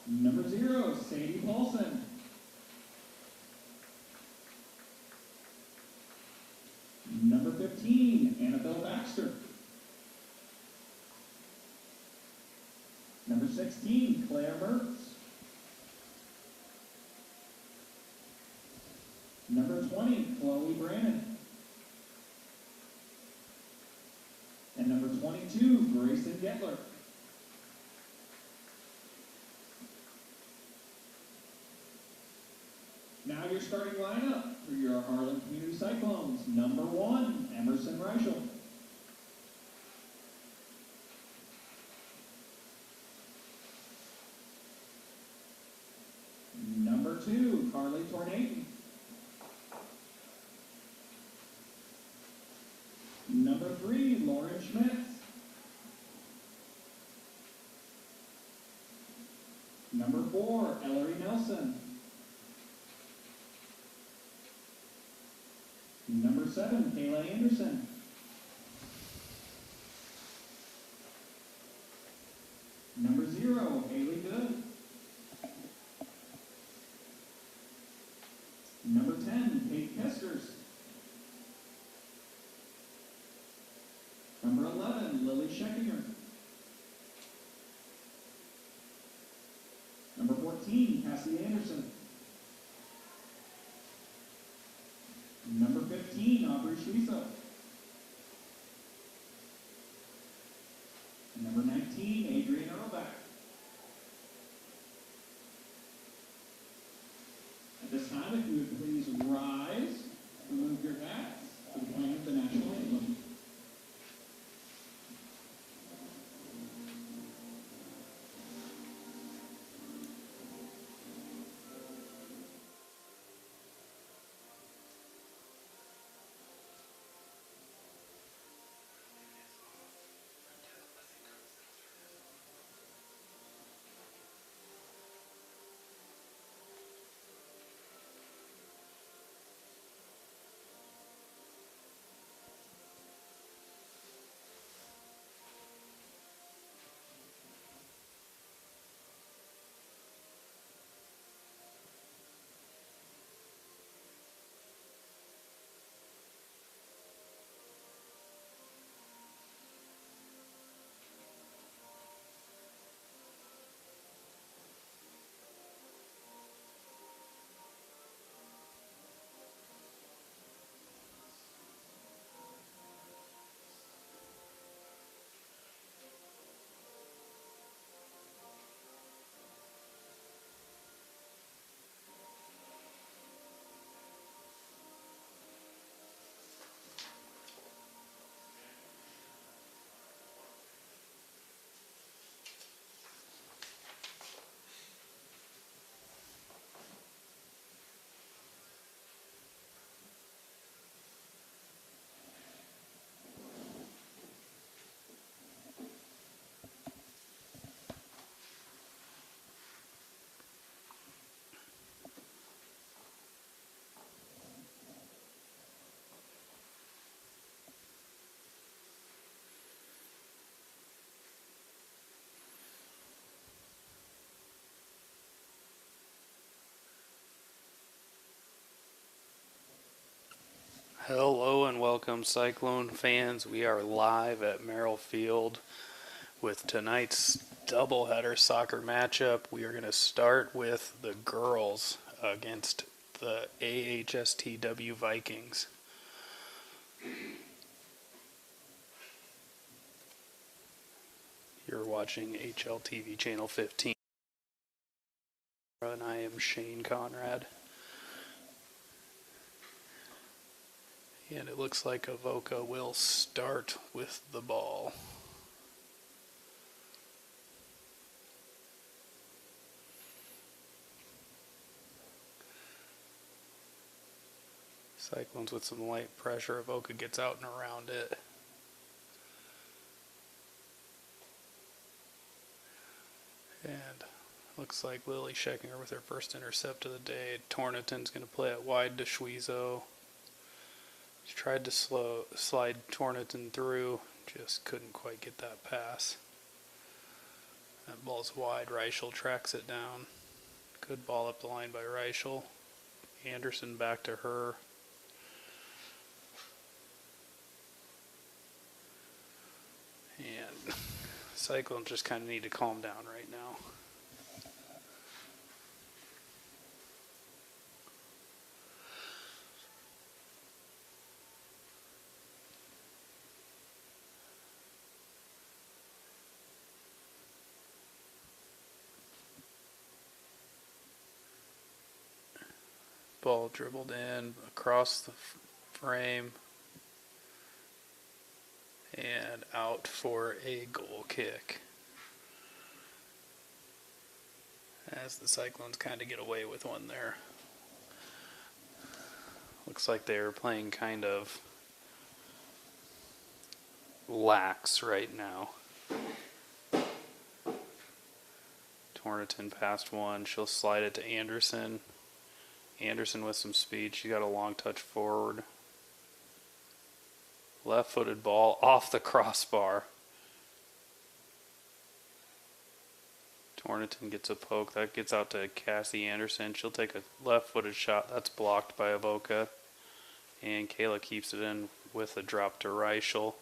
Number 0, Sadie Paulson. Number 15, Annabelle Baxter. Number 16, Claire Mertz. Number 20, Chloe Brannon. And number 22, Grayson Getler. Now your starting lineup for your Harlan Community Cyclones. Number 1, Emerson Reichel. Number 2, Carly Tornady. Number 3, Lauren Schmitz. Number 4, Ellery Nelson. Number 7, Kayla Anderson. Number 0, Haley Good. Number 10, Kate Kesters. Number 11, Lily Scheckinger. Number 14, Cassie Anderson. Number 15, Aubrey Schwieso. And number 19, Adrian Earlback. At this time, if you would please rise, remove your hats for the playing of the national anthem. Hello and welcome, Cyclone fans. We are live at Merrill Field with tonight's doubleheader soccer matchup. We are going to start with the girls against the AHSTW Vikings. You're watching HLTV Channel 15, and I am Shane Conrad. And it looks like Avoca will start with the ball. Cyclones with some light pressure. Avoca gets out and around it. And looks like Lily Scheckinger with her first intercept of the day. Tornaton's going to play it wide to Schwieso. She tried to slide Tornaton through, just couldn't quite get that pass. That ball Ball's wide. Reichel tracks it down. Good ball up the line by Reichel. Anderson back to her. And Cyclones just kind of need to calm down right now. Ball dribbled in across the frame and out for a goal kick. As the Cyclones kind of get away with one there. Looks like they're playing kind of lax right now. Torrington passed one. She'll slide it to Anderson. Anderson with some speed. She got a long touch forward. Left-footed ball off the crossbar. Torrington gets a poke. That gets out to Cassie Anderson. She'll take a left-footed shot. That's blocked by Avoca. And Kayla keeps it in with a drop to Reichel.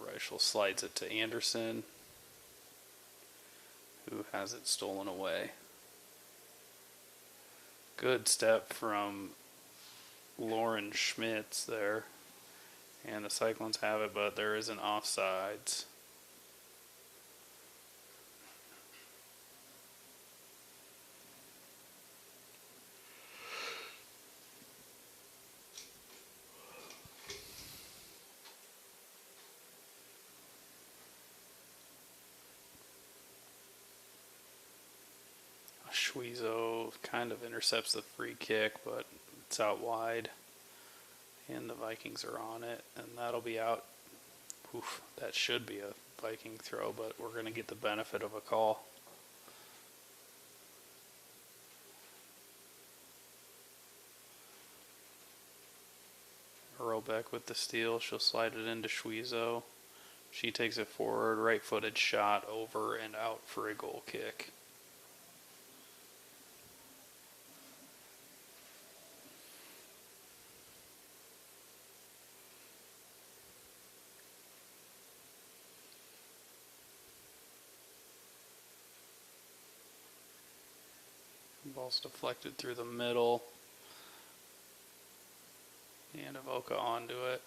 Reichel slides it to Anderson, who has it stolen away. Good step from Lauren Schmitz there. And the Cyclones have it, but there is an offsides. Schwezo kind of intercepts the free kick, but it's out wide. And the Vikings are on it, and that'll be out. Oof, that should be a Viking throw, but we're going to get the benefit of a call. Earlbeck with the steal. She'll slide it into Schwezo. She takes it forward, right-footed shot over and out for a goal kick. Ball's deflected through the middle. And Avoca onto it.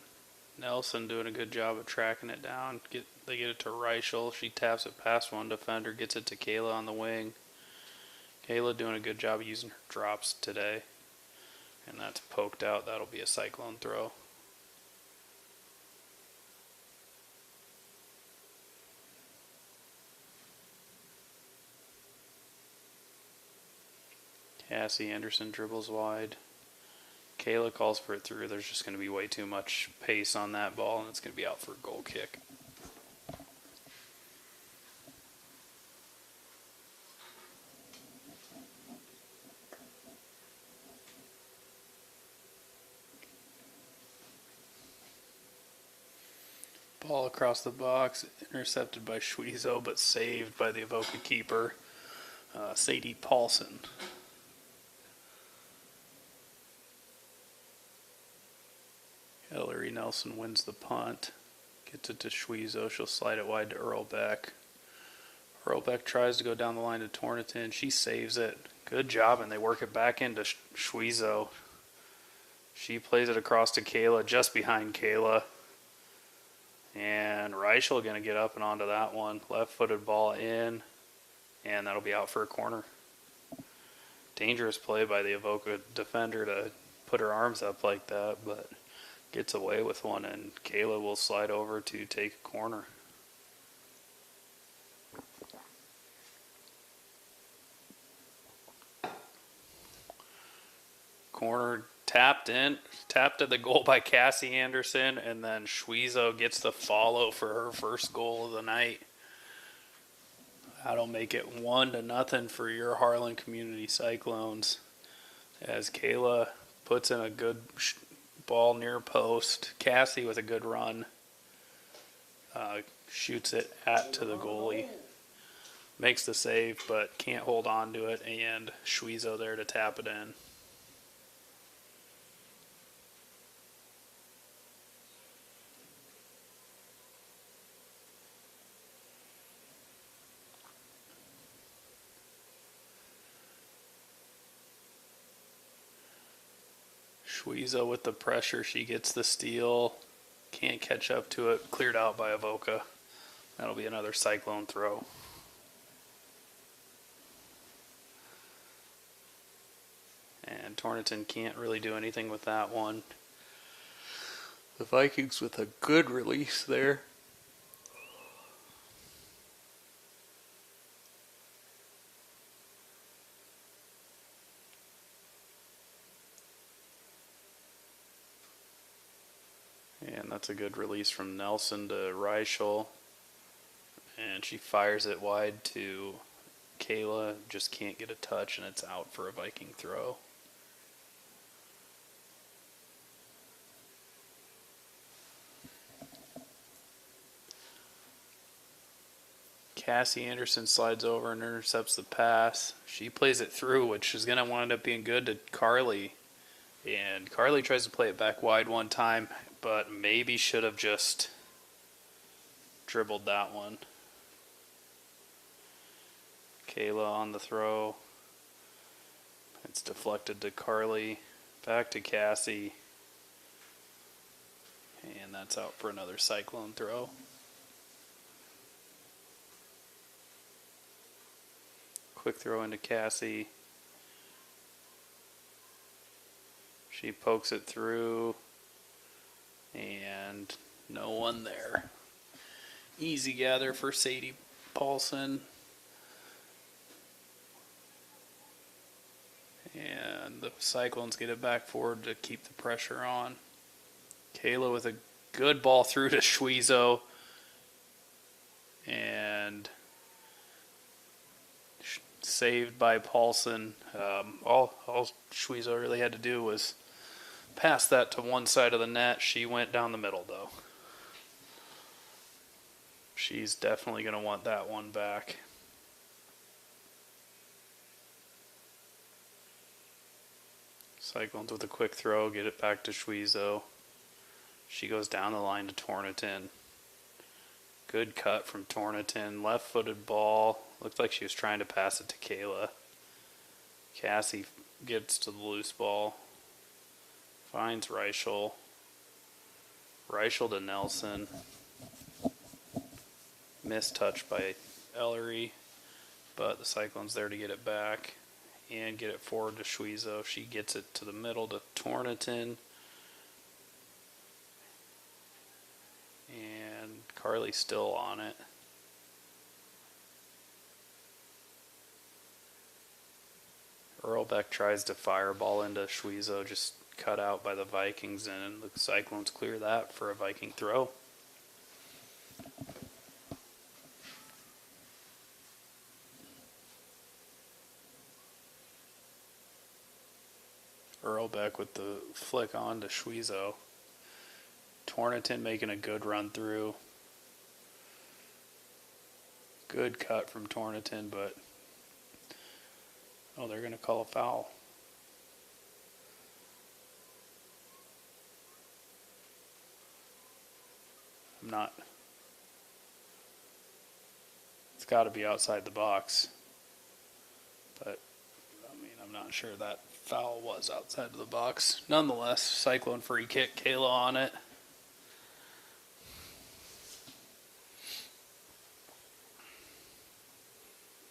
Nelson doing a good job of tracking it down. They get it to Reichel. She taps it past one defender, gets it to Kayla on the wing. Kayla doing a good job of using her drops today. And that's poked out. That'll be a Cyclone throw. Cassie Anderson dribbles wide. Kayla calls for it through. There's just going to be way too much pace on that ball, and it's going to be out for a goal kick. Ball across the box, intercepted by Schwezo, but saved by the Avoca keeper, Sadie Paulson. Hillary Nelson wins the punt. Gets it to Schwezo. She'll slide it wide to Earlbeck. Earlbeck tries to go down the line to Torrington. She saves it. Good job, and they work it back into Schwezo. She plays it across to Kayla, just behind Kayla. And Reichel going to get up and onto that one. Left-footed ball in, and that'll be out for a corner. Dangerous play by the Avoca defender to put her arms up like that, but gets away with one, and Kayla will slide over to take a corner. Corner tapped to the goal by Cassie Anderson, and then Schwezo gets the follow for her first goal of the night. That'll make it 1-0 for your Harlan Community Cyclones, as Kayla puts in a good ball near post. Cassie with a good run shoots it to the goalie. Makes the save, but can't hold on to it, and Schwezo there to tap it in. Schwezo with the pressure, she gets the steal, can't catch up to it, cleared out by Avoca. That'll be another Cyclone throw. And Torrington can't really do anything with that one. The Vikings with a good release there. And that's a good release from Nelson to Reichel. And she fires it wide to Kayla. Just can't get a touch, and it's out for a Viking throw. Cassie Anderson slides over and intercepts the pass. She plays it through, which is going to wind up being good to Carly. And Carly tries to play it back wide one time, but maybe should have just dribbled that one. Kayla on the throw. It's deflected to Carly. Back to Cassie. And that's out for another Cyclone throw. Quick throw into Cassie. She pokes it through. And no one there. Easy gather for Sadie Paulson. And the Cyclones get it back forward to keep the pressure on. Kayla with a good ball through to Schwezo. And saved by Paulson. All Schwezo really had to do was pass that to one side of the net. She went down the middle, though. She's definitely going to want that one back. Cyclones with a quick throw, get it back to Schwezo. She goes down the line to Torrington. Good cut from Torrington. Left-footed ball. Looked like she was trying to pass it to Kayla. Cassie gets to the loose ball. Finds Reichel. Reichel to Nelson. Missed touch by Ellery. But the Cyclones there to get it back. And get it forward to Schwezo. She gets it to the middle to Torrington. And Carly's still on it. Earlbeck tries to fireball into Schwezo, just cut out by the Vikings, and the Cyclones clear that for a Viking throw. Earlbeck with the flick on to Schwezo. Torrington making a good run through. Good cut from Torrington, but they're going to call a foul. It's got to be outside the box. But, I'm not sure that foul was outside of the box. Nonetheless, Cyclone free kick, Kayla on it.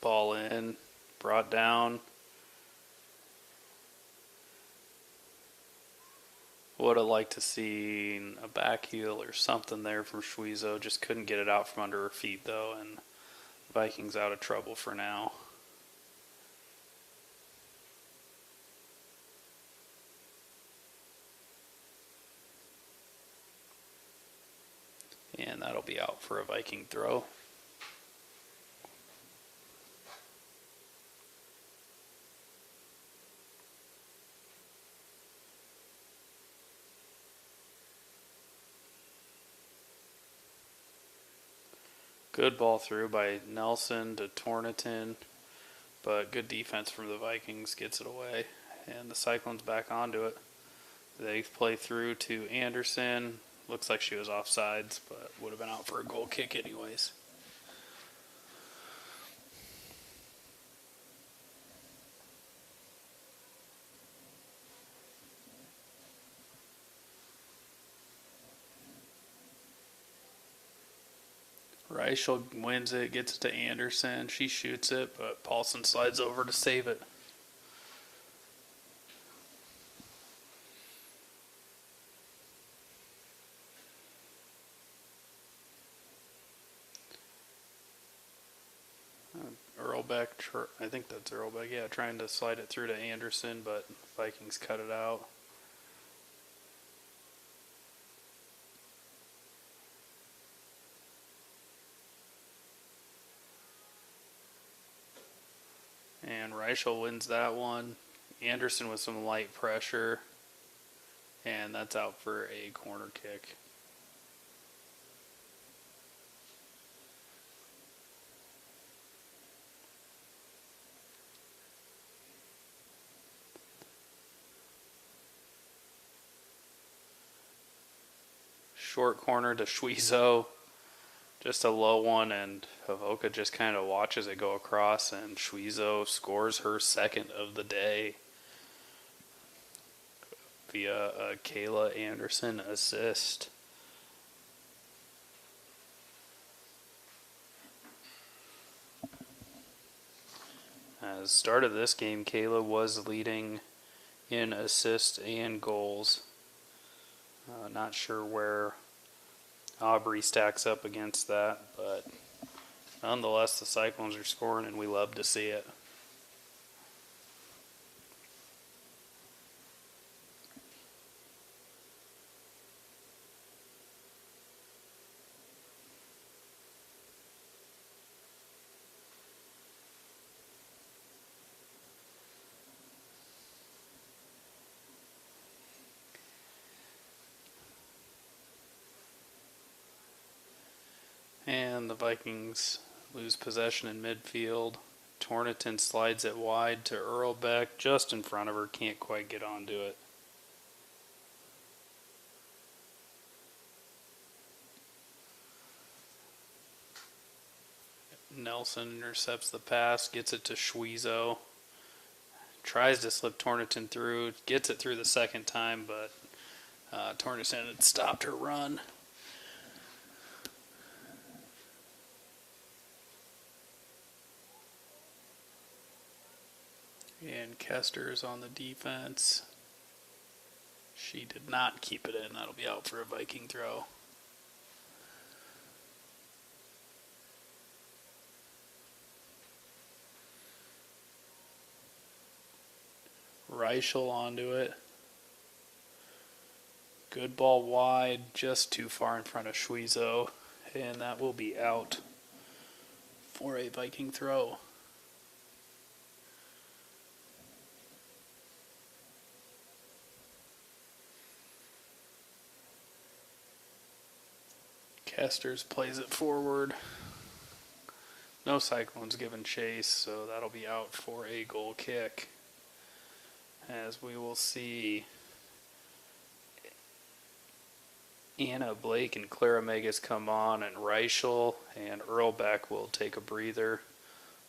Ball in, brought down. Would have liked to see a back heel or something there from Schwezo. Just couldn't get it out from under her feet, though, and Vikings out of trouble for now. And that'll be out for a Viking throw. Good ball through by Nelson to Torniton, but good defense from the Vikings gets it away, and the Cyclones back onto it. They play through to Anderson. Looks like she was offsides, but would have been out for a goal kick anyways. Reichel wins it, gets it to Anderson. She shoots it, but Paulson slides over to save it. Earlbeck, I think that's Earlbeck, yeah, trying to slide it through to Anderson, but Vikings cut it out. And Reichel wins that one. Anderson with some light pressure, and that's out for a corner kick. Short corner to Schwizo. Just a low one, and Havoka just kind of watches it go across, and Schwizo scores her second of the day via a Kayla Anderson assist. As start of this game, Kayla was leading in assists and goals. Not sure where Aubrey stacks up against that, but nonetheless the Cyclones are scoring and we love to see it. And the Vikings lose possession in midfield. Torniton slides it wide to Earlbeck, just in front of her, can't quite get onto it. Nelson intercepts the pass, gets it to Schwizo. Tries to slip Torniton through, gets it through the second time, but Torniton had stopped her run. And Kester's on the defense. She did not keep it in. That'll be out for a Viking throw. Reichel onto it. Good ball wide, just too far in front of Schwizo. And that will be out for a Viking throw. Kesters plays it forward. No Cyclones given chase, so that'll be out for a goal kick. As we will see Anna Blake and Clara Megas come on, and Reichel and Earlbeck will take a breather.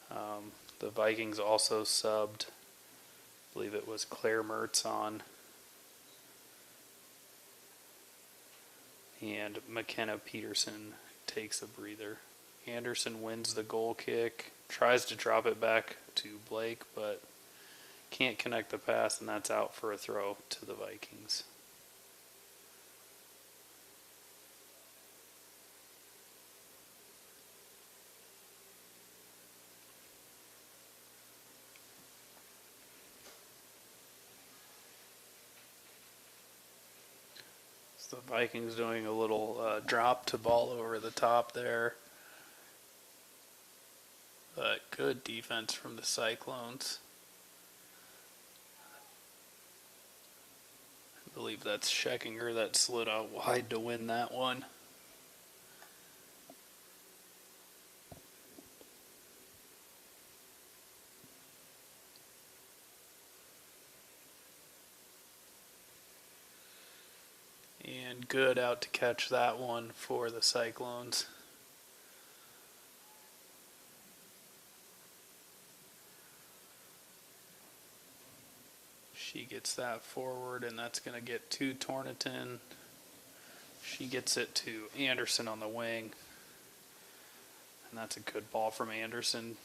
The Vikings also subbed, I believe it was Claire Mertz on. And McKenna Peterson takes a breather. Anderson wins the goal kick, tries to drop it back to Blake, but can't connect the pass, and that's out for a throw to the Vikings. The Vikings doing a little drop to ball over the top there. But good defense from the Cyclones. I believe that's Scheckinger that slid out wide to win that one. And good out to catch that one for the Cyclones. She gets that forward, and that's going to get to Torniton. She gets it to Anderson on the wing. And that's a good ball from Anderson.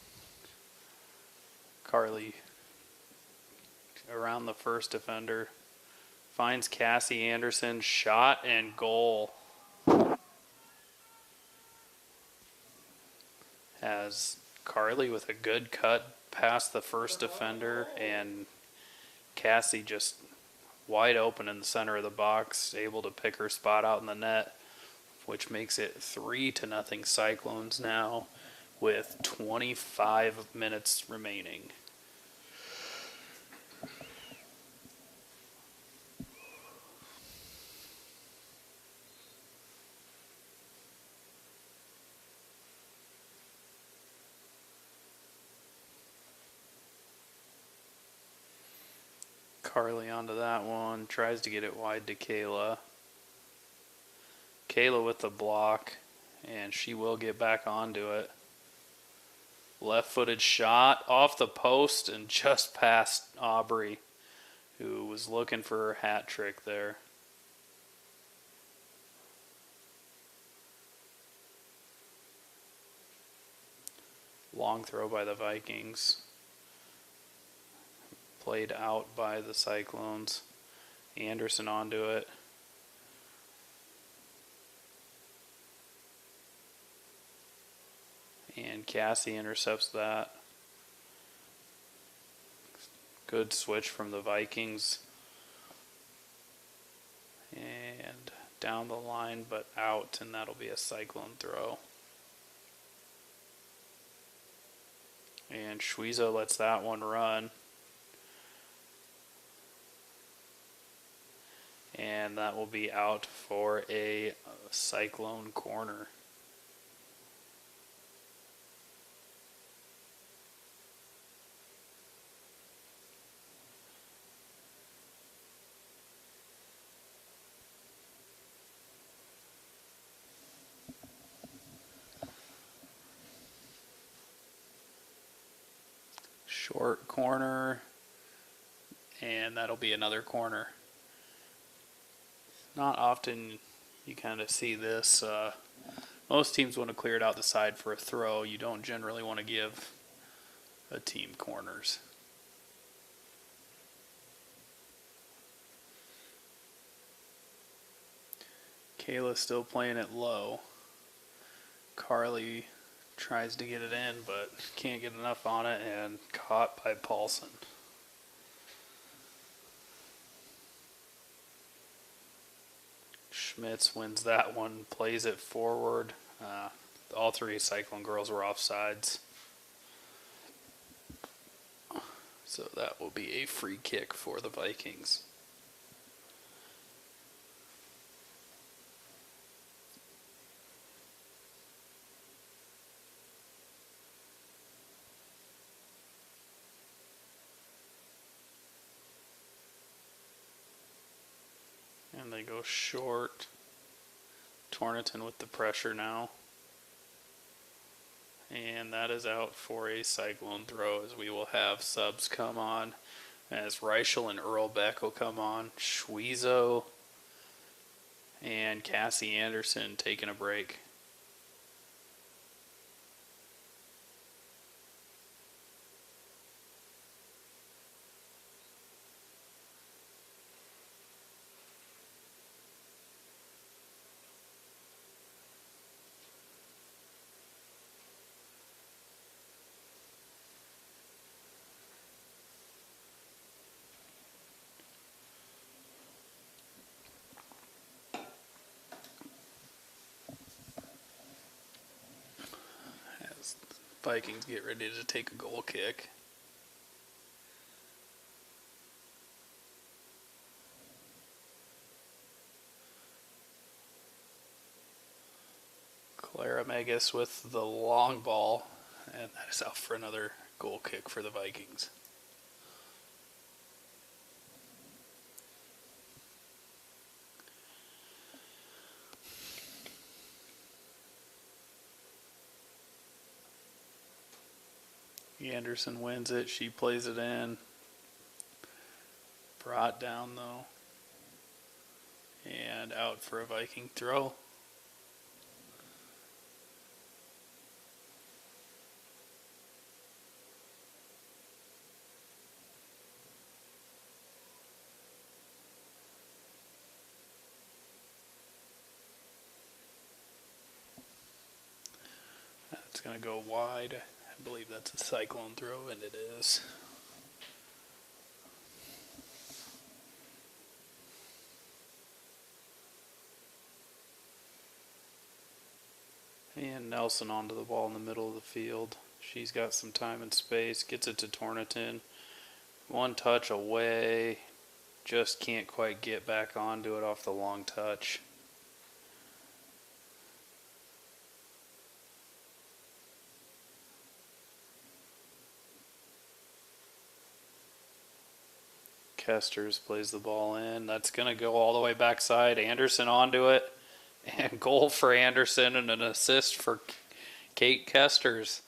Carly around the first defender. Finds Cassie Anderson. Shot and goal. Has Carly with a good cut past the first defender, and Cassie just wide open in the center of the box, able to pick her spot out in the net, which makes it 3-0 Cyclones now with 25 minutes remaining. Carly onto that one, tries to get it wide to Kayla. Kayla with the block, and she will get back onto it. Left-footed shot off the post and just past Aubrey, who was looking for her hat trick there. Long throw by the Vikings. Played out by the Cyclones. Anderson onto it. And Cassie intercepts that. Good switch from the Vikings. And down the line, but out, and that'll be a Cyclone throw. And Schweizer lets that one run. And that will be out for a Cyclone corner. Short corner, and that'll be another corner. Not often you kind of see this. Most teams want to clear it out the side for a throw. You don't generally want to give a team corners. Kayla's still playing it low. Carly tries to get it in, but can't get enough on it, and caught by Paulson. Schmitz wins that one, plays it forward. All three Cyclone girls were offsides. So that will be a free kick for the Vikings. And they go short. Torniton with the pressure now. And that is out for a Cyclone throw, as we will have subs come on. As Reichel and Earlbeck will come on. Schweizer and Cassie Anderson taking a break. As Vikings get ready to take a goal kick. Clara Megas with the long ball, and that is out for another goal kick for the Vikings. Anderson wins it. She plays it in. Brought down though. And out for a Viking throw. That's going to go wide. I believe that's a cyclone throw, and it is. And Nelson onto the ball in the middle of the field. She's got some time and space. Gets it to Tornaton. One touch away. Just can't quite get back onto it off the long touch. Kesters plays the ball in. That's going to go all the way backside. Anderson onto it. And goal for Anderson and an assist for Kate Kesters.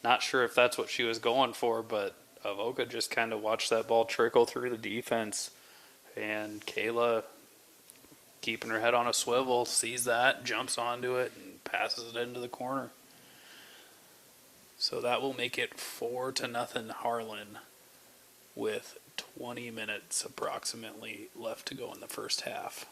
Not sure if that's what she was going for, but Avoca just kind of watched that ball trickle through the defense. And Kayla, keeping her head on a swivel, sees that, jumps onto it, and passes it into the corner. So that will make it 4-0 Harlan, with 20 minutes approximately left to go in the first half.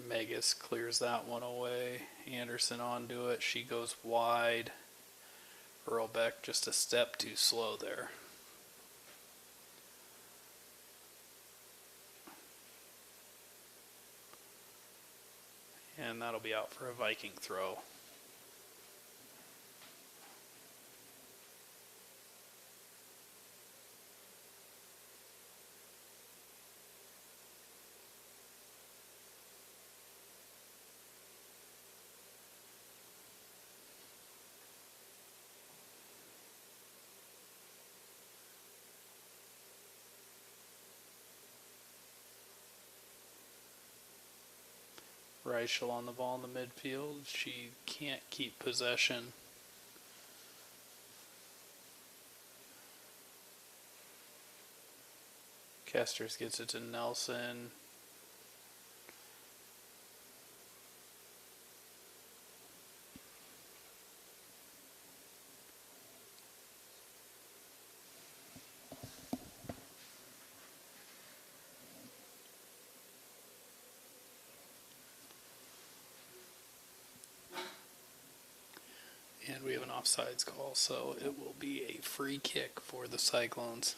Megas clears that one away. Anderson onto it. She goes wide. Earlbeck just a step too slow there. And that'll be out for a Viking throw. Reichel on the ball in the midfield. She can't keep possession. Kesters gets it to Nelson. And we have an offsides call, so it will be a free kick for the Cyclones.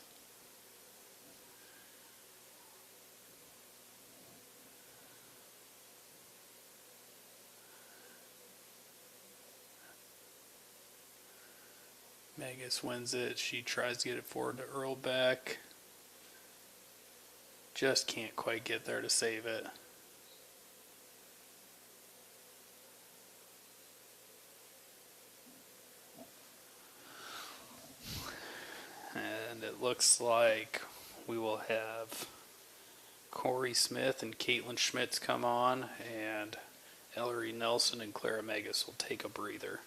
Megas wins it. She tries to get it forward to Earlbeck. Just can't quite get there to save it. And it looks like we will have Corey Smith and Caitlin Schmitz come on, and Ellery Nelson and Clara Megas will take a breather.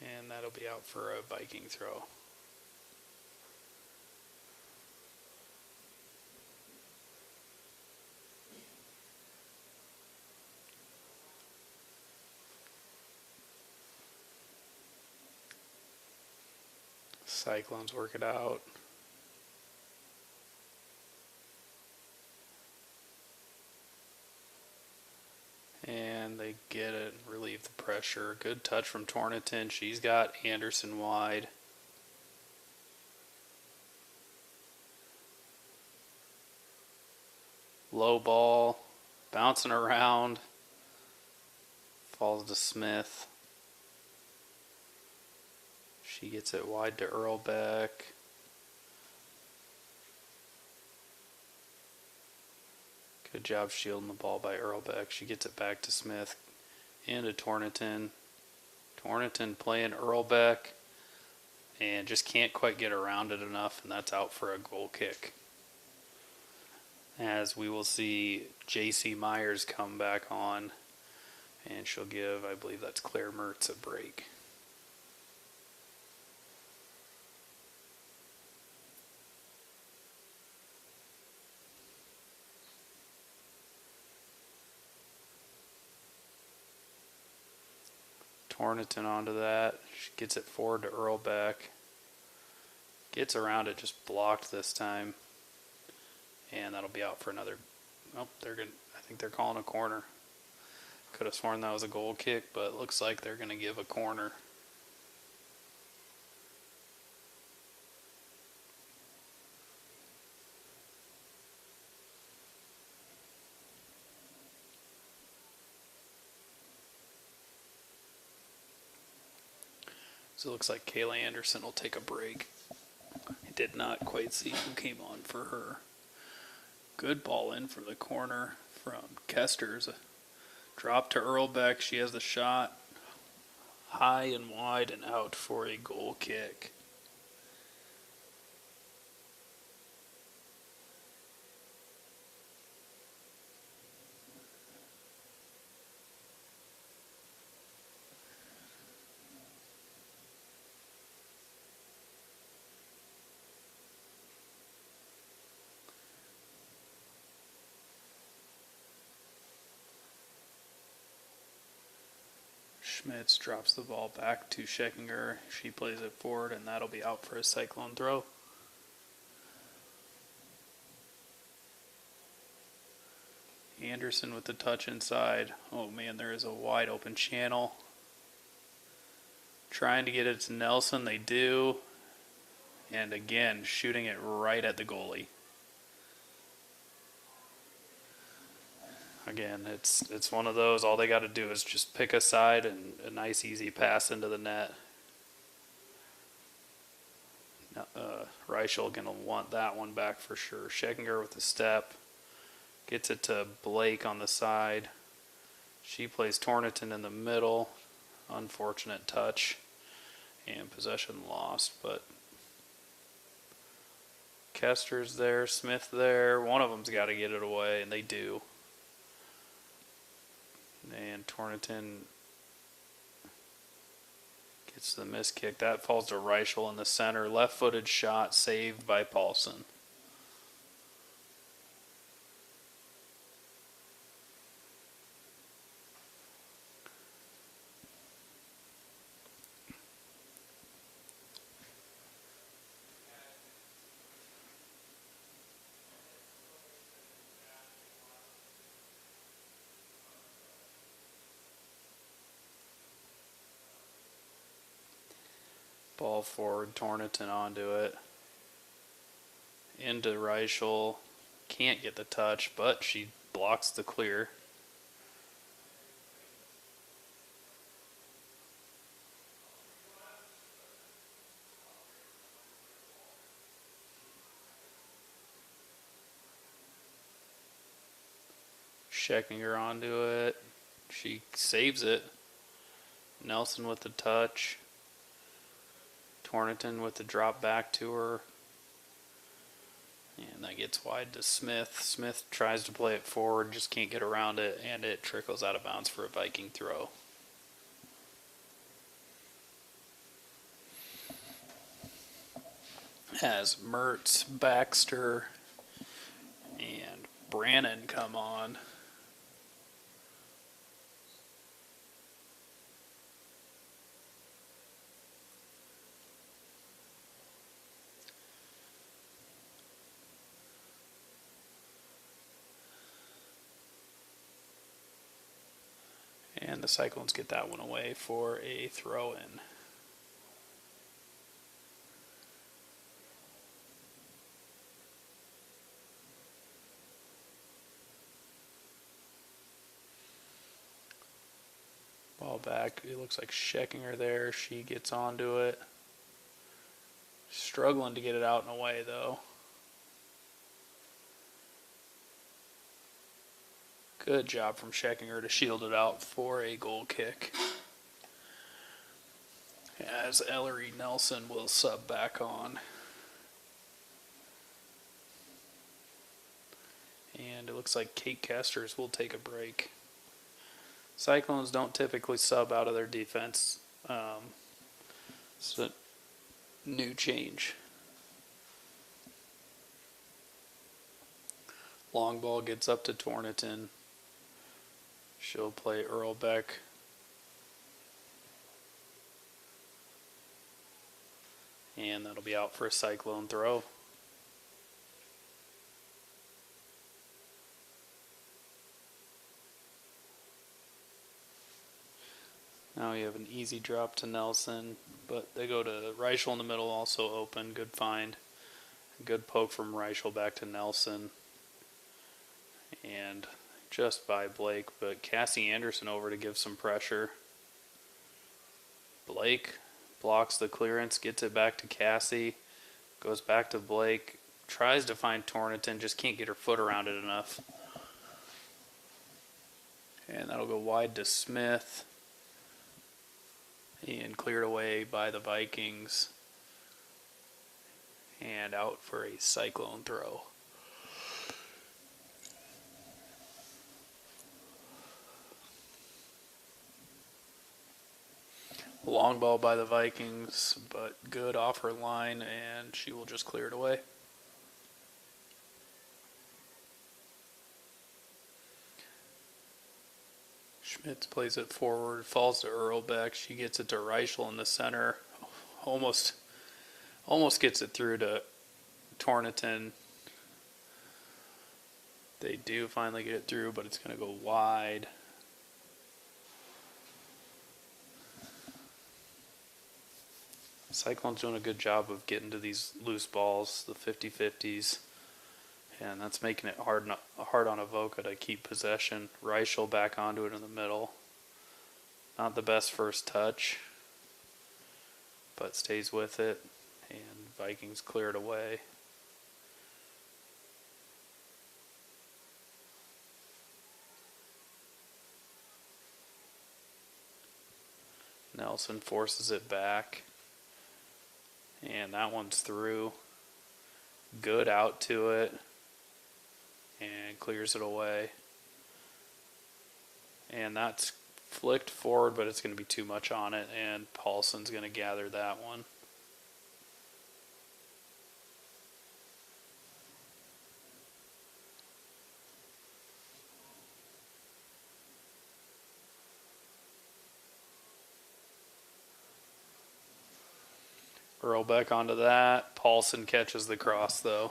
And that'll be out for a Viking throw. Cyclones work it out. And they get it, relieve the pressure. Good touch from Tornaton. She's got Anderson wide. Low ball, bouncing around. Falls to Smith. She gets it wide to Earlbeck. Good job shielding the ball by Earlbeck. She gets it back to Smith. Into Tornington. Tornington playing Earlbeck. And just can't quite get around it enough, and that's out for a goal kick. As we will see J.C. Myers come back on, and she'll give, I believe that's Claire Mertz, a break. Tornington onto that. She gets it forward to Earlbeck. Gets around it, just blocked this time. And that'll be out for another. Oh, I think they're calling a corner. Could have sworn that was a goal kick, but it looks like they're going to give a corner. So it looks like Kayla Anderson will take a break. I did not quite see who came on for her. Good ball in from the corner from Kesters. Drop to Earlbeck. She has the shot. High and wide and out for a goal kick. Schmitz drops the ball back to Scheckinger. She plays it forward, and that'll be out for a Cyclone throw. Anderson with the touch inside. Oh man, there is a wide open channel. Trying to get it to Nelson, they do. And again, shooting it right at the goalie. Again, it's one of those, all they got to do is just pick a side and a nice easy pass into the net. Reichel going to want that one back for sure. Scheckinger with the step. Gets it to Blake on the side. She plays Tornington in the middle. Unfortunate touch. And possession lost, but Kester's there, Smith there. One of them's got to get it away, and they do. And Tornington gets the missed kick. That falls to Reichel in the center. Left-footed shot saved by Paulson. Ball forward, Tornington onto it. Into Reichel. Can't get the touch, but she blocks the clear. Scheckinger onto it. She saves it. Nelson with the touch. Tornington with the drop back to her. And that gets wide to Smith. Smith tries to play it forward, just can't get around it, and it trickles out of bounds for a Viking throw. As Mertz, Baxter, and Brannon come on. And the Cyclones get that one away for a throw-in. Ball back. It looks like Scheckinger there. She gets onto it. Struggling to get it out and away, though. Good job from Scheckinger to shield it out for a goal kick. As Ellery Nelson will sub back on. And it looks like Kate Casters will take a break. Cyclones don't typically sub out of their defense. So new change. Long ball gets up to Torniton. She'll play Earlbeck. And that'll be out for a Cyclone throw. Now you have an easy drop to Nelson, but they go to Reichel in the middle, also open. Good find. Good poke from Reichel back to Nelson. And just by Blake, but Cassie Anderson over to give some pressure. Blake blocks the clearance, gets it back to Cassie, goes back to Blake, tries to find Torniton, just can't get her foot around it enough. And that'll go wide to Smith. And cleared away by the Vikings. And out for a Cyclone throw. Long ball by the Vikings, but good off her line, and she will just clear it away. Schmitz plays it forward, falls to Earlbeck. She gets it to Reichel in the center. Almost gets it through to Torniton. They do finally get it through, but it's going to go wide. Cyclone's doing a good job of getting to these loose balls, the 50-50s. And that's making it hard on Avoca to keep possession. Reichel back onto it in the middle. Not the best first touch, but stays with it. And Vikings clear it away. Nelson forces it back. And that one's through. Good out to it. And clears it away. And that's flicked forward, but it's going to be too much on it, and Paulson's going to gather that one. Earlbeck onto that. Paulson catches the cross, though.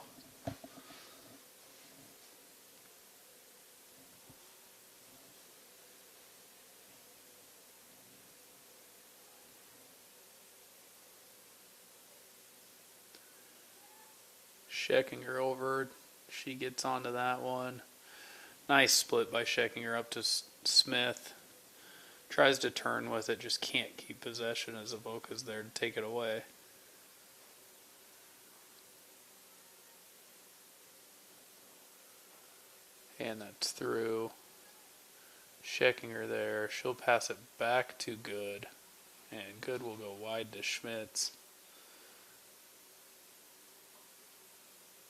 Scheckinger over. She gets onto that one. Nice split by Scheckinger up to Smith. Tries to turn with it, just can't keep possession as Avoca's there to take it away. And that's through. Scheckinger there. She'll pass it back to Good. And Good will go wide to Schmitz.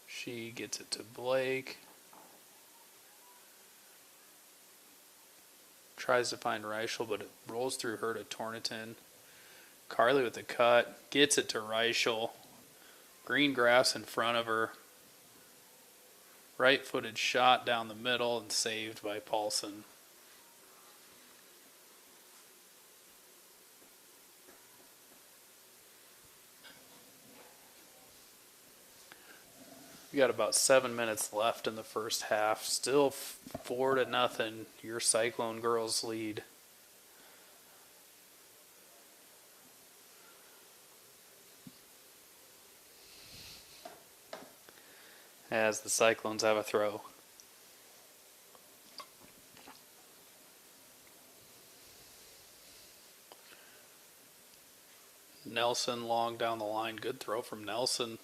She gets it to Blake. Tries to find Reichel, but it rolls through her to Torniton. Carly with the cut. Gets it to Reichel. Green grass in front of her. Right-footed shot down the middle and saved by Paulson. We got about 7 minutes left in the first half. Still 4-0. Your Cyclone girls lead. As the Cyclones have a throw. Nelson long down the line. Good throw from Nelson.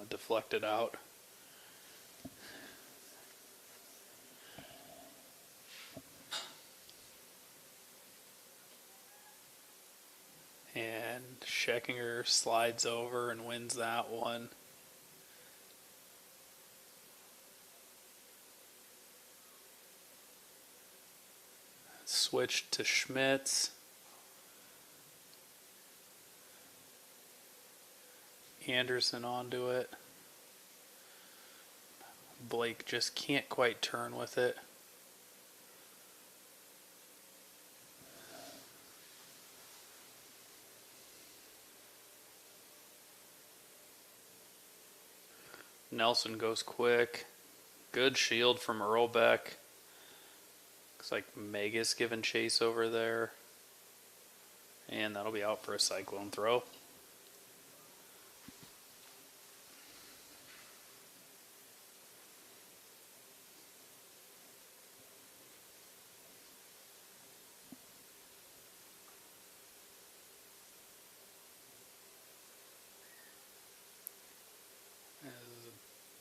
Deflected out. Scheckinger slides over and wins that one. Switch to Schmitz. Anderson onto it. Blake just can't quite turn with it. Nelson goes quick. Good shield from Earlbeck. Looks like Megas giving chase over there. And that'll be out for a cyclone throw.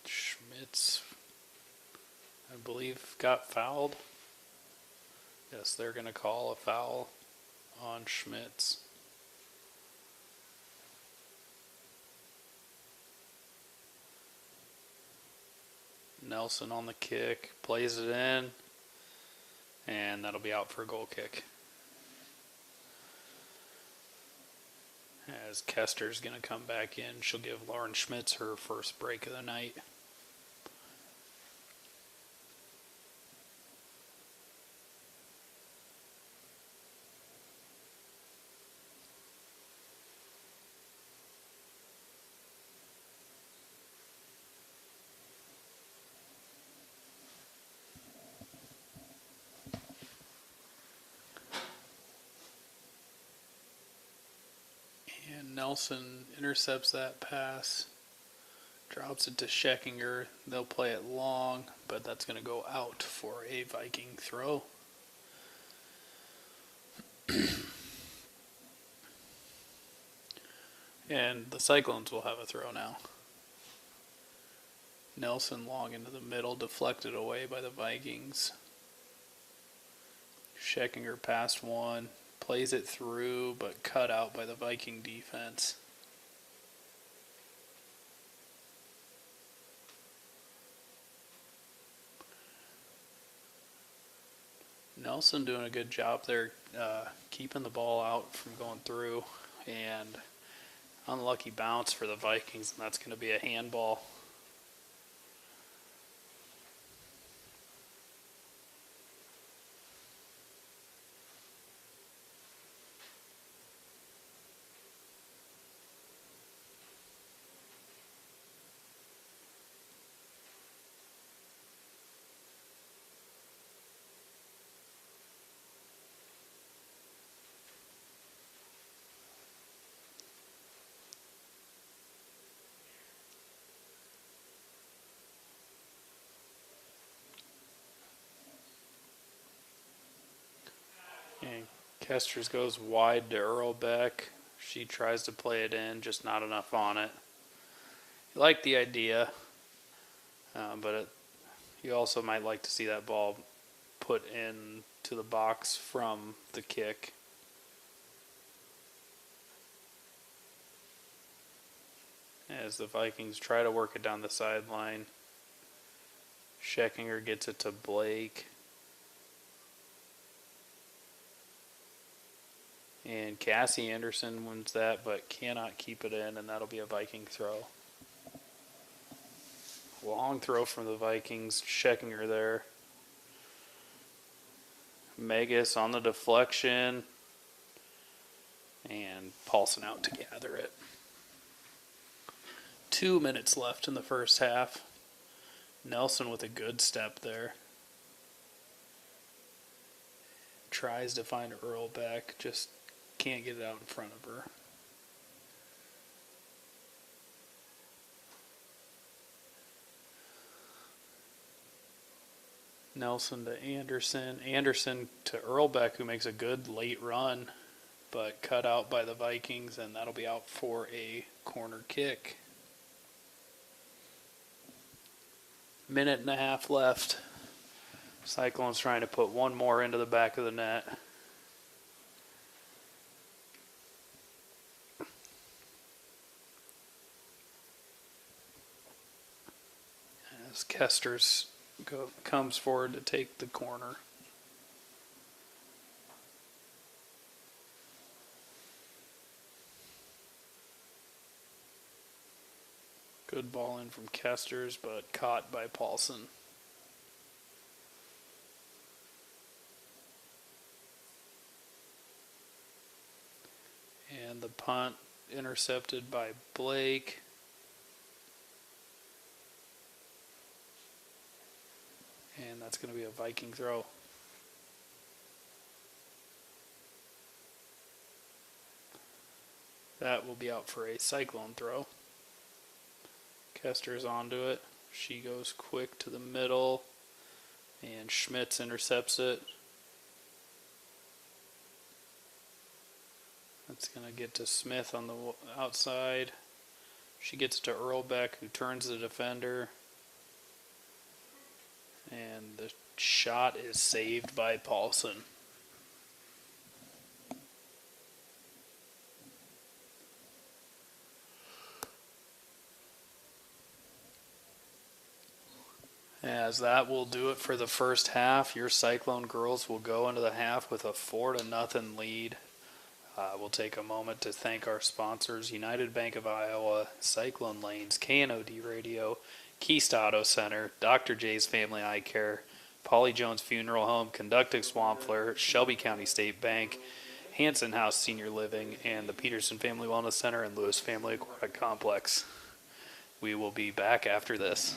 Schmitz, I believe, got fouled. Yes, they're going to call a foul on Schmitz. Nelson on the kick, plays it in, and that'll be out for a goal kick. As Kester's going to come back in, she'll give Lauren Schmitz her first break of the night. Nelson intercepts that pass, drops it to Scheckinger. They'll play it long, but that's going to go out for a Viking throw. And the Cyclones will have a throw now. Nelson long into the middle, deflected away by the Vikings. Scheckinger passed one. Plays it through, but cut out by the Viking defense. Nelson doing a good job there, keeping the ball out from going through, and unlucky bounce for the Vikings, and that's going to be a handball. And Kester's goes wide to Earlbeck. She tries to play it in, just not enough on it. You like the idea, but you also might like to see that ball put in to the box from the kick. As the Vikings try to work it down the sideline. Scheckinger gets it to Blake. And Cassie Anderson wins that, but cannot keep it in, and that'll be a Viking throw. Long throw from the Vikings. Scheckinger there. Megas on the deflection. And Paulson out to gather it. 2 minutes left in the first half. Nelson with a good step there. Tries to find Earlbeck, just can't get it out in front of her. Nelson to Anderson. Anderson to Earlbeck, who makes a good late run, but cut out by the Vikings, and that'll be out for a corner kick. Minute and a half left. Cyclones trying to put one more into the back of the net. as Kester's comes forward to take the corner. Good ball in from Kester's, but caught by Paulson. And the punt intercepted by Blake. And that's going to be a Viking throw. That will be out for a Cyclone throw. Kester's onto it. She goes quick to the middle. And Schmitz intercepts it. That's going to get to Smith on the outside. She gets to Earlbeck, who turns the defender. And the shot is saved by Paulson. As that will do it for the first half. Your Cyclone girls will go into the half with a 4-0 lead. We'll take a moment to thank our sponsors: United Bank of Iowa, Cyclone Lanes, KNOD Radio, Keist Auto Center, Dr. J's Family Eye Care, Polly Jones Funeral Home, Conductic Swampler, Shelby County State Bank, Hanson House Senior Living, and the Peterson Family Wellness Center and Lewis Family Aquatic Complex. We will be back after this.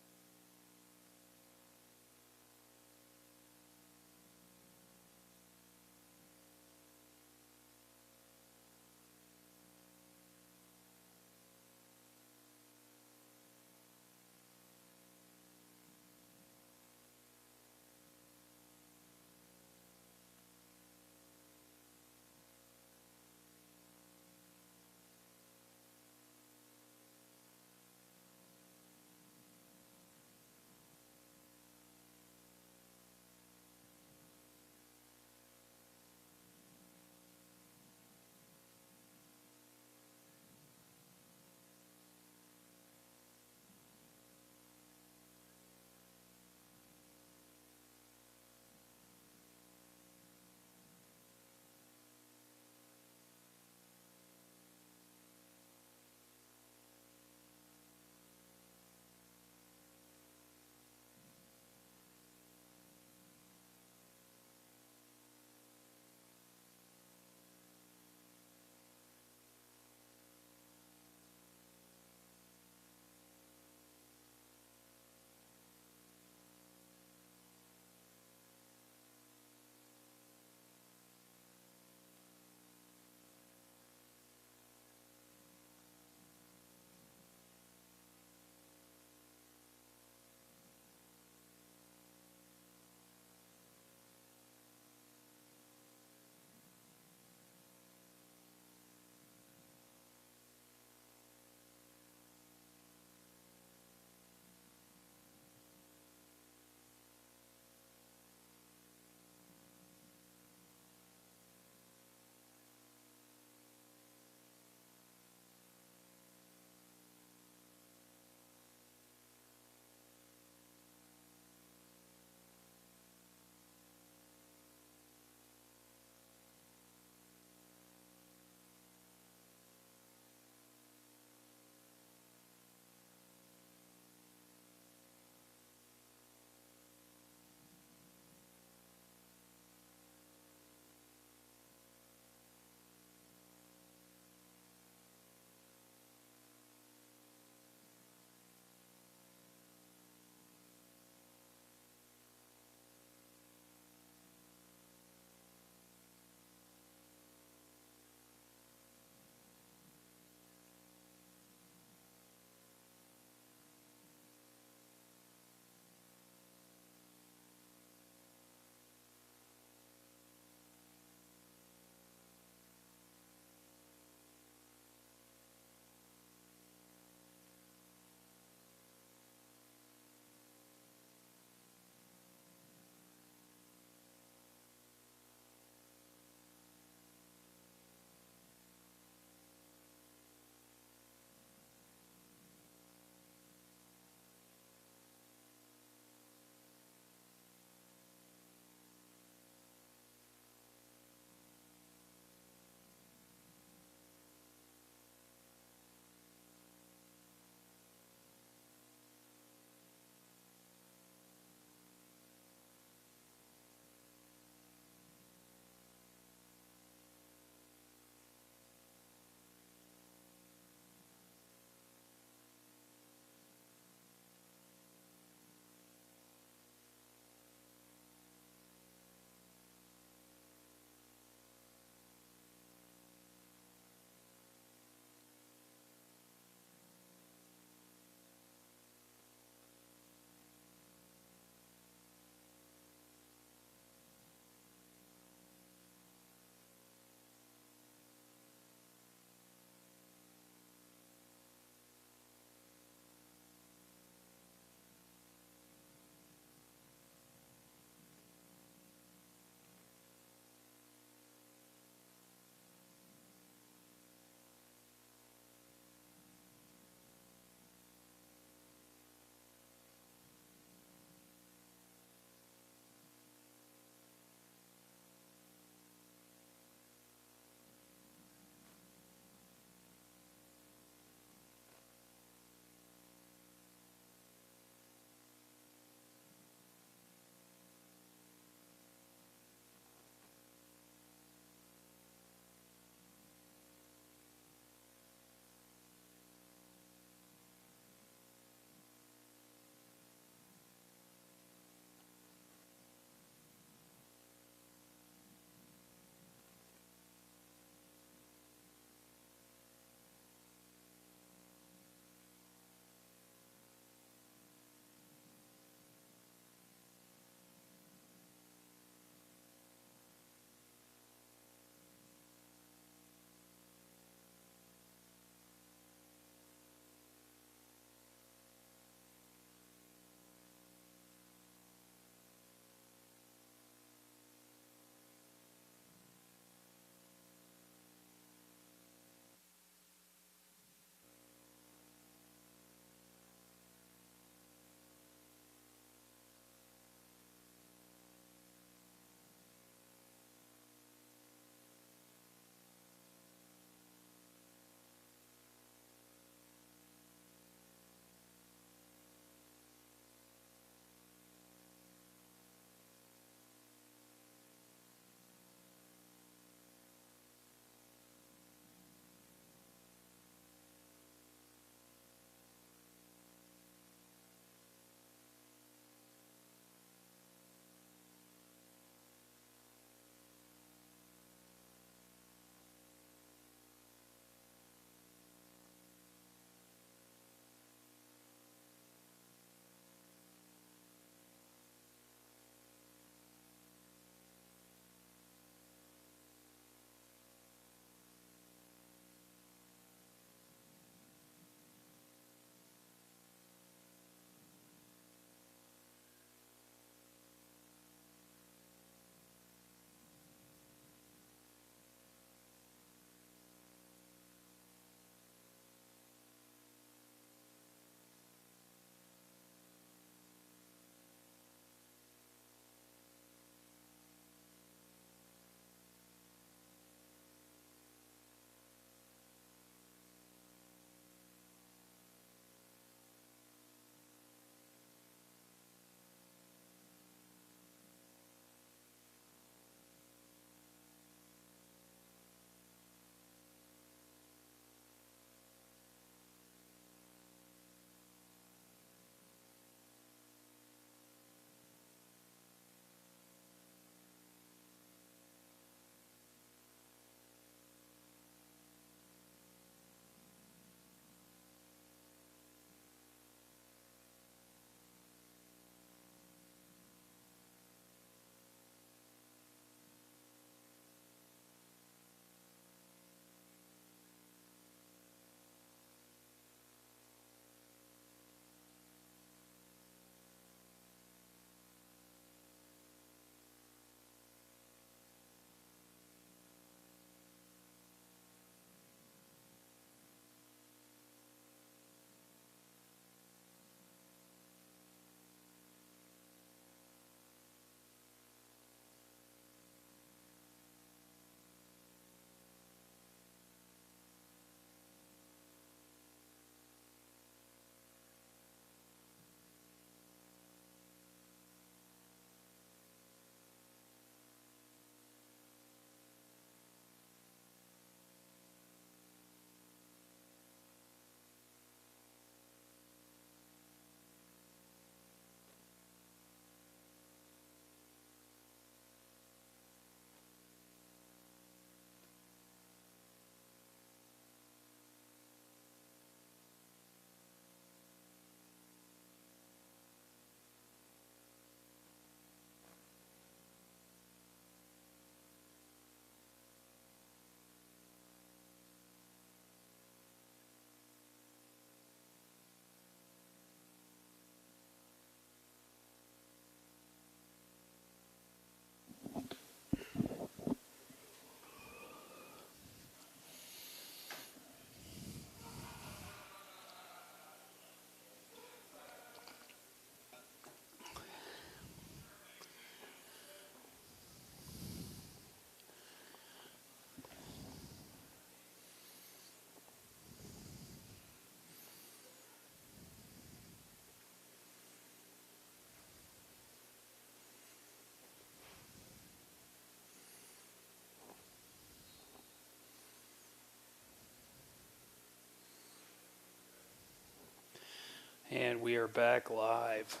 And we are back live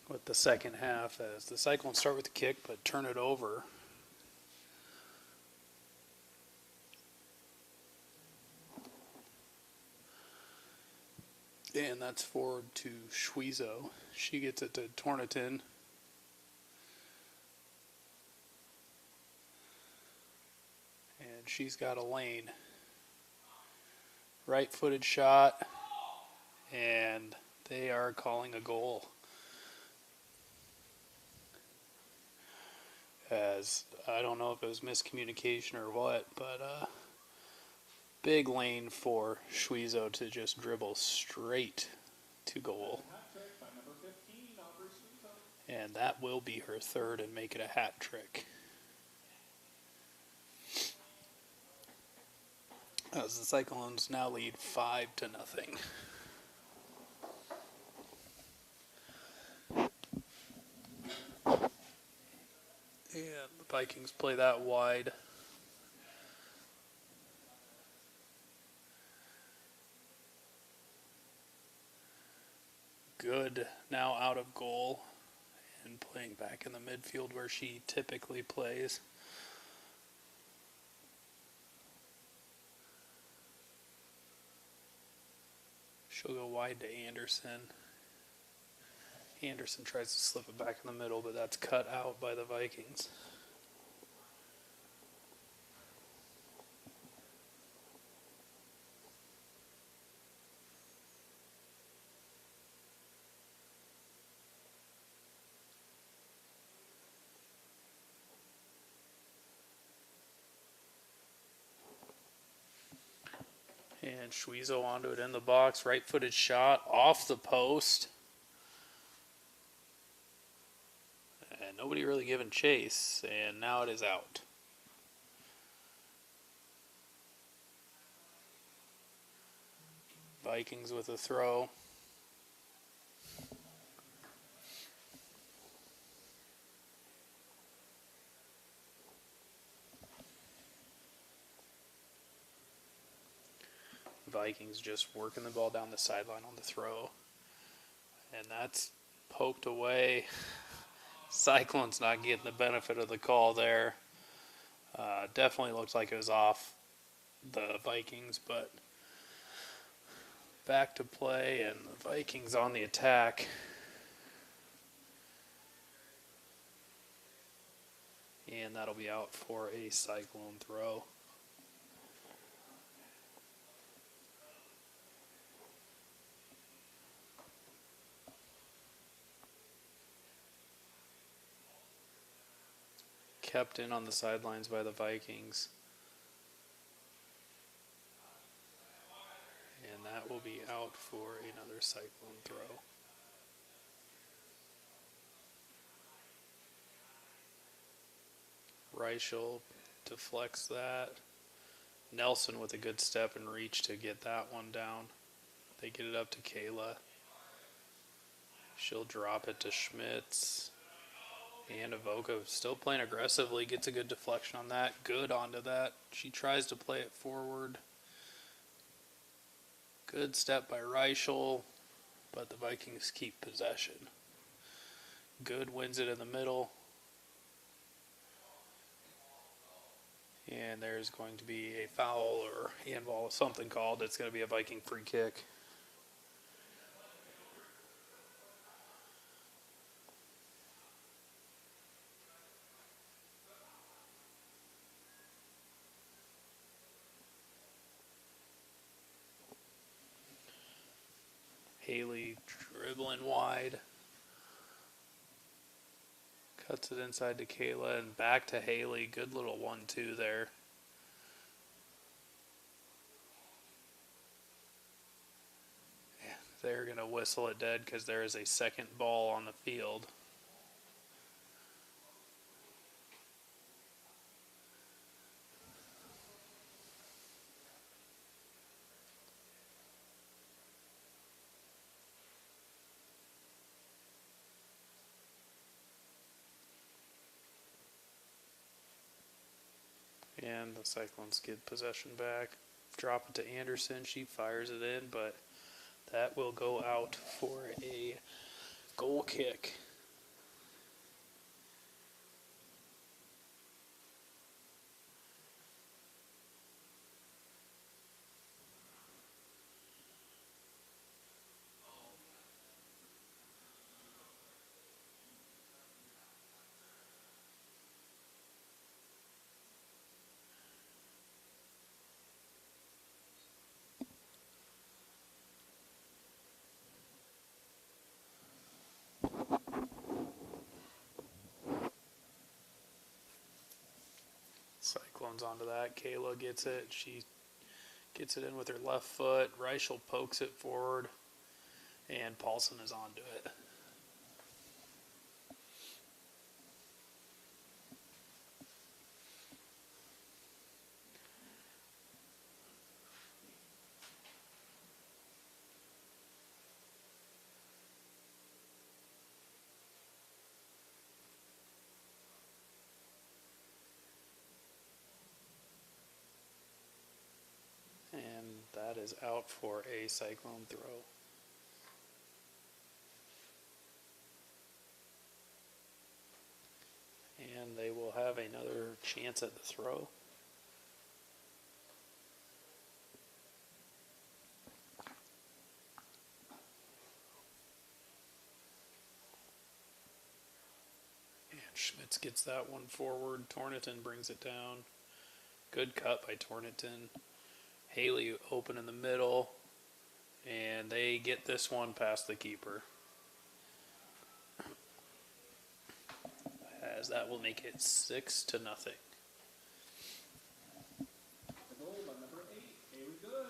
with the second half as the Cyclones start with the kick but turn it over. And that's forward to Schwezo. She gets it to Tornaton. And she's got a lane. Right-footed shot. And they are calling a goal. As I don't know if it was miscommunication or what, but big lane for Schwezo to just dribble straight to goal. And that will be her third and make it a hat trick. As the Cyclones now lead 5-0. And the Vikings play that wide. Good now out of goal and playing back in the midfield where she typically plays. She'll go wide to Anderson. Anderson tries to slip it back in the middle, but that's cut out by the Vikings. And Schwezo onto it in the box. Right-footed shot off the post. And nobody really giving chase. And now it is out. Vikings with a throw. Vikings just working the ball down the sideline on the throw. And that's poked away. Cyclones not getting the benefit of the call there. Definitely looked like it was off the Vikings, but back to play and the Vikings on the attack. And that'll be out for a Cyclone throw. Kept in on the sidelines by the Vikings. And that will be out for another Cyclone throw. Reichel deflects that. Nelson with a good step and reach to get that one down. They get it up to Kayla. She'll drop it to Schmitz. And Avoca still playing aggressively, gets a good deflection on that. Good onto that. She tries to play it forward. Good step by Reichel, but the Vikings keep possession. Good wins it in the middle. And there's going to be a foul or handball or something called. It's going to be a Viking free kick. Haley dribbling wide. Cuts it inside to Kayla and back to Haley. Good little 1-2 there. Yeah, they're going to whistle it dead because there is a second ball on the field. And the Cyclones get possession back. Drop it to Anderson. She fires it in, but That will go out for a goal kick. Cyclone's onto that. Kayla gets it. She gets it in with her left foot. Reichel pokes it forward, and Paulson is onto it. And that is out for a Cyclone throw. And they will have another chance at the throw. And Schmitz gets that one forward. Torniton brings it down. Good cut by Torniton. Haley open in the middle. And they get this one past the keeper. As that will make it 6-0. The goal by number 8, Haley Good.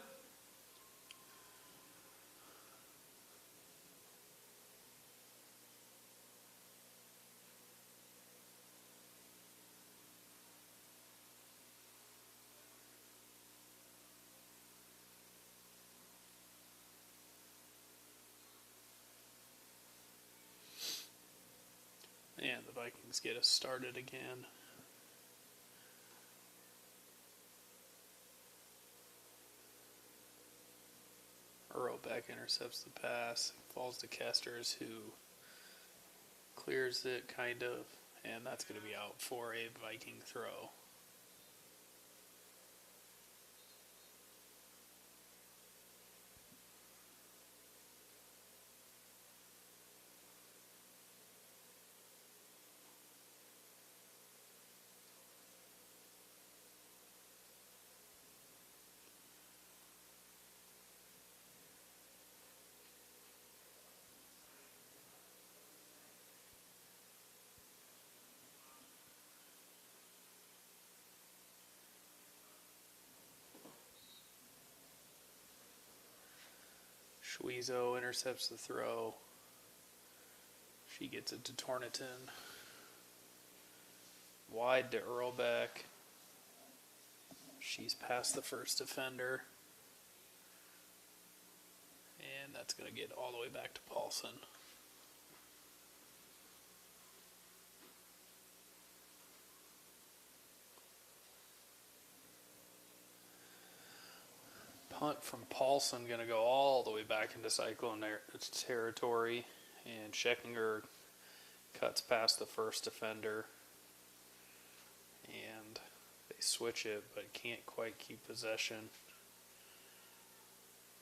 And the Vikings get us started again. Earlbeck intercepts the pass, falls to Kesters, who clears it kind of, and that's going to be out for a Viking throw. Schweezo intercepts the throw. She gets it to Torniton. Wide to Earlbeck. She's past the first defender. And that's going to get all the way back to Paulson. Punt from Paulson going to go all the way back into Cyclone territory. And Scheckinger cuts past the first defender. And they switch it, but can't quite keep possession.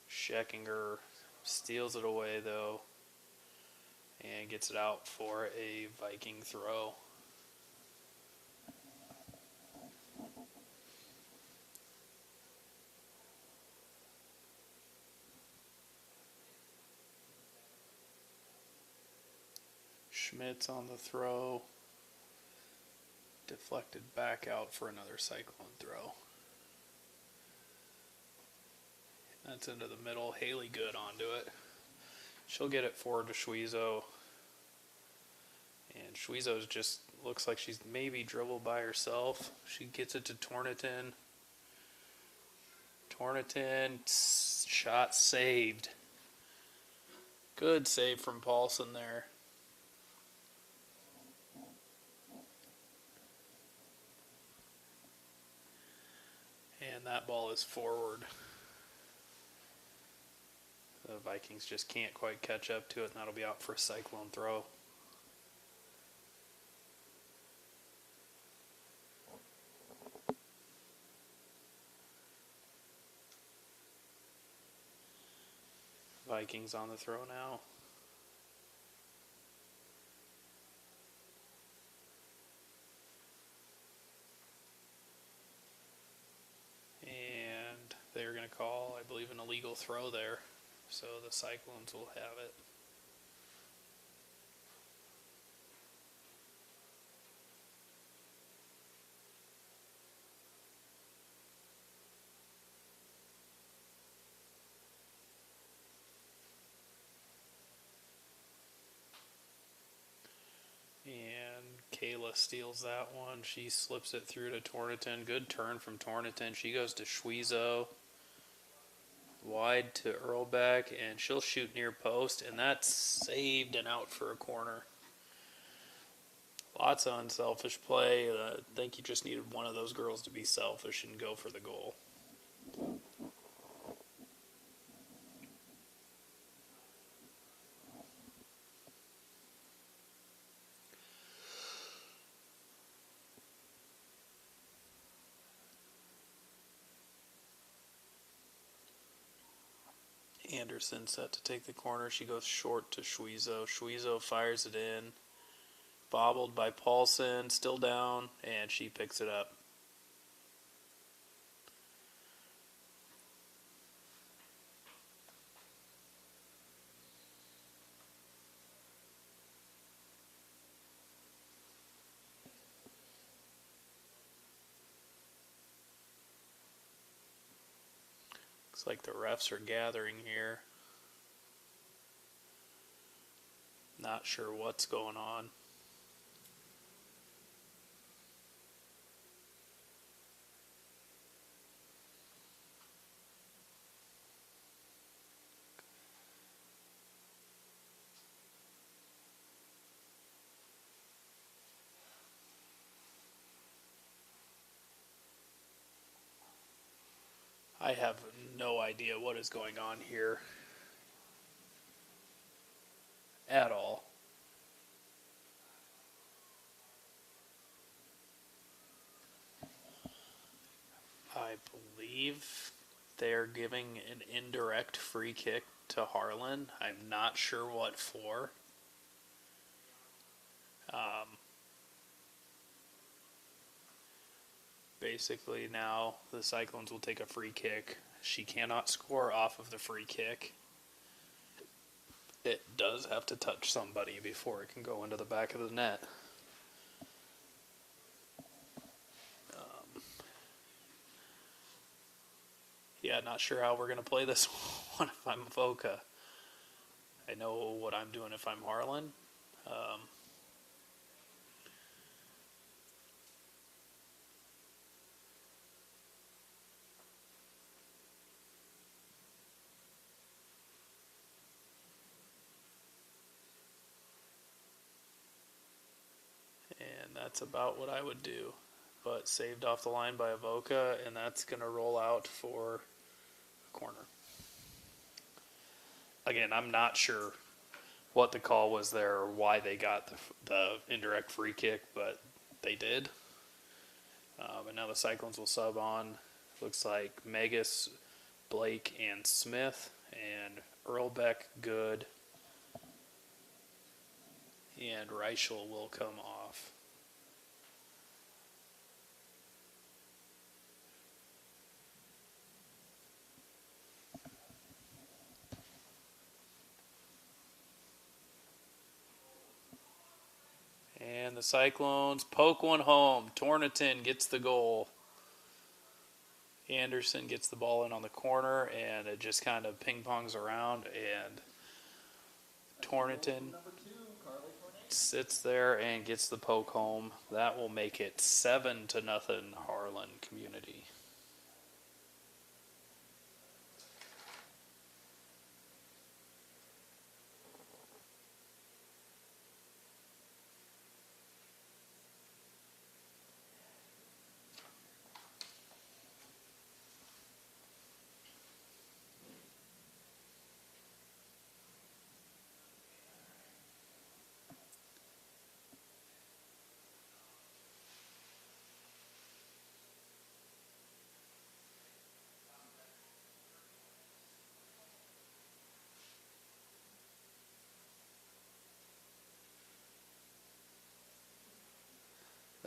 Scheckinger steals it away, though, and gets it out for a Viking throw. Schmitz on the throw. Deflected back out for another Cyclone throw. That's into the middle. Haley Good onto it. She'll get it forward to Schweezo. And Schweezo's just looks like she's maybe dribbled by herself. She gets it to Torniton. Torniton, shot saved. Good save from Paulson there. And that ball is forward. The Vikings just can't quite catch up to it, and that'll be out for a cyclone throw. Vikings on the throw now. And they're going to call, I believe, an illegal throw there. So the Cyclones will have it. And Kayla steals that one. She slips it through to Torniton. Good turn from Torniton. She goes to Schwezo. Wide to Earlbeck, and she'll shoot near post, and that's saved and out for a corner. Lots of unselfish play. I think you just needed one of those girls to be selfish and go for the goal. Anderson set to take the corner. She goes short to Schwezo. Schwezo fires it in. Bobbled by Paulson. Still down. And she picks it up. Looks like the refs are gathering here. Not sure what's going on. I have no idea what is going on here at all. I believe they're giving an indirect free kick to Harlan. I'm not sure what for. Basically now the Cyclones will take a free kick. She cannot score off of the free kick. It does have to touch somebody before it can go into the back of the net. Yeah, not sure how we're going to play this one if I'm Voca. I know what I'm doing if I'm Harlan. And that's about what I would do. But saved off the line by Avoca, and that's going to roll out for a corner. Again, I'm not sure what the call was there or why they got the indirect free kick, but they did. And now the Cyclones will sub on. Looks like Megas, Blake, and Smith, and Earlbeck, Good, and Reichel will come off. And the Cyclones poke one home. Torniton gets the goal. Anderson gets the ball in on the corner, and it just kind of ping-pongs around, and Torniton sits there and gets the poke home. That will make it 7-0 Harlan Community.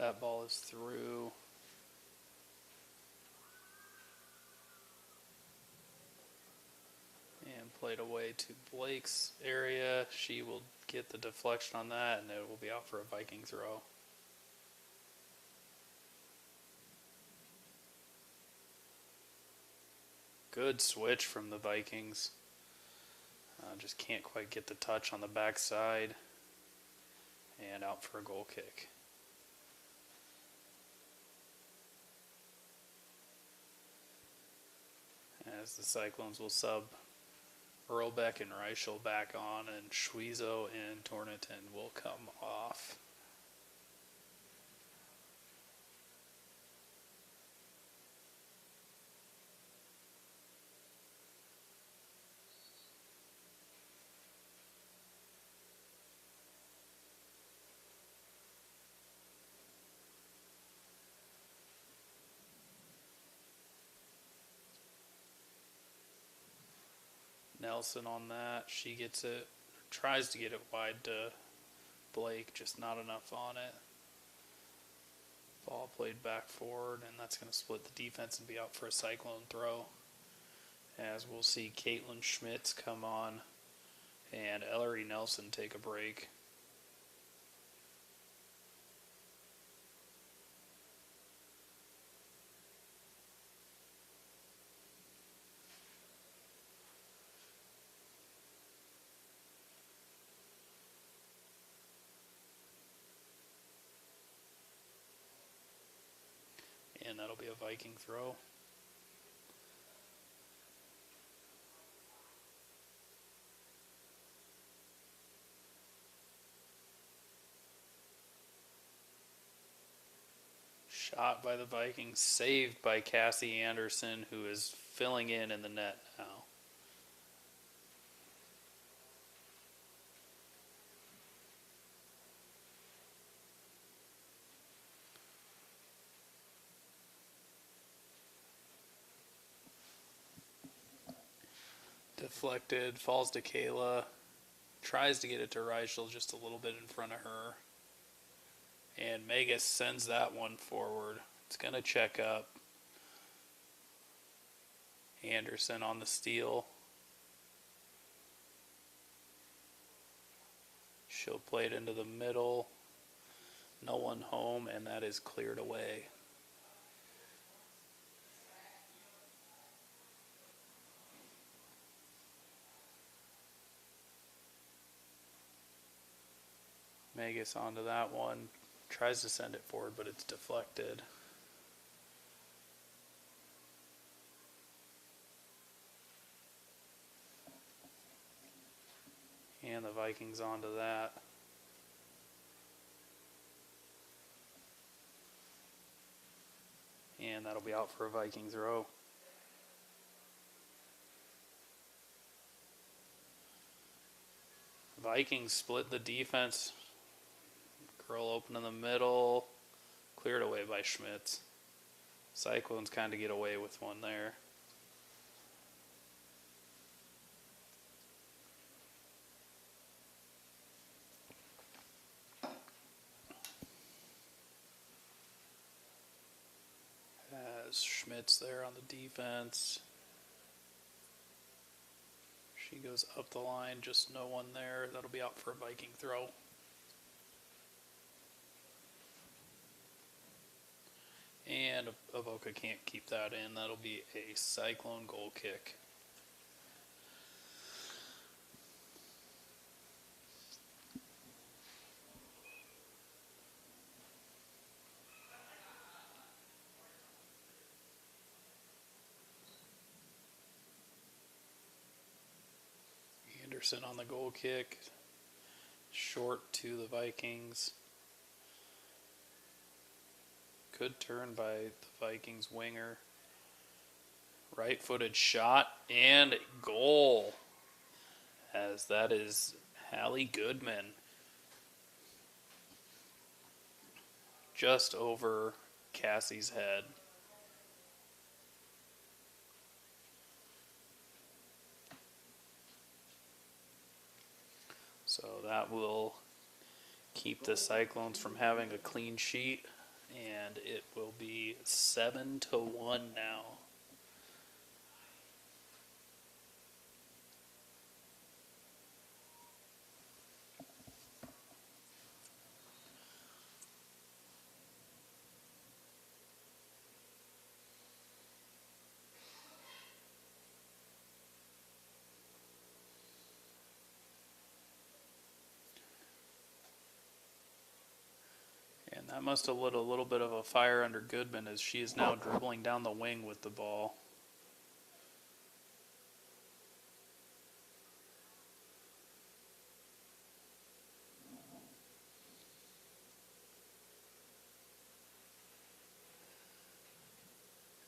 That ball is through. And played away to Blake's area. She will get the deflection on that, and it will be out for a Viking throw. Good switch from the Vikings. Just can't quite get the touch on the backside. And out for a goal kick. As the Cyclones will sub Earlbeck and Reichel back on, and Schwezo and Tornington will come off. Nelson on that. She gets it, tries to get it wide to Blake, just not enough on it. Ball played back forward, and that's going to split the defense and be out for a Cyclone throw. As we'll see Caitlin Schmitz come on and Ellery Nelson take a break. And that'll be a Viking throw. Shot by the Vikings, saved by Cassie Anderson, who is filling in the net now. Deflected, falls to Kayla, tries to get it to Reichel just a little bit in front of her. And Megas sends that one forward. It's going to check up. Anderson on the steal. She'll play it into the middle. No one home, and that is cleared away. Megas onto that one. Tries to send it forward, but it's deflected. And the Vikings onto that. And that'll be out for a Viking throw. Vikings split the defense. Girl open in the middle. Cleared away by Schmitz. Cyclones kind of get away with one there. Has Schmitz there on the defense. She goes up the line, just no one there. That'll be out for a Viking throw. And Avoca can't keep that in. That'll be a Cyclone goal kick. Anderson on the goal kick. Short to the Vikings. Good turn by the Vikings winger. Right-footed shot and goal. As that is Hallie Goodman. Just over Cassie's head. So that will keep the Cyclones from having a clean sheet. and it will be 7-1 now. And that must have lit a little bit of a fire under Goodman, as she is now dribbling down the wing with the ball.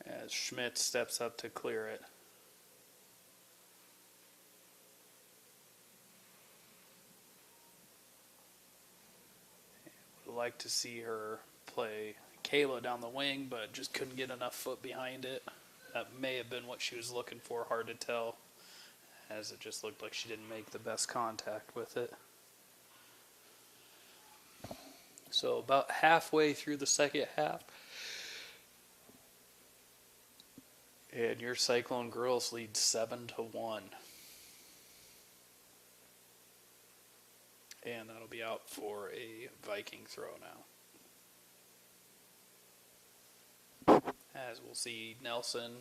As Schmidt steps up to clear it. Would like to see her play Kayla down the wing, but just couldn't get enough foot behind it. That may have been what she was looking for, hard to tell, as it just looked like she didn't make the best contact with it. So about halfway through the second half, and your Cyclone girls lead 7-1. And that'll be out for a Viking throw now. As we'll see Nelson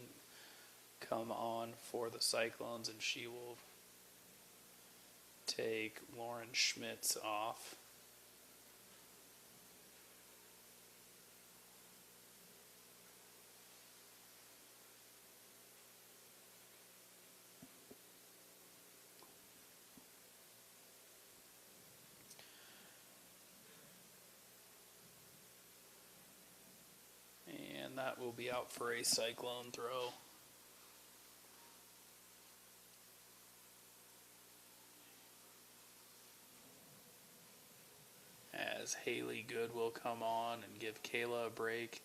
come on for the Cyclones, and she will take Lauren Schmitz off. And that will be out for a Cyclone throw. As Haley Good will come on and give Kayla a break.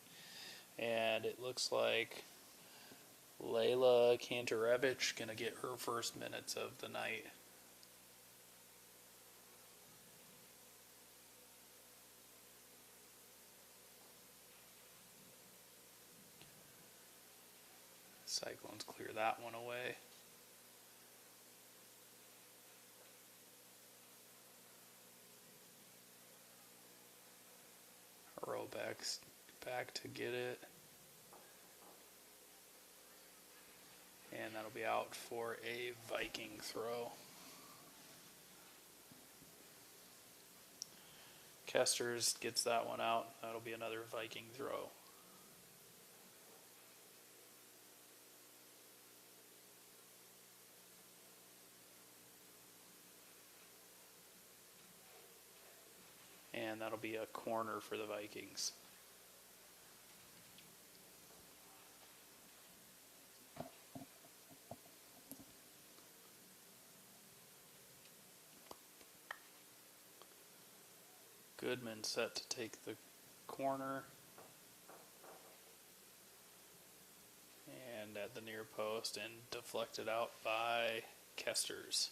And it looks like Layla Kantarevich going to get her first minutes of the night. Cyclones clear that one away. Roback's back to get it. And that'll be out for a Viking throw. Kesters gets that one out. That'll be another Viking throw. And that'll be a corner for the Vikings. Goodman set to take the corner. And at the near post, and deflected out by Kesters.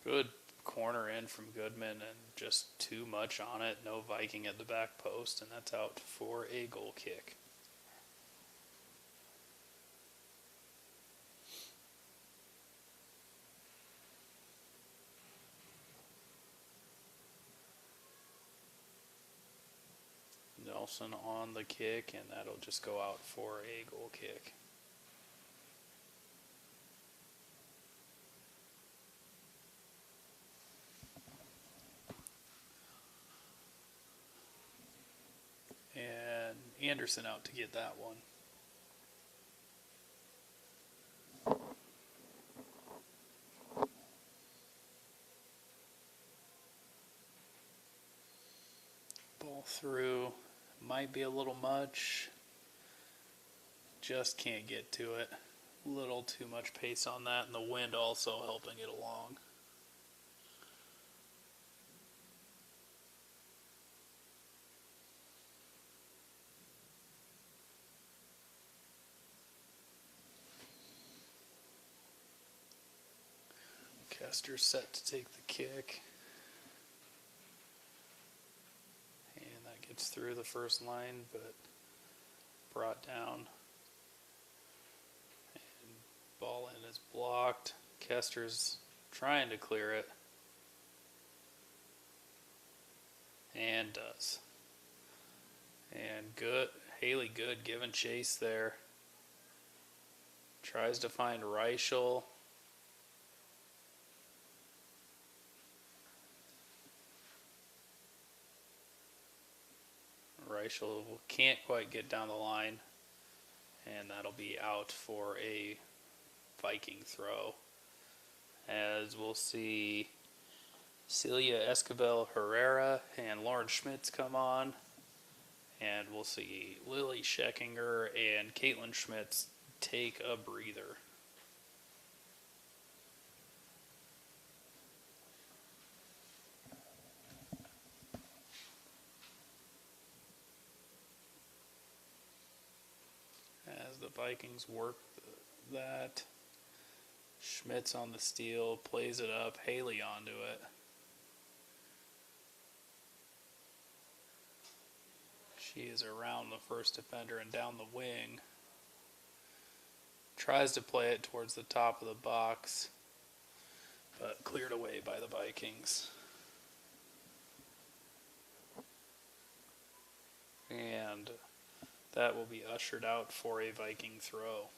Good corner in from Goodman, and just too much on it. No Viking at the back post, and that's out for a goal kick. Nelson on the kick, and that'll just go out for a goal kick. And Anderson out to get that one. Ball through. Might be a little much. Just can't get to it. Little too much pace on that, and the wind also helping it along. Kester's set to take the kick. And that gets through the first line, but brought down. And ball in is blocked. Kester's trying to clear it. And does. And good. Haley Good giving chase there. Tries to find Reichel. Reichel can't quite get down the line. And that'll be out for a Viking throw. As we'll see Celia Escobar Herrera and Lauren Schmitz come on. And we'll see Lily Scheckinger and Caitlin Schmitz take a breather. As the Vikings work that, Schmitz on the steal, plays it up, Haley onto it. She is around the first defender and down the wing. Tries to play it towards the top of the box, but cleared away by the Vikings. And that will be ushered out for a Viking throw.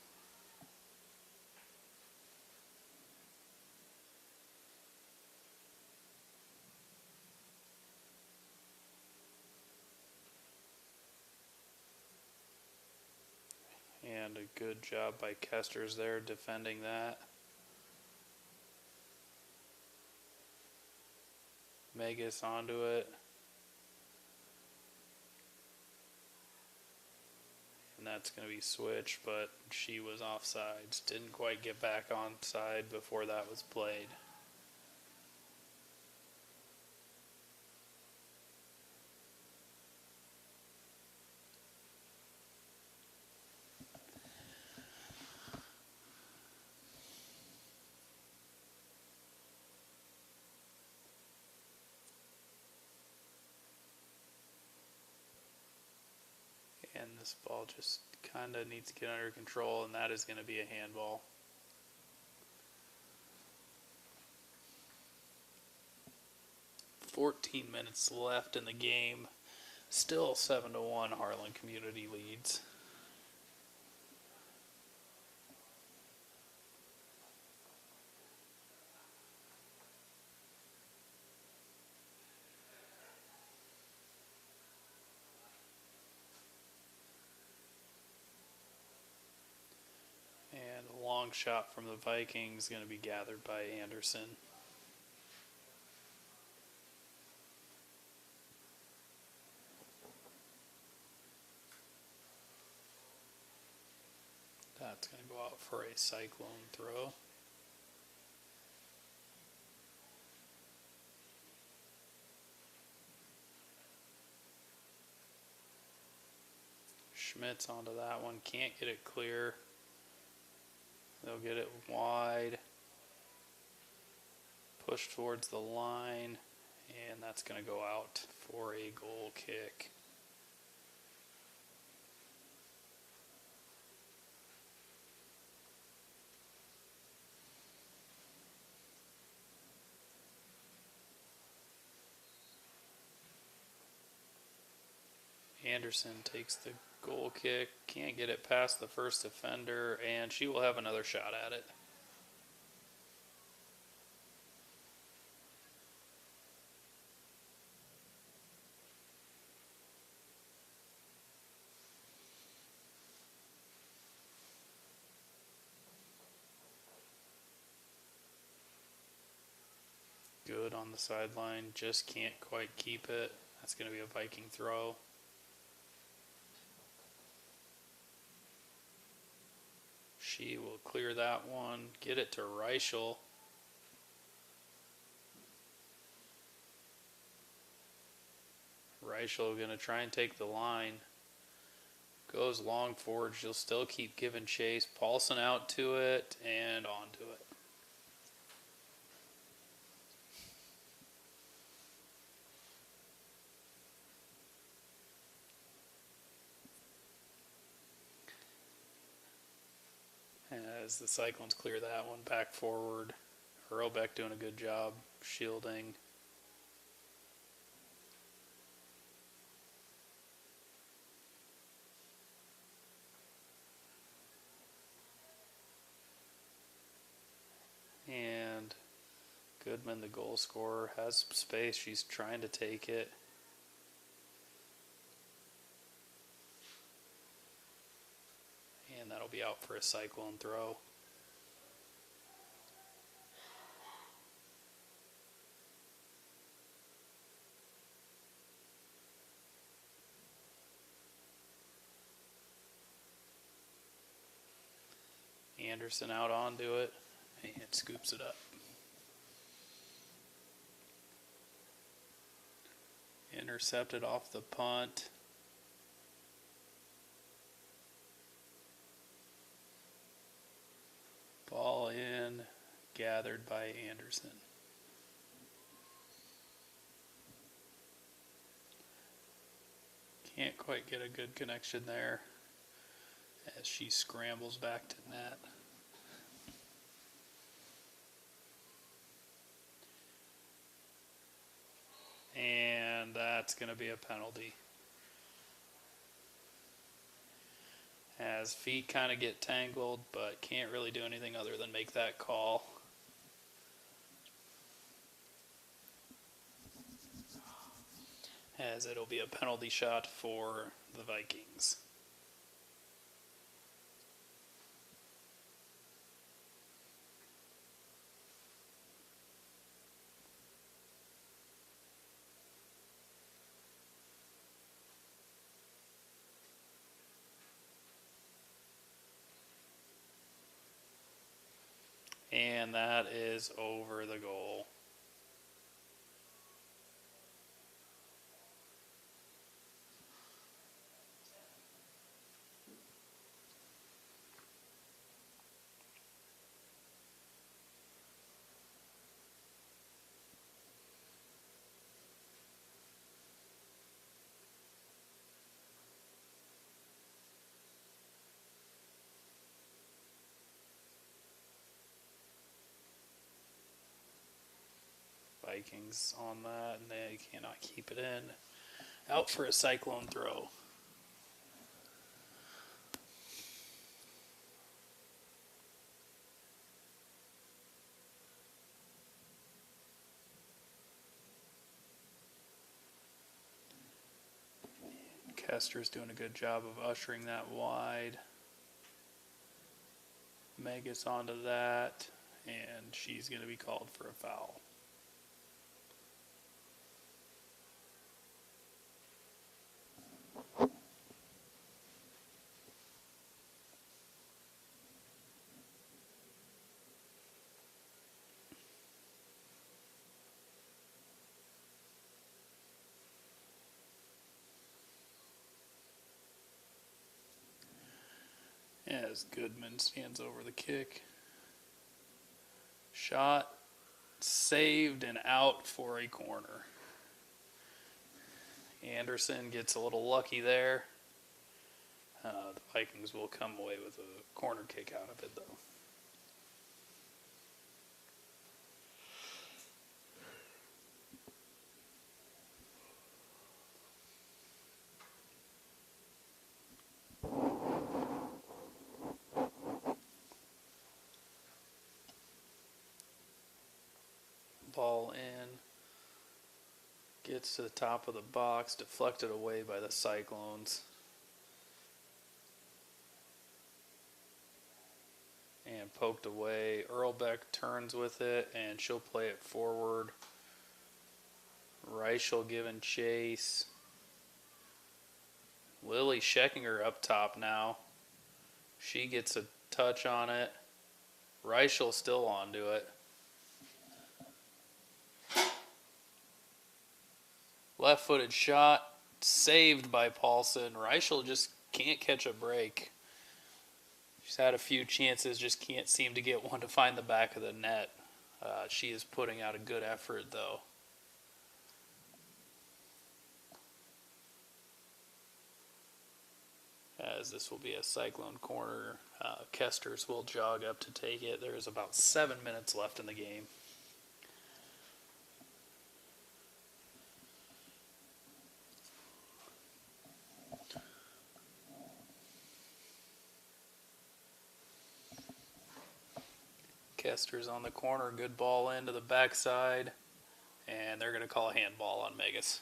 And a good job by Kester's there defending that. Megas onto it. And that's going to be switched, but she was offsides. Didn't quite get back onside before that was played. And this ball just kind of needs to get under control, and that is going to be a handball. "14 minutes left in the game. Still 7-1 Harlan Community leads. And a long shot from the Vikings going to be gathered by Anderson. That's going to go out for a cyclone throw. Schmitz onto that one. Can't get it clear. They'll get it wide. Push towards the line. And that's going to go out for a goal kick. Anderson takes the goal kick, can't get it past the first defender, and she will have another shot at it. Good on the sideline, just can't quite keep it. That's going to be a Viking throw. She will clear that one, get it to Reichel. Reichel going to try and take the line. Goes long forward, she'll still keep giving chase. Paulson out to it and onto it. As the Cyclones clear that one back forward. Earlbeck doing a good job shielding. And Goodman, the goal scorer, has space. She's trying to take it. And that'll be out for a Cyclone throw. Anderson out onto it and scoops it up. Intercepted off the punt. Ball in, gathered by Anderson. Can't quite get a good connection there as she scrambles back to net. And that's going to be a penalty. As feet kind of get tangled, but can't really do anything other than make that call. As it'll be a penalty shot for the Vikings. And that is over the goal. Vikings on that, and they cannot keep it in. Out for a Cyclone throw. Kester's doing a good job of ushering that wide. Meg gets onto that, and she's going to be called for a foul. As Goodman stands over the kick. Shot, saved, and out for a corner. Anderson gets a little lucky there. The Vikings will come away with a corner kick out of it, though. Ball in, gets to the top of the box, deflected away by the Cyclones. And poked away. Earlbeck turns with it, and she'll play it forward. Reichel giving chase. Lily Scheckinger up top now. She gets a touch on it. Reichel still onto it. Left-footed shot, saved by Paulson. Reichel just can't catch a break. She's had a few chances, just can't seem to get one to find the back of the net. She is putting out a good effort, though. as this will be a Cyclone corner. Kesters will jog up to take it. There's about 7 minutes left in the game. Kesters on the corner, good ball into the backside, and they're going to call a handball on Megas.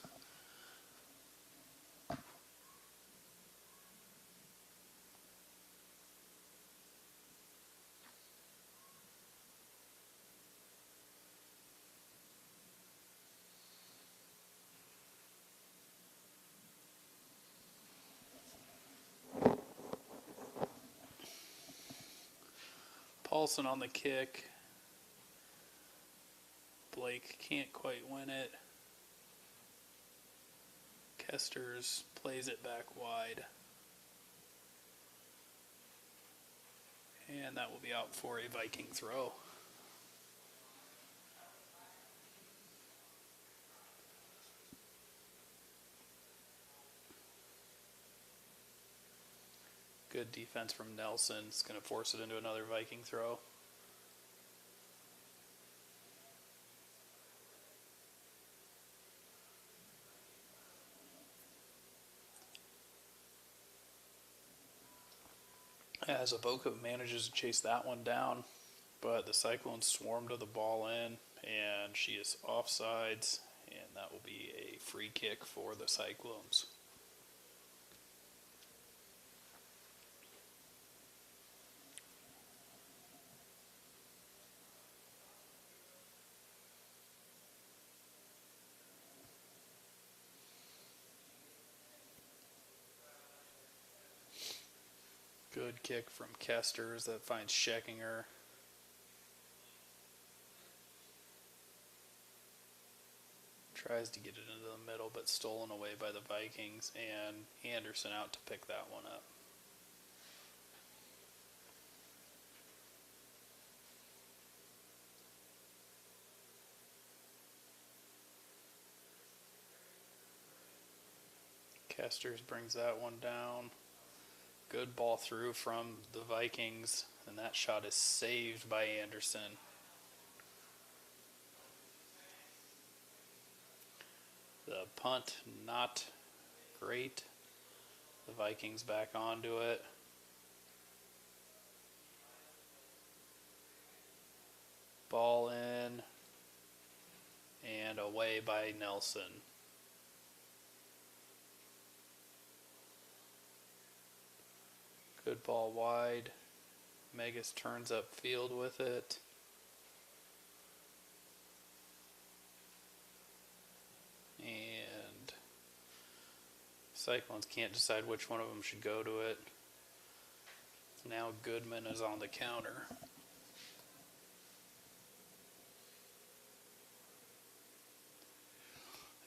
Paulson on the kick. Blake can't quite win it. Kesters plays it back wide. And that will be out for a Viking throw. Good defense from Nelson. It's going to force it into another Viking throw. As Avoca manages to chase that one down, but the Cyclones swarm to the ball in, and she is offsides, and that will be a free kick for the Cyclones. Good kick from Kesters that finds Scheckinger. Tries to get it into the middle, but stolen away by the Vikings, and Anderson out to pick that one up. Kesters brings that one down. Good ball through from the Vikings, and that shot is saved by Anderson. The punt, not great. The Vikings back onto it. Ball in, and away by Nelson. Good ball wide. Megas turns up field with it. And Cyclones can't decide which one of them should go to it. Now Goodman is on the counter.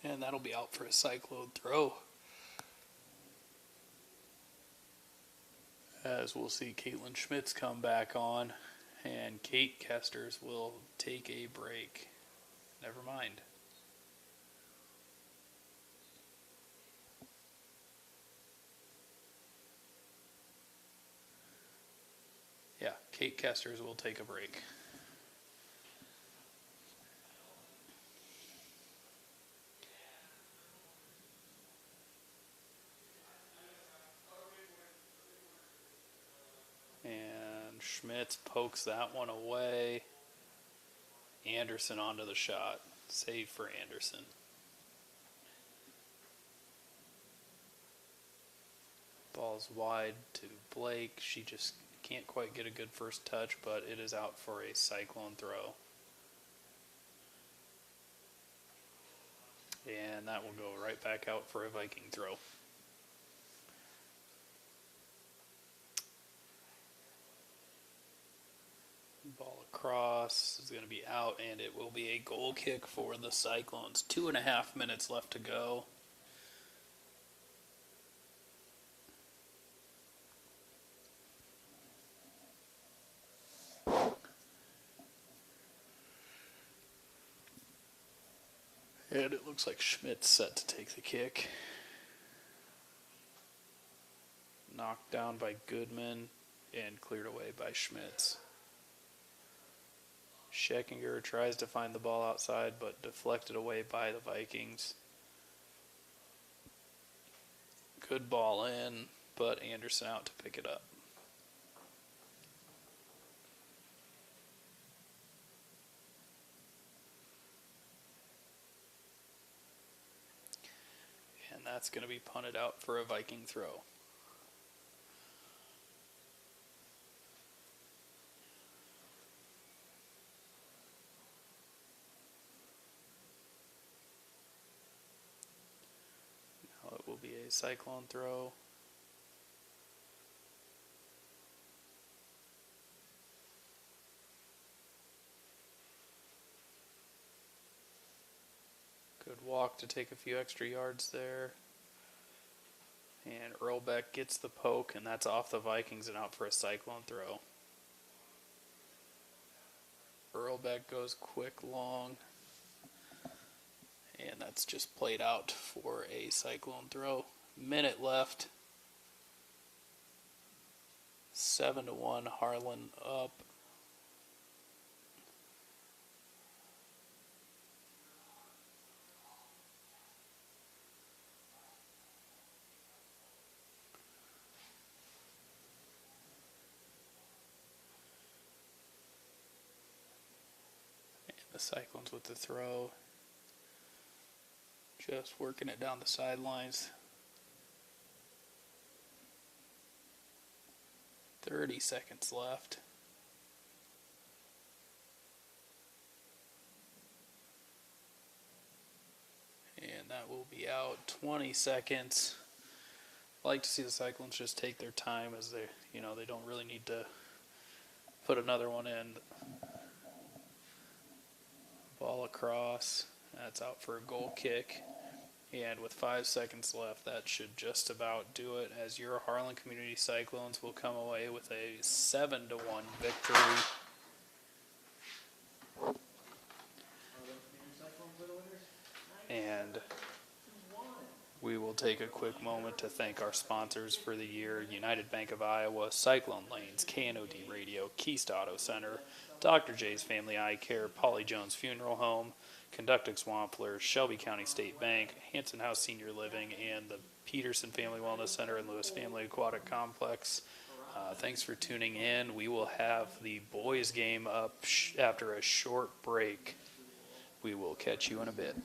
And that'll be out for a Cyclone throw. As we'll see Caitlin Schmitz come back on, and Kate Kesters will take a break. Never mind. Yeah, Kate Kesters will take a break. And Schmitz pokes that one away. Anderson onto the shot. Save for Anderson. Ball's wide to Blake. She just can't quite get a good first touch, but it is out for a Cyclone throw. And that will go right back out for a Viking throw. Ball across is going to be out, and it will be a goal kick for the Cyclones. 2.5 minutes left to go. And it looks like Schmidt's set to take the kick. knocked down by Goodman and cleared away by Schmitz. Scheckinger tries to find the ball outside, but deflected away by the Vikings. Good ball in, but Anderson out to pick it up. And that's going to be punted out for a Viking throw. Now it will be a Cyclone throw. Good walk to take a few extra yards there. And Earlbeck gets the poke, and that's off the Vikings and out for a Cyclone throw. Earlbeck goes quick, long, and that's just played out for a Cyclone throw. Minute left. 7-1, Harlan up. The Cyclones with the throw. Just working it down the sidelines. 30 seconds left. And that will be out. 20 seconds. I like to see the Cyclones just take their time, as they don't really need to put another one in. Ball across. That's out for a goal kick. And with 5 seconds left, that should just about do it, as your Harlan Community Cyclones will come away with a 7-1 victory. And we will take a quick moment to thank our sponsors for the year: United Bank of Iowa, Cyclone Lanes, KNOD Radio, Keast Auto Center, Dr. J's Family Eye Care, Polly Jones Funeral Home, Conductix Wampler, Shelby County State Bank, Hanson House Senior Living, and the Peterson Family Wellness Center and Lewis Family Aquatic Complex. Thanks for tuning in. We will have the boys game up after a short break. We will catch you in a bit.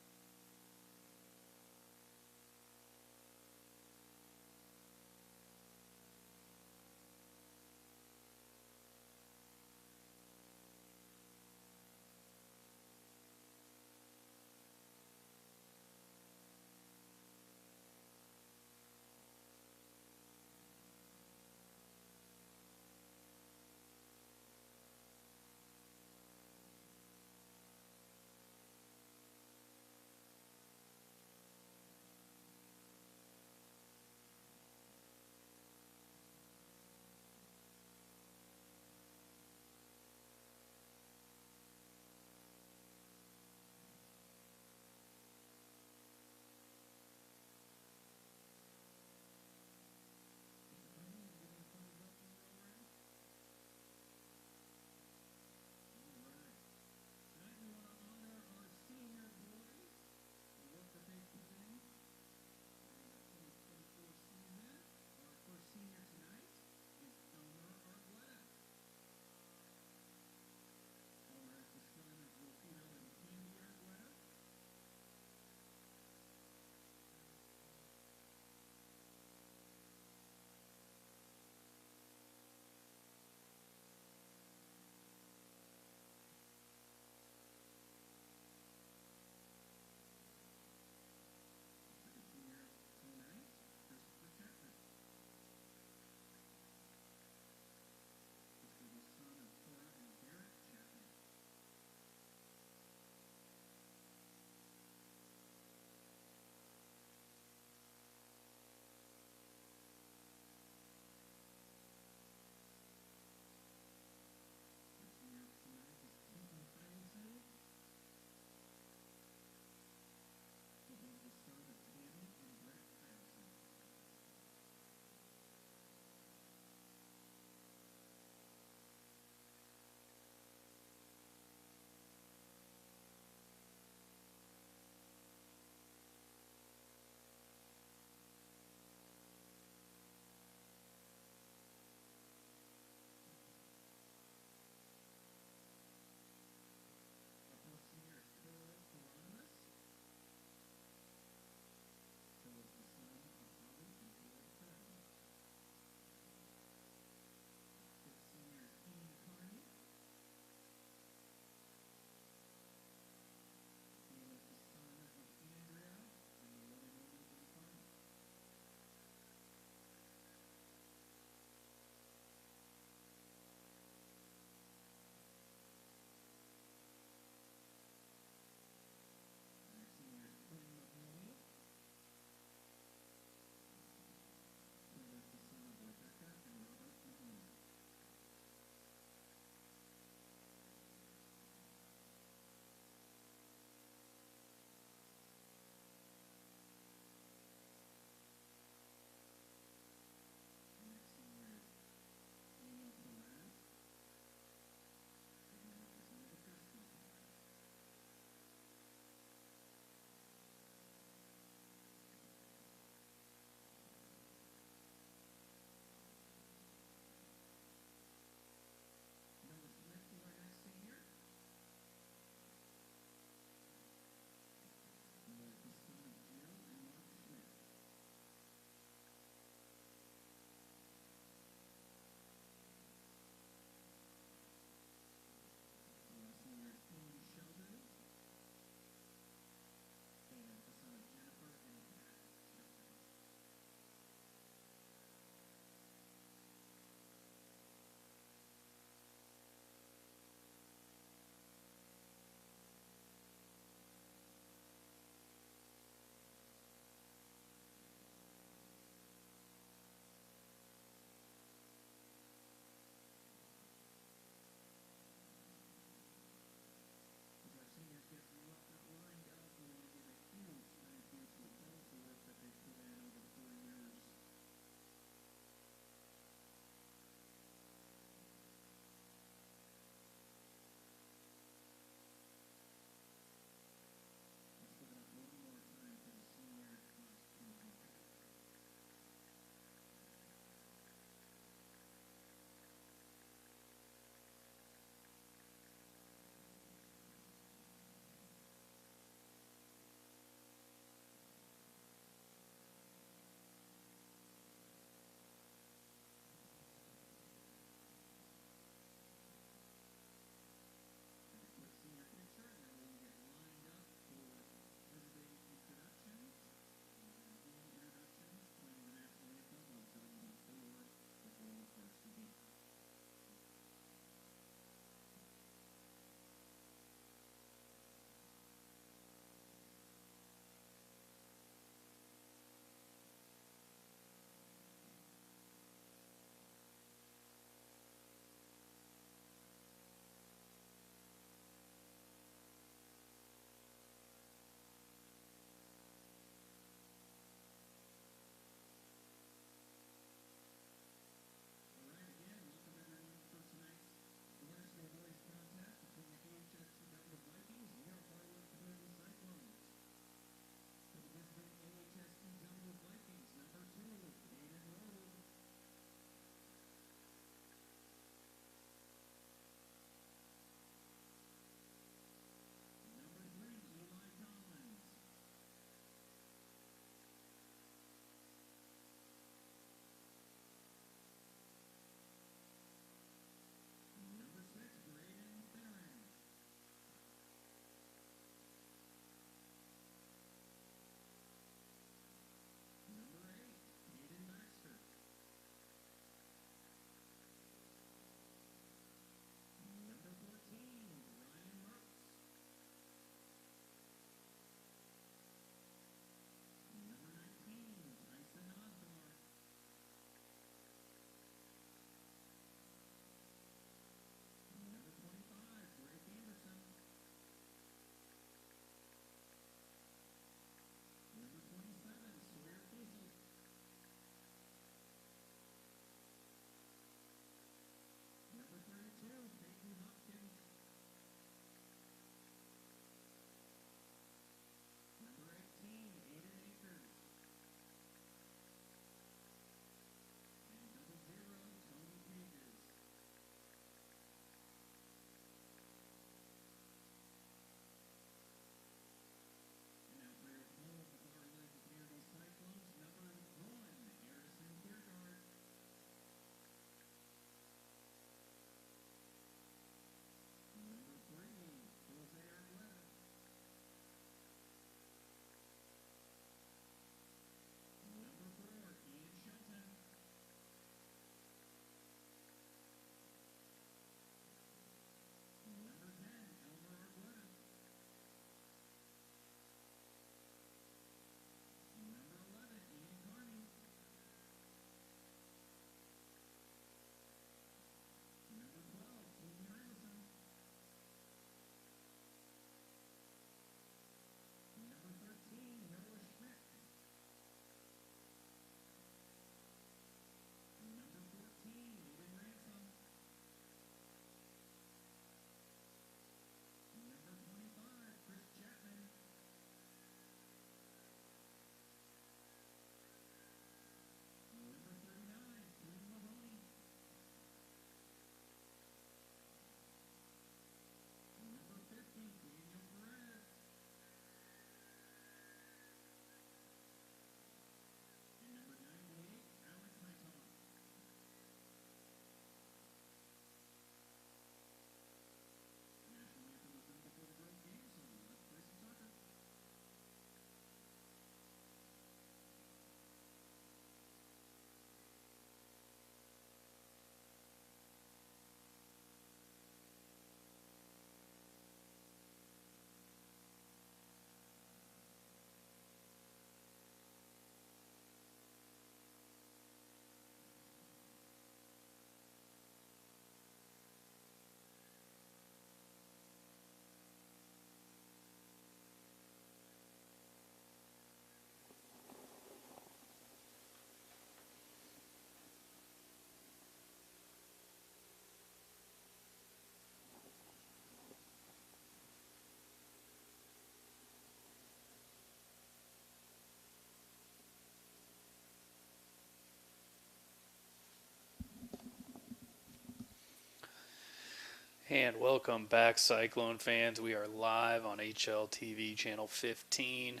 And welcome back, Cyclone fans. We are live on HLTV channel 15.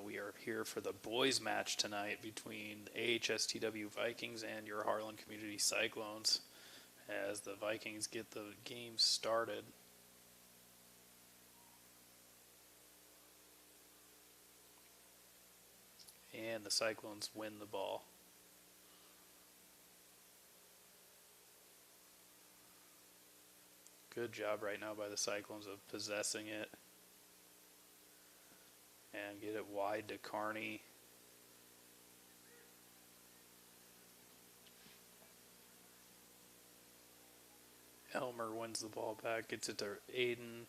We are here for the boys match tonight between the AHSTW Vikings and your Harlan Community Cyclones as the Vikings get the game started. And the Cyclones win the ball. Good job right now by the Cyclones of possessing it. And get it wide to Carney. Elmer wins the ball back, gets it to Aiden.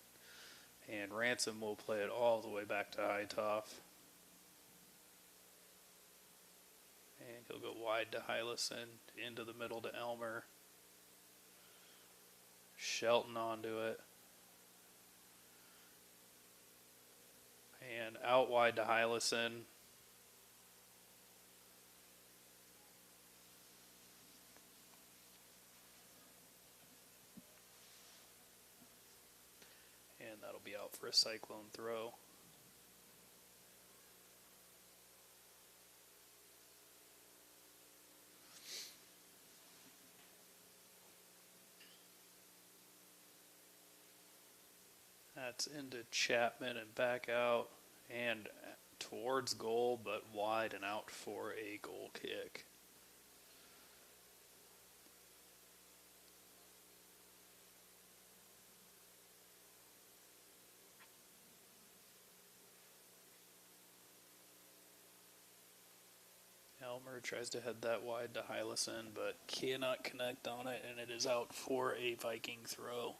And Ransom will play it all the way back to Hightoff. And he'll go wide to Hylison, into the middle to Elmer. Shelton onto it. And out wide to Hylison. And that'll be out for a Cyclone throw. That's into Chapman and back out and towards goal, but wide and out for a goal kick. Elmer tries to head that wide to Hylison, but cannot connect on it, and it is out for a Viking throw.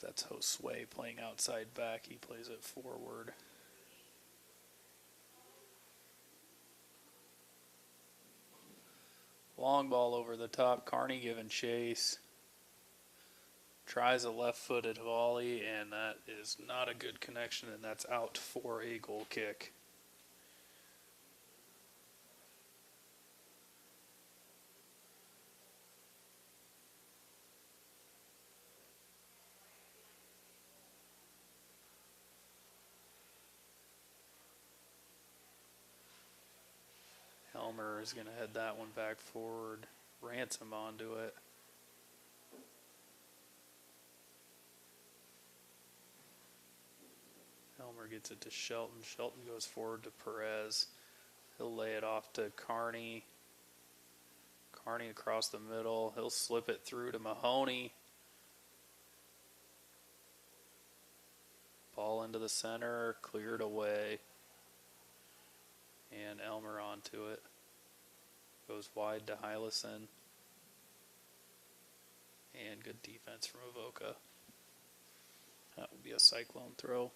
That's Josue playing outside back. He plays it forward. Long ball over the top. Carney giving chase. Tries a left-footed volley, and that is not a good connection, and that's out for a goal kick. Elmer is going to head that one back forward. Ransom onto it. Elmer gets it to Shelton. Shelton goes forward to Perez. He'll lay it off to Carney. Carney across the middle. He'll slip it through to Mahoney. Ball into the center, cleared away. And Elmer onto it. Goes wide to Hylison. And good defense from Avoca. That will be a Cyclone throw.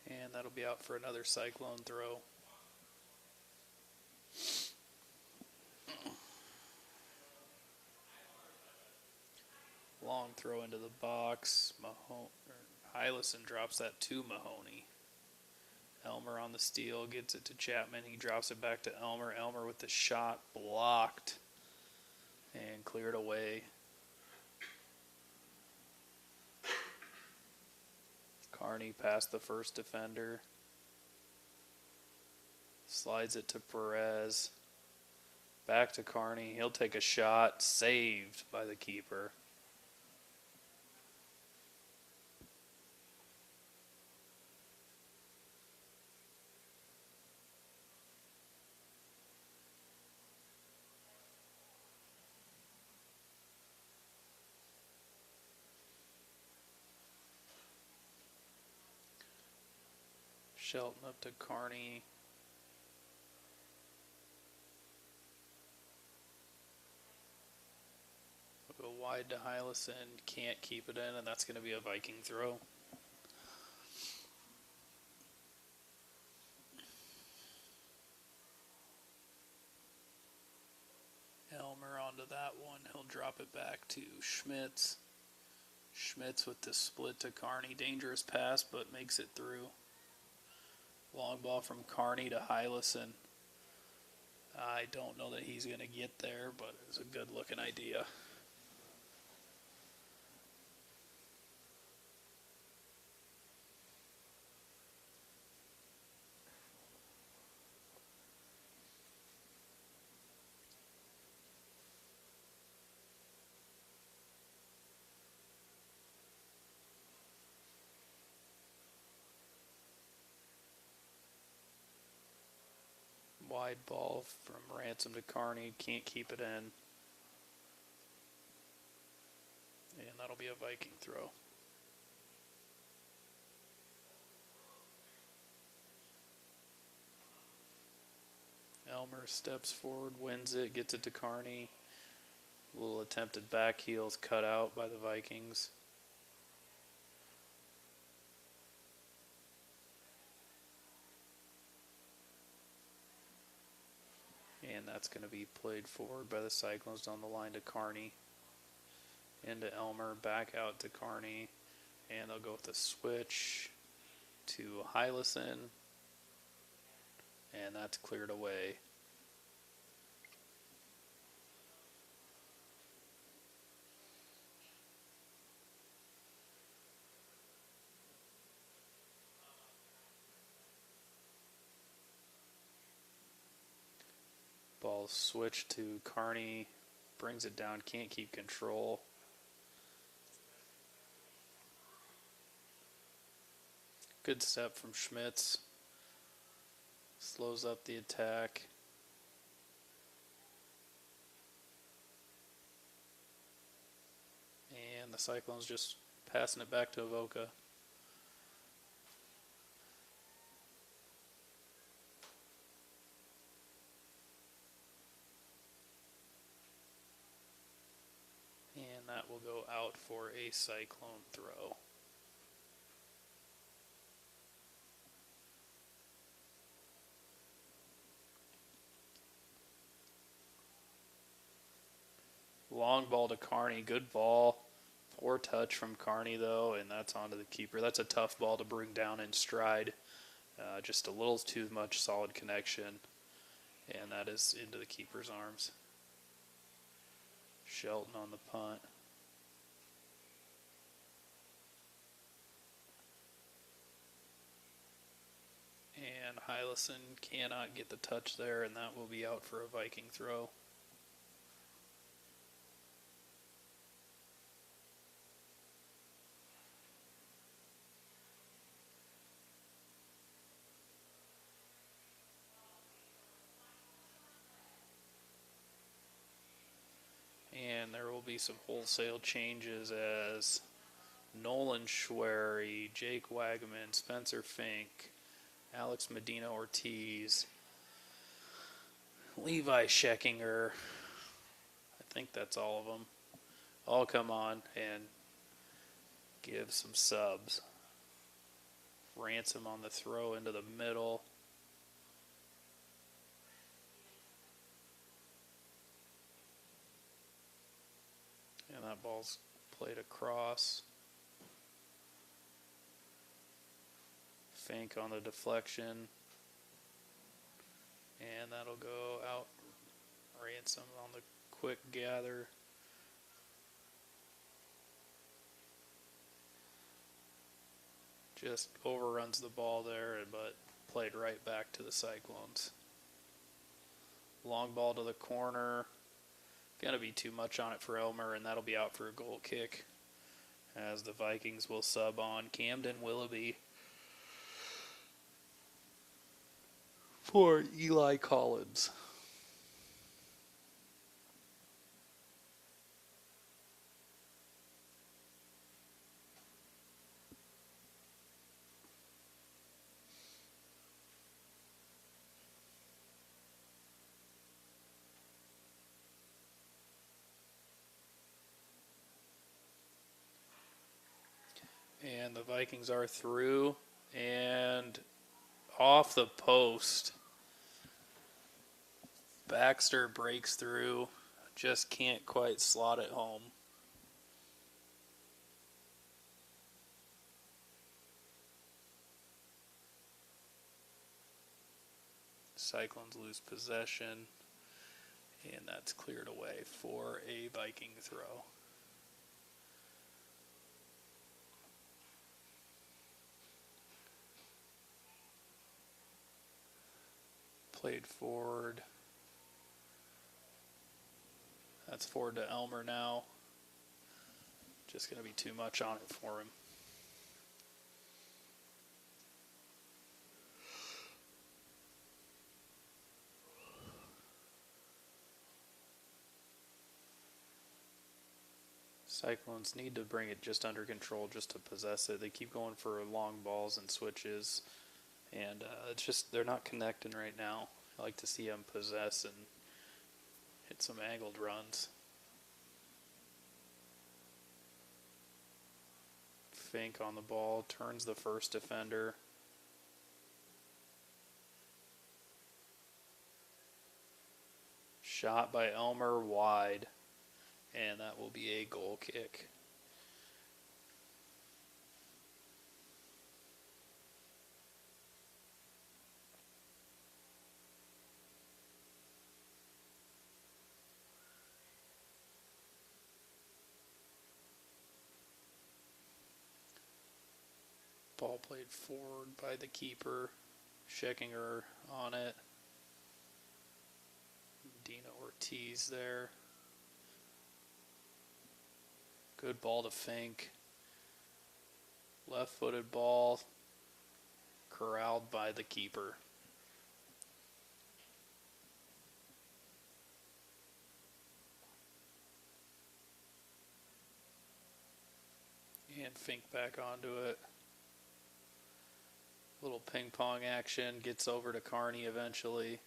And that'll be out for another Cyclone throw. Long throw into the box. Hylison drops that to Mahoney. Elmer on the steal, gets it to Chapman. He drops it back to Elmer. Elmer with the shot blocked and cleared away. Carney past the first defender. Slides it to Perez. Back to Carney. He'll take a shot. Saved by the keeper. Shelton up to Carney. Go wide to Hylison, can't keep it in, and that's going to be a Viking throw. Elmer onto that one. He'll drop it back to Schmitz. Schmitz with the split to Carney. Dangerous pass, but makes it through. Long ball from Carney to Hylison. I don't know that he's going to get there, but it's a good looking idea. Wide ball from Ransom to Carney, can't keep it in. And that'll be a Viking throw. Elmer steps forward, wins it, gets it to Carney. Little attempted back heels cut out by the Vikings. And that's going to be played forward by the Cyclones down the line to Carney. Into Elmer, back out to Carney. And they'll go with the switch to Hylison. And that's cleared away. Ball switched to Carney, brings it down, can't keep control. Good step from Schmitz. Slows up the attack. And the Cyclones just passing it back to Avoca. And that will go out for a Cyclone throw. Long ball to Carney, good ball. Poor touch from Carney though, and that's onto the keeper. That's a tough ball to bring down in stride. Just a little too much solid connection, and that is into the keeper's arms. Shelton on the punt. And Hylison cannot get the touch there, and that will be out for a Viking throw. And there will be some wholesale changes as Nolan Schwery, Jake Wagaman, Spencer Fink, Alex Medina Ortiz, Levi Scheckinger, I think that's all of them, all come on and give some subs. Ransom on the throw into the middle. And that ball's played across. Fink on the deflection. And that'll go out. Ransom on the quick gather. Just overruns the ball there, but played right back to the Cyclones. Long ball to the corner. Gonna be too much on it for Elmer, and that'll be out for a goal kick, as the Vikings will sub on Camden Willoughby for Eli Collins. And the Vikings are through and off the post. Baxter breaks through, just can't quite slot it home. Cyclones lose possession, and that's cleared away for a Viking throw. Played forward. That's forward to Elmer now. Just going to be too much on it for him. Cyclones need to bring it just under control just to possess it. They keep going for long balls and switches, and it's just they're not connecting right now. I like to see them possess and hit some angled runs. Fink on the ball, turns the first defender. Shot by Elmer wide, and that will be a goal kick. Ball played forward by the keeper. Scheckinger on it. Dino Ortiz there. Good ball to Fink. Left-footed ball. Corralled by the keeper. And Fink back onto it. Little ping pong action, gets over to Carney eventually.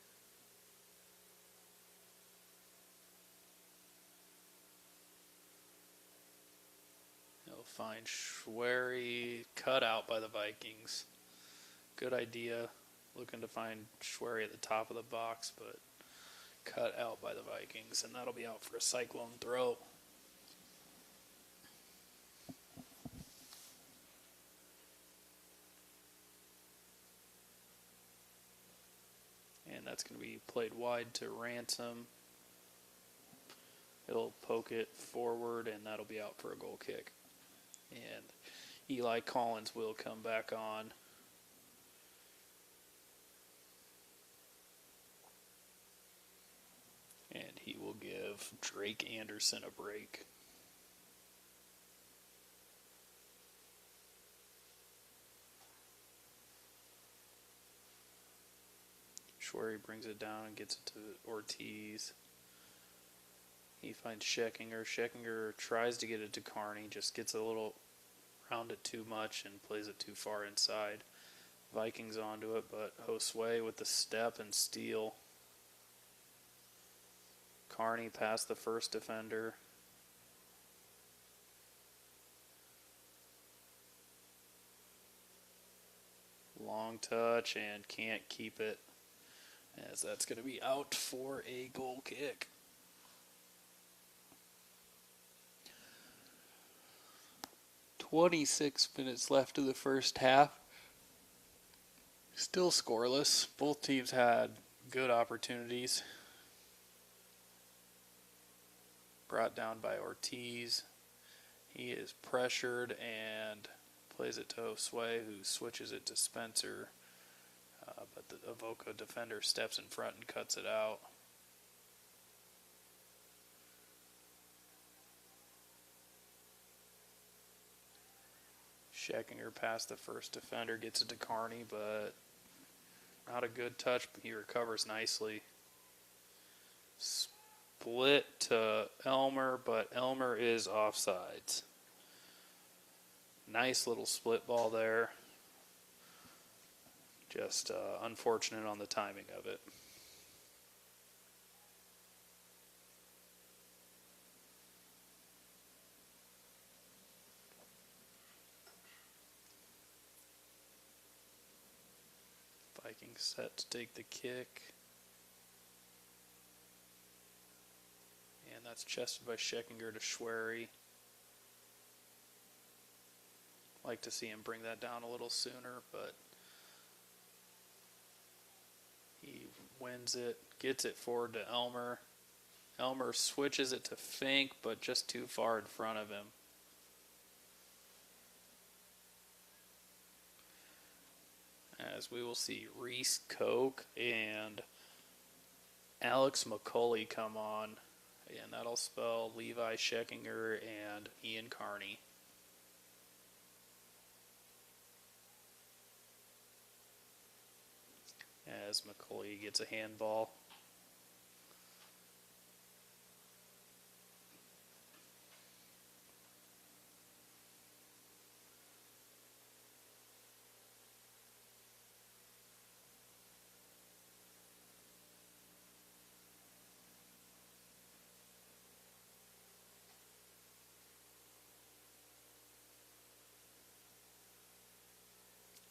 He'll find Schwery, cut out by the Vikings. Good idea, looking to find Schwery at the top of the box, but cut out by the Vikings, and that'll be out for a Cyclone throw. And that's going to be played wide to Ransom. He'll poke it forward, and that'll be out for a goal kick. And Eli Collins will come back on. And he will give Drake Anderson a break. Schwery brings it down and gets it to Ortiz. He finds Scheckinger. Scheckinger tries to get it to Carney, just gets a little around it too much and plays it too far inside. Vikings onto it, but Josue with the step and steal. Carney past the first defender. Long touch and can't keep it, as that's going to be out for a goal kick. .26 left of the first half. Still scoreless. Both teams had good opportunities. Brought down by Ortiz. He is pressured and plays it to Josue, who switches it to Spencer. But the Avoca defender steps in front and cuts it out. Scheckinger past the first defender, gets it to Carney, but not a good touch, but he recovers nicely. Split to Elmer, but Elmer is offsides. Nice little split ball there. Just unfortunate on the timing of it. Vikings set to take the kick. And that's chested by Scheckinger to Schwery. Like to see him bring that down a little sooner, but he wins it, gets it forward to Elmer. Elmer switches it to Fink, but just too far in front of him. As we will see Reese Koch and Alex McCulley come on, and that'll spell Levi Scheckinger and Ian Carney. As McCulley gets a handball.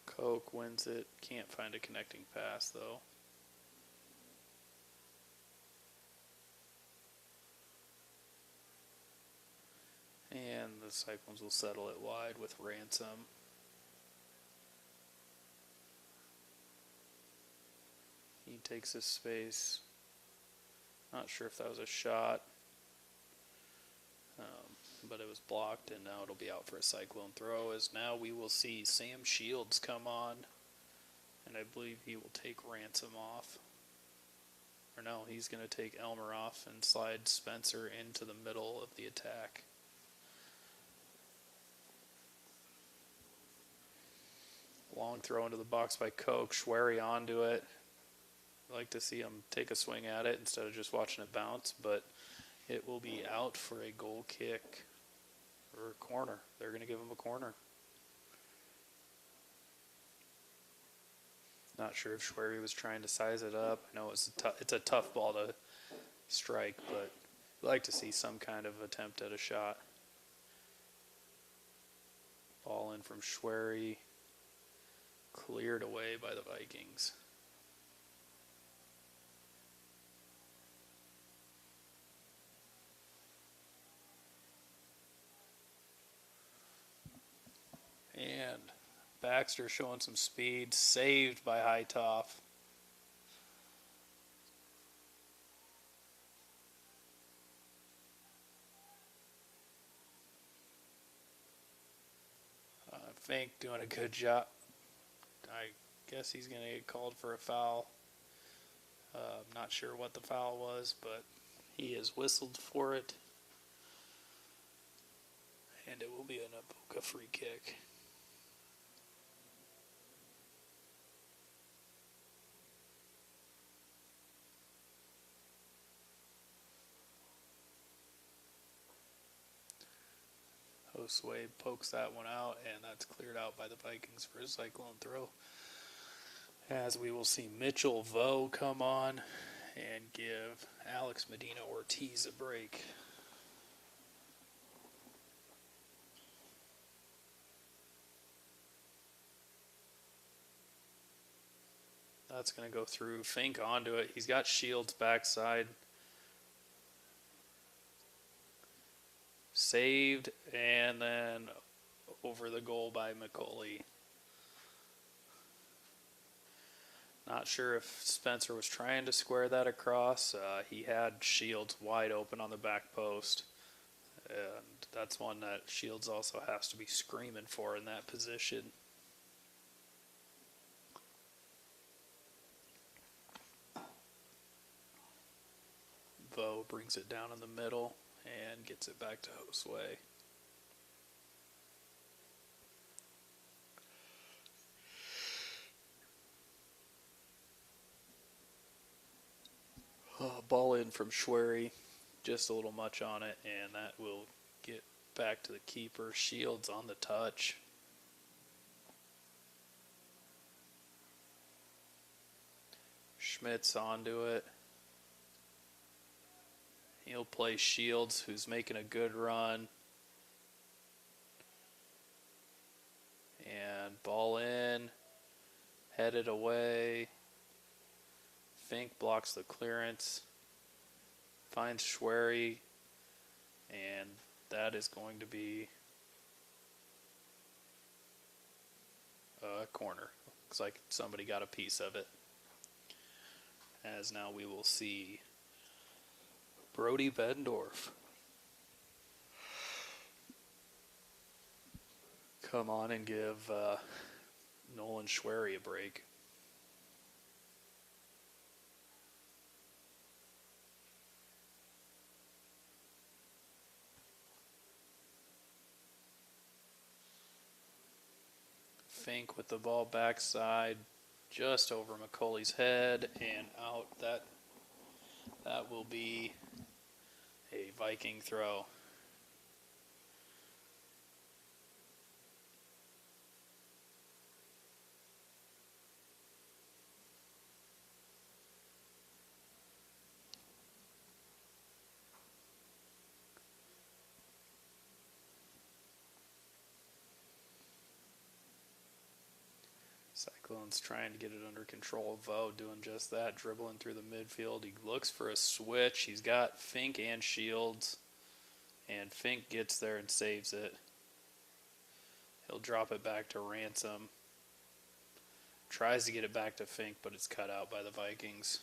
Koch wins it. Can't find a connecting pass, though. And the Cyclones will settle it wide with Ransom. He takes his space. Not sure if that was a shot. But it was blocked, and now it'll be out for a Cyclone throw, as now we will see Sam Shields come on, and I believe he will take Ransom off. Or no, he's going to take Elmer off and slide Spencer into the middle of the attack. Long throw into the box by Koch. Schwery onto it. I'd like to see him take a swing at it instead of just watching it bounce, but it will be out for a goal kick or a corner. They're going to give him a corner. Not sure if Schwery was trying to size it up. I know it's a tough ball to strike, but I'd like to see some kind of attempt at a shot. Ball in from Schwery. Cleared away by the Vikings. And Baxter showing some speed, saved by Hightoff. Fink doing a good job. I guess he's going to get called for a foul. Not sure what the foul was, but he is whistled for it. And it will be an Abuka free kick. Josue pokes that one out, and that's cleared out by the Vikings for a Cyclone throw. As we will see Mitchell Vo come on and give Alex Medina Ortiz a break. That's going to go through. Fink onto it. He's got Shields backside. Saved, and then over the goal by McCulley. Not sure if Spencer was trying to square that across. He had Shields wide open on the back post. And that's one that Shields also has to be screaming for in that position. Vo brings it down in the middle and gets it back to Josue. Ball in from Schwery, just a little much on it, and that will get back to the keeper. Shields on the touch. Schmidt's onto it. He'll play Shields, who's making a good run. And ball in, headed away, Fink blocks the clearance, finds Schwery, and that is going to be a corner. Looks like somebody got a piece of it. As now we will see Brody Beddendorf come on and give Nolan Schwery a break. Fink with the ball backside, just over McCauley's head and out. That will be a Viking throw. Cyclones trying to get it under control. Vo doing just that, dribbling through the midfield. He looks for a switch. He's got Fink and Shields, and Fink gets there and saves it. He'll drop it back to Ransom. Tries to get it back to Fink, but it's cut out by the Vikings.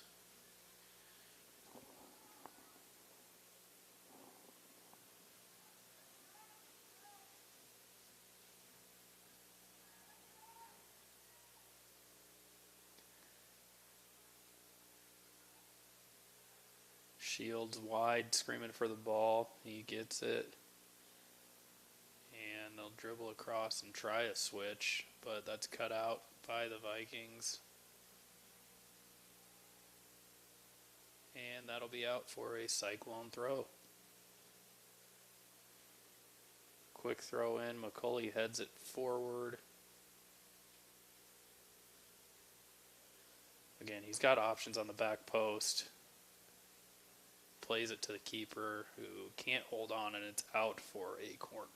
Shields wide, screaming for the ball. He gets it. And they'll dribble across and try a switch, but that's cut out by the Vikings. And that'll be out for a Cyclone throw. Quick throw in. McCauley heads it forward. Again, he's got options on the back post. Plays it to the keeper, who can't hold on, and it's out for a corner.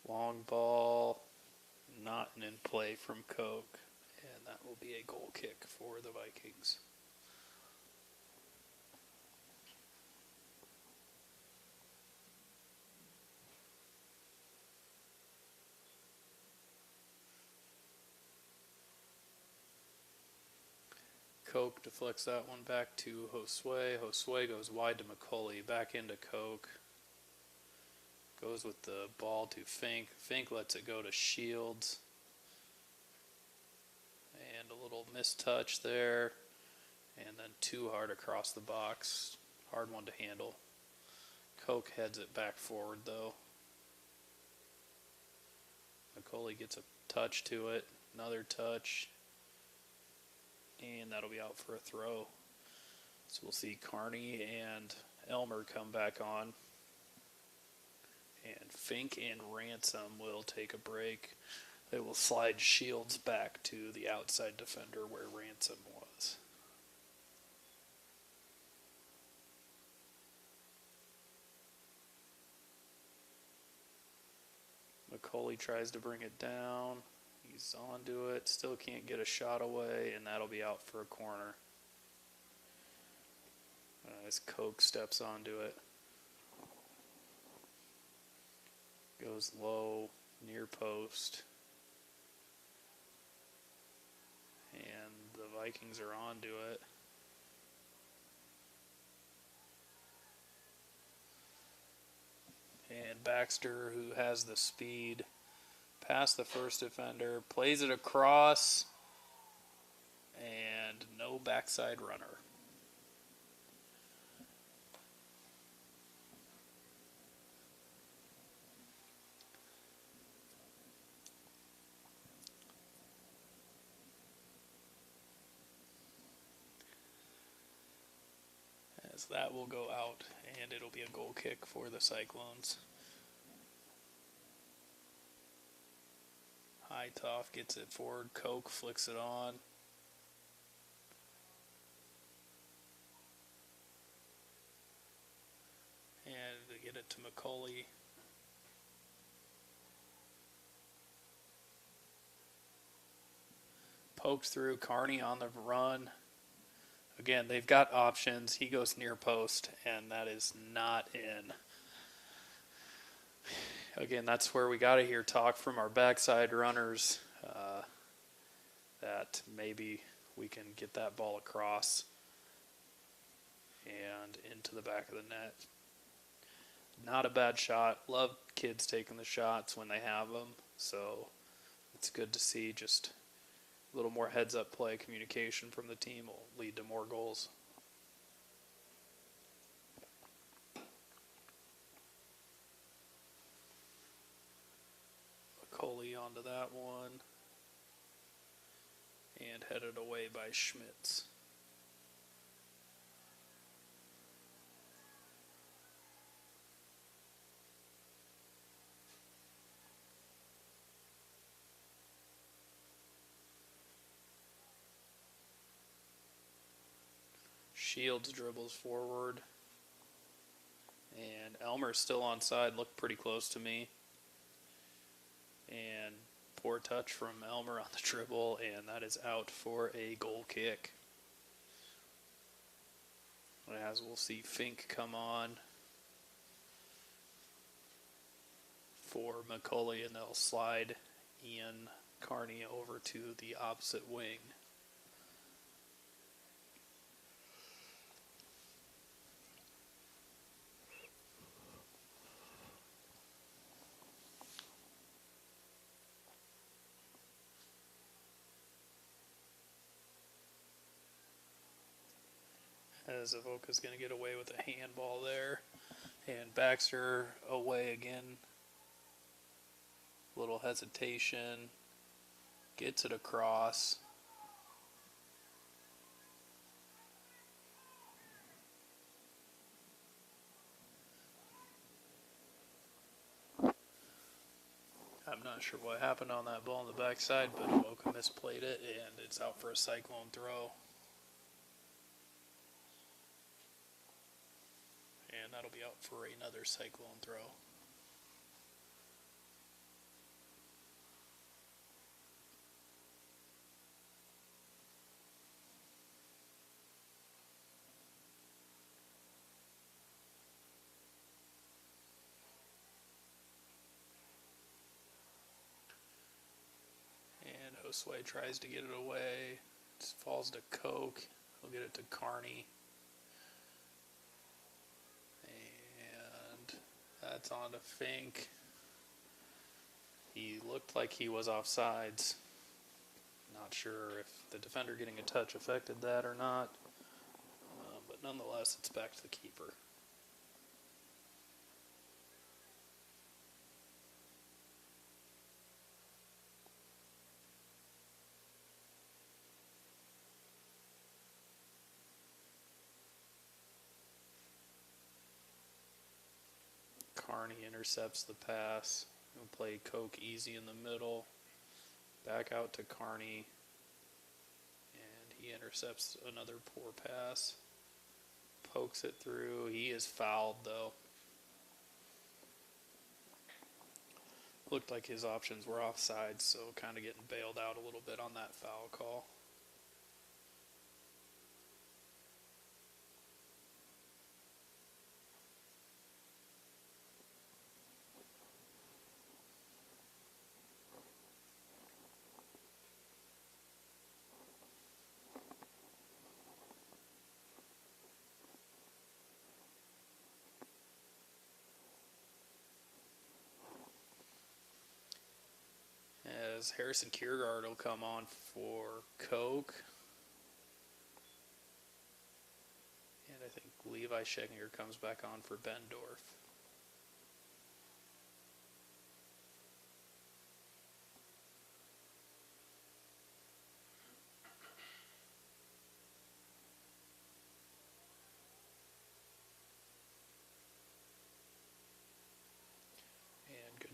Long ball, not in play from Koch, and that will be a goal kick for the Vikings. Koch deflects that one back to Josue. Josue goes wide to McCauley, back into Koch. Goes with the ball to Fink. Fink lets it go to Shields. And a little mistouch there. And then too hard across the box. Hard one to handle. Koch heads it back forward though. McCauley gets a touch to it. Another touch. And that'll be out for a throw. So we'll see Carney and Elmer come back on. And Fink and Ransom will take a break. They will slide Shields back to the outside defender where Ransom was. McCauley tries to bring it down. He's onto it, still can't get a shot away, and that'll be out for a corner. As Koch steps onto it. Goes low, near post. And the Vikings are onto it. And Baxter, who has the speed, past the first defender, plays it across, and no backside runner. As that will go out, and it'll be a goal kick for the Cyclones. Hightoff gets it forward. Koch flicks it on. McCauley. Pokes through. Carney on the run. Again, they've got options. He goes near post, and that is not in. Again, that's where we got to hear talk from our backside runners that maybe we can get that ball across and into the back of the net. Not a bad shot. Love kids taking the shots when they have them, so it's good to see. Just a little more heads-up play communication from the team will lead to more goals. McCauley onto that one. And headed away by Schmitz. Shields dribbles forward. And Elmer's still onside. Looked pretty close to me. And poor touch from Elmer on the dribble, and that is out for a goal kick. As we'll see Fink come on for McCauley, and they'll slide Ian Carney over to the opposite wing. As Avoca's going to get away with a handball there. And Baxter away again. Little hesitation. Gets it across. I'm not sure what happened on that ball on the backside, but Avoca misplayed it, and it's out for a Cyclone throw. And that'll be out for another Cyclone throw. And Josue tries to get it away. It falls to Coke. He'll get it to Carney. And that's on to Fink. He looked like he was offsides. Not sure if the defender getting a touch affected that or not. But nonetheless, it's back to the keeper. Carney intercepts the pass. He'll play Coke easy in the middle. Back out to Carney. And he intercepts another poor pass. Pokes it through. He is fouled though. Looked like his options were offside, so kind of getting bailed out a little bit on that foul call. As Harrison Kiergaard will come on for Coke. And I think Levi Schenger comes back on for Bendorf.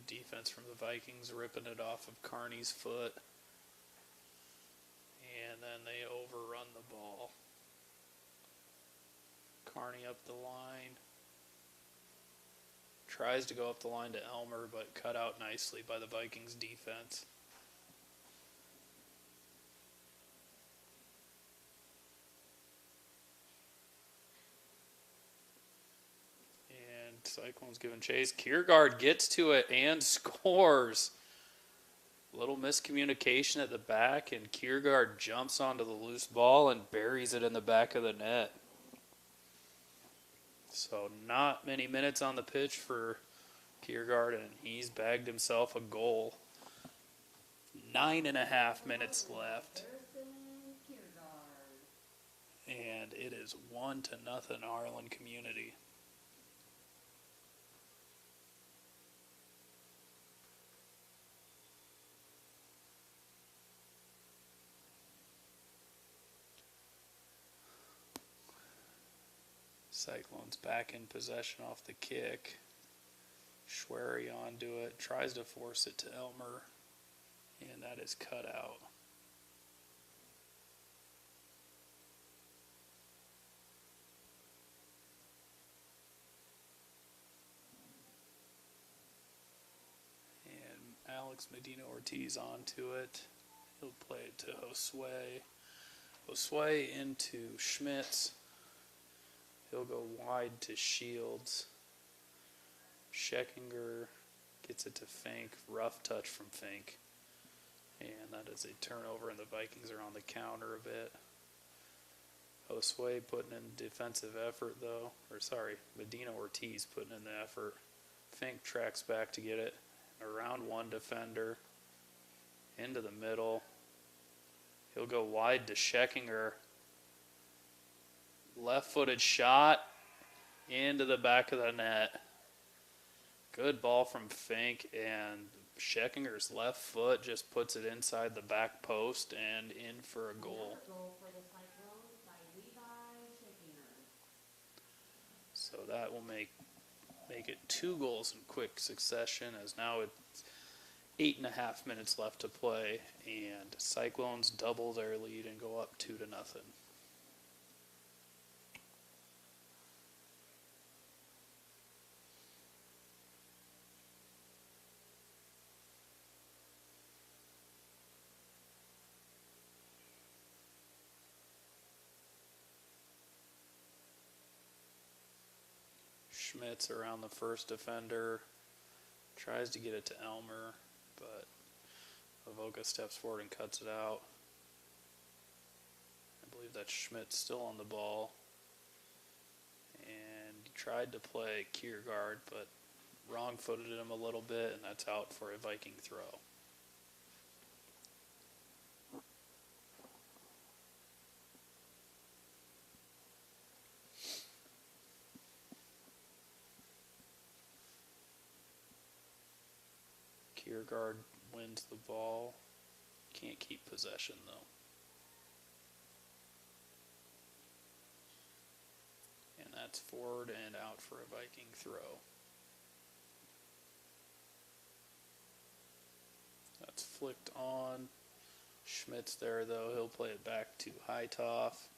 Defense from the Vikings, ripping it off of Carney's foot. And then they overrun the ball. Carney up the line. Tries to go up the line to Elmer, but cut out nicely by the Vikings defense. And Cyclones giving chase. Kiergaard gets to it and scores. Little miscommunication at the back, and Kiergaard jumps onto the loose ball and buries it in the back of the net. So not many minutes on the pitch for Kiergaard, and he's bagged himself a goal. 9.5 minutes left. And it is 1-0 Arlen Community. Cyclones back in possession off the kick. Schwery onto it, tries to force it to Elmer, and that is cut out. And Alex Medina Ortiz onto it. He'll play it to Josue. Josue into Schmitz. He'll go wide to Shields. Scheckinger gets it to Fink. Rough touch from Fink. And that is a turnover, and the Vikings are on the counter a bit. Josue putting in defensive effort, though. Medina Ortiz putting in the effort. Fink tracks back to get it. Around one defender. Into the middle. He'll go wide to Scheckinger. Left-footed shot into the back of the net. Good ball from Fink, and Scheckinger's left foot just puts it inside the back post and in for a goal. So that will make it 2 goals in quick succession, as now it's 8.5 minutes left to play, and Cyclones double their lead and go up 2-0. Schmitz around the first defender, tries to get it to Elmer, but Avoca steps forward and cuts it out. I believe that's Schmitz still on the ball. And he tried to play Kiergaard, but wrong-footed him a little bit, and that's out for a Viking throw. Kiergaard wins the ball. Can't keep possession, though. And that's forward and out for a Viking throw. That's flicked on. Schmitz there, though. He'll play it back to Heitoff.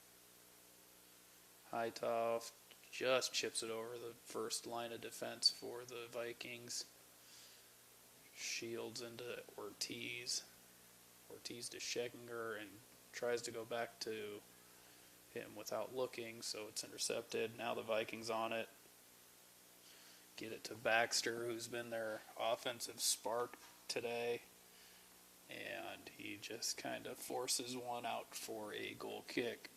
Heitoff just chips it over the first line of defense for the Vikings. Shields into Ortiz. Ortiz to Scheckinger, and tries to go back to him without looking, so it's intercepted. Now the Vikings on it. Get it to Baxter, who's been their offensive spark today. And he just kind of forces one out for a goal kick.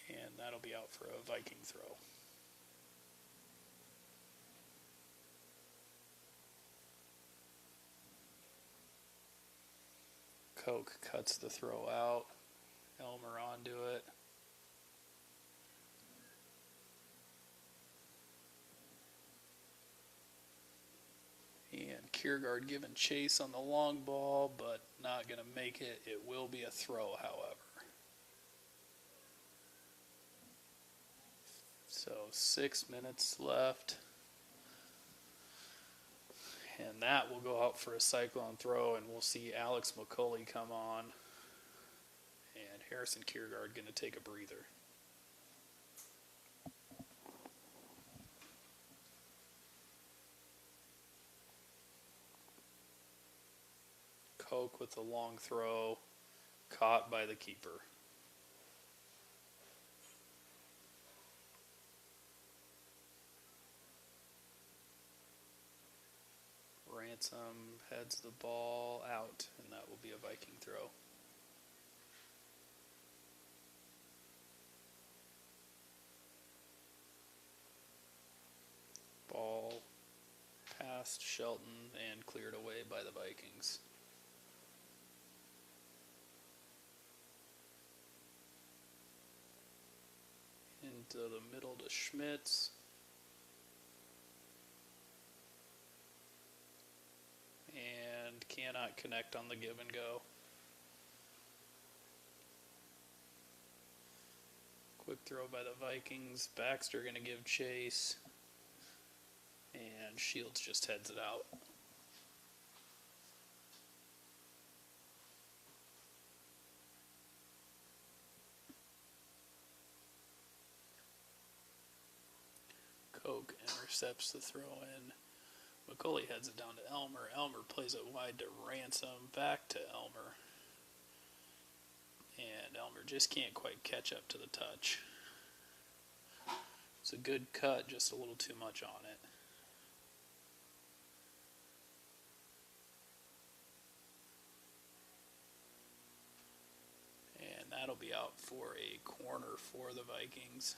And that'll be out for a Viking throw. Koch cuts the throw out. Elmer onto it. And Kiergaard giving chase on the long ball, but not going to make it. It will be a throw, however. So 6 minutes left. And that will go out for a cyclone throw, and we'll see Alex McCulley come on. And Harrison Kiergaard going to take a breather. Koch with the long throw, caught by the keeper. Ransom heads the ball out, and that will be a Viking throw. Ball past Shelton and cleared away by the Vikings. Into the middle to Schmitz. And cannot connect on the give and go. Quick throw by the Vikings. Baxter going to give chase. And Shields just heads it out. Koch intercepts the throw in. McCulley heads it down to Elmer. Elmer plays it wide to Ransom. Back to Elmer. And Elmer just can't quite catch up to the touch. It's a good cut, just a little too much on it. And that'll be out for a corner for the Vikings.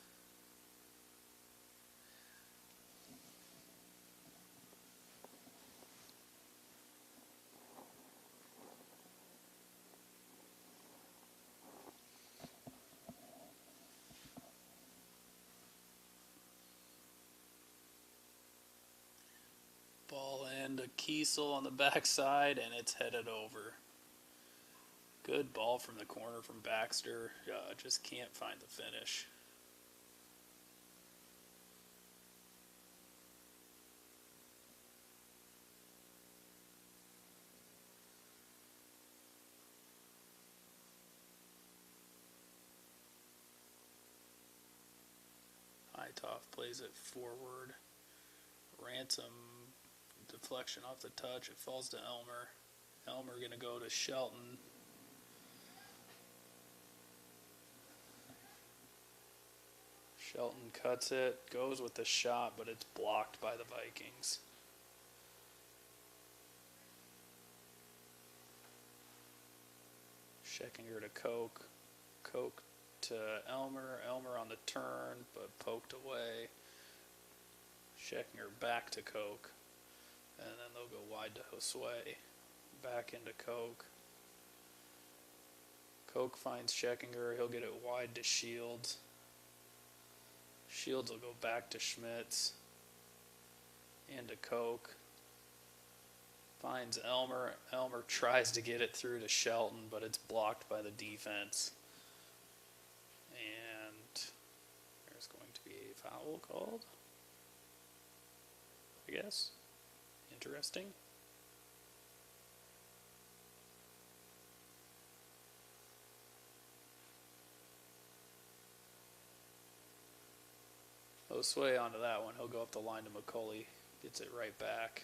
Ball into Kiesel on the backside, and it's headed over. Good ball from the corner from Baxter. Just can't find the finish. Heitoff plays it forward. Ransom deflection off the touch. It falls to Elmer. Elmer going to go to Shelton. Shelton cuts it, goes with the shot, but it's blocked by the Vikings. Scheckinger to Koch. Koch to Elmer. Elmer on the turn, but poked away. Scheckinger back to Koch. And then they'll go wide to Josue. Back into Koch. Koch finds Scheckinger. He'll get it wide to Shields. Shields will go back to Schmitz. Into Koch. Finds Elmer. Elmer tries to get it through to Shelton, but it's blocked by the defense. And there's going to be a foul called, I guess. Interesting. Josue onto that one. He'll go up the line to McCulley. Gets it right back.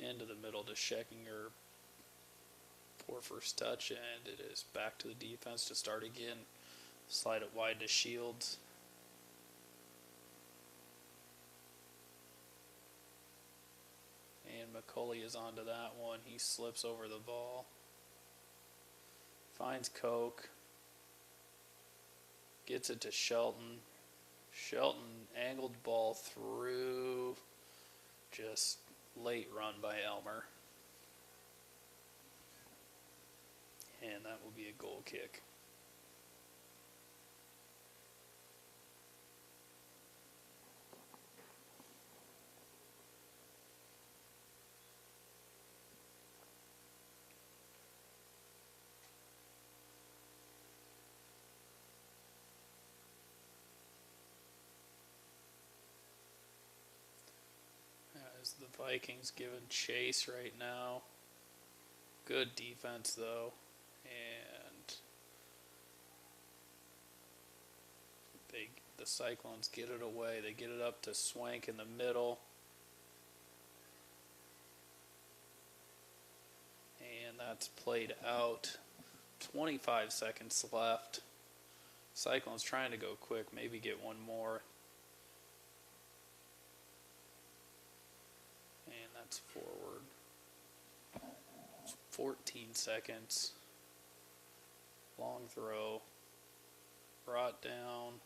Into the middle to Scheckinger. Poor first touch, and it is back to the defense to start again. Slide it wide to Shields. And McCulley is onto that one. He slips over the ball. Finds Koch. Gets it to Shelton. Shelton angled ball through. Just late run by Elmer. And that will be a goal kick. As the Vikings giving chase right now. Good defense though. And the Cyclones get it away. They get it up to Swank in the middle. And that's played out. 25 seconds left. Cyclones trying to go quick, maybe get one more. And that's forward. 14 seconds. Long throw. Brought down.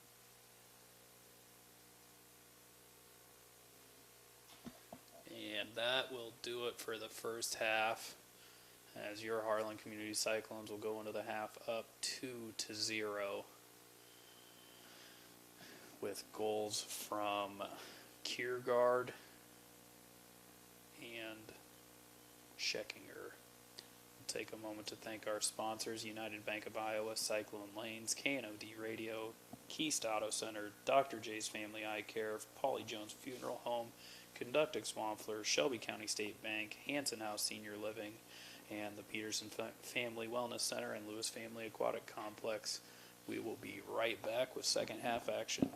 And that will do it for the first half, as your Harlan Community Cyclones will go into the half up 2-0 with goals from Kiergaard and Scheckinger. We'll take a moment to thank our sponsors: United Bank of Iowa, Cyclone Lanes, KNOD Radio, Keast Auto Center, Dr. J's Family Eye Care, Polly Jones Funeral Home, Conductix Swampfler, Shelby County State Bank, Hanson House Senior Living, and the Peterson Family Wellness Center and Lewis Family Aquatic Complex. We will be right back with second half action.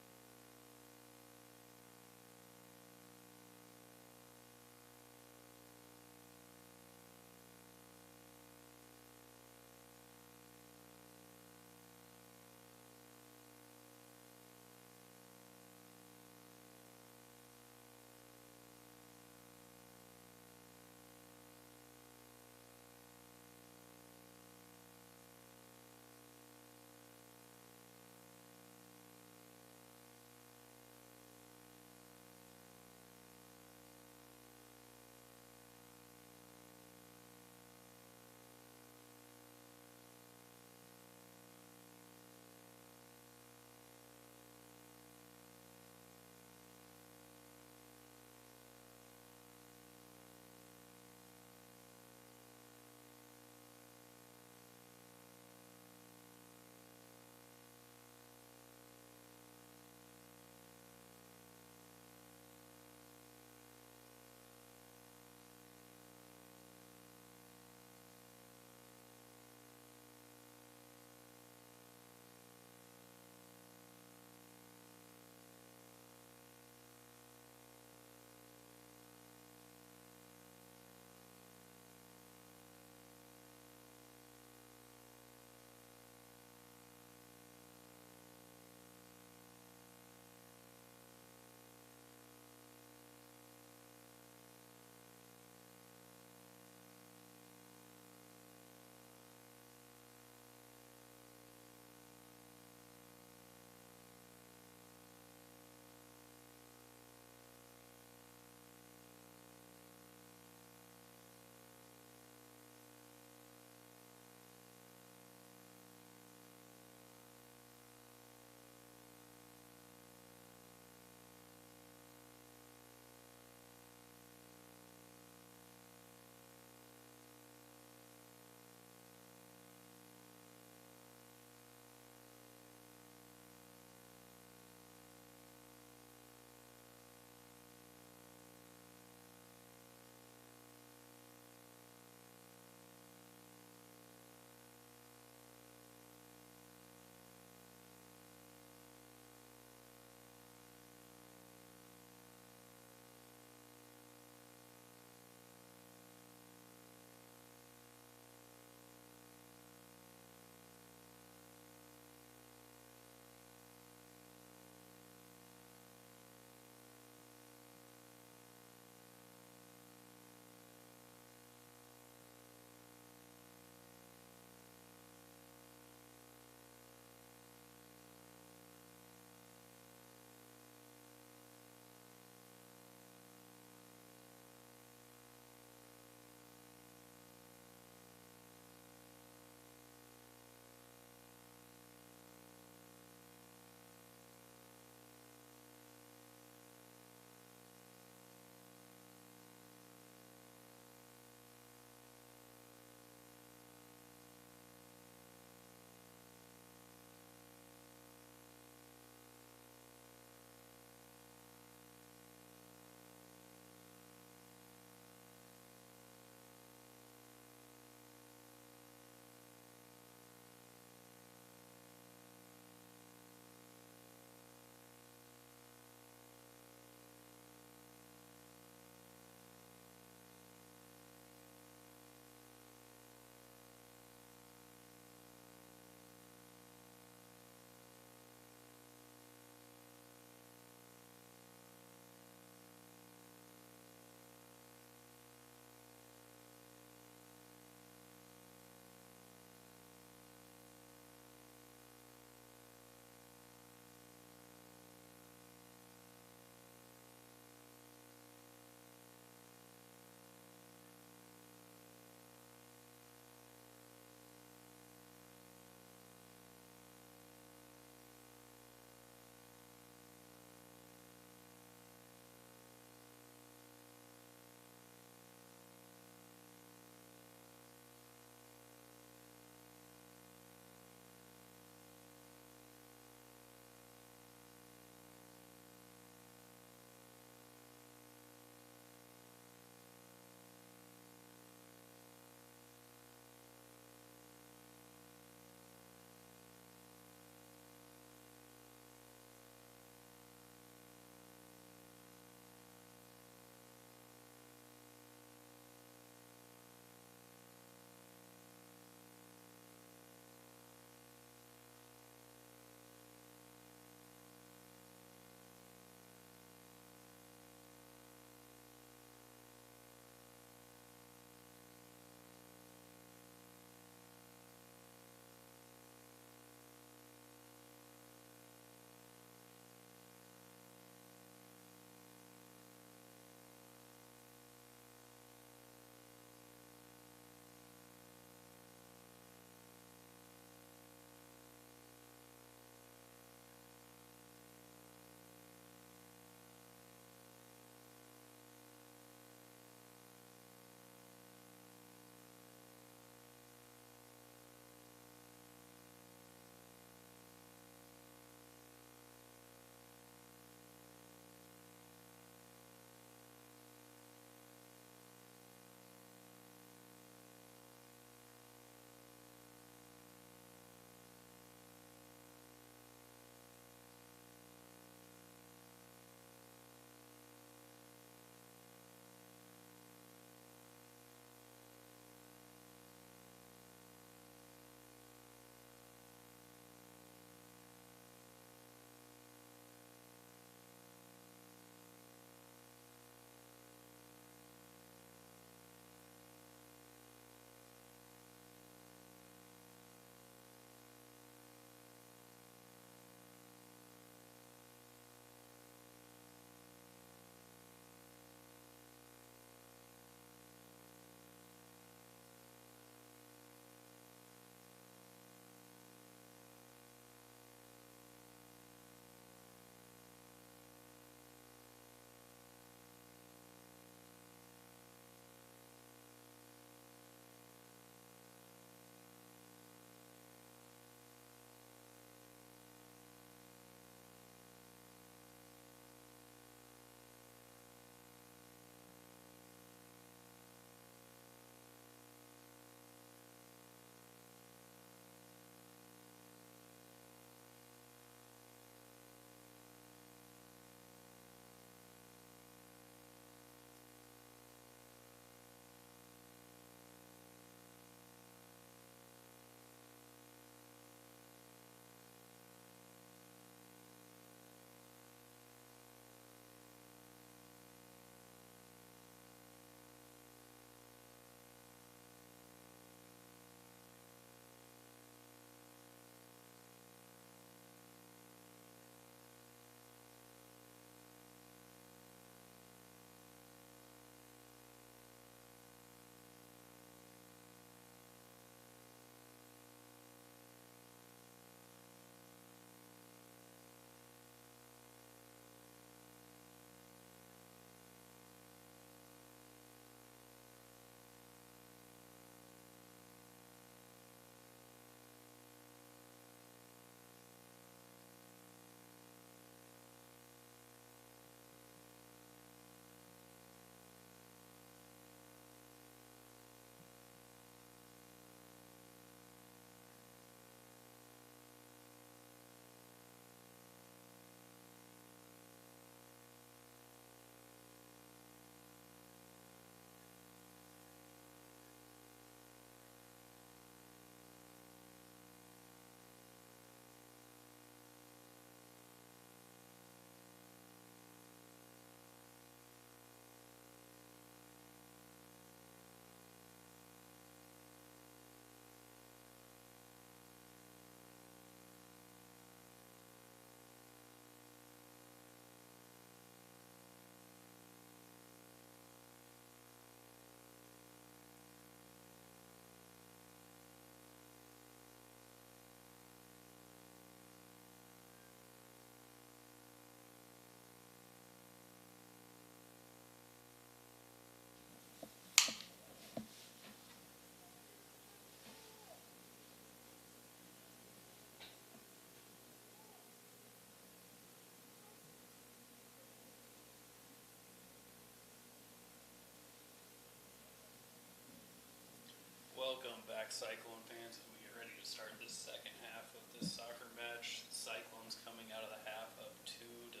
back, Cyclone fans, as we get ready to start this second half of this soccer match. The Cyclones coming out of the half up 2-0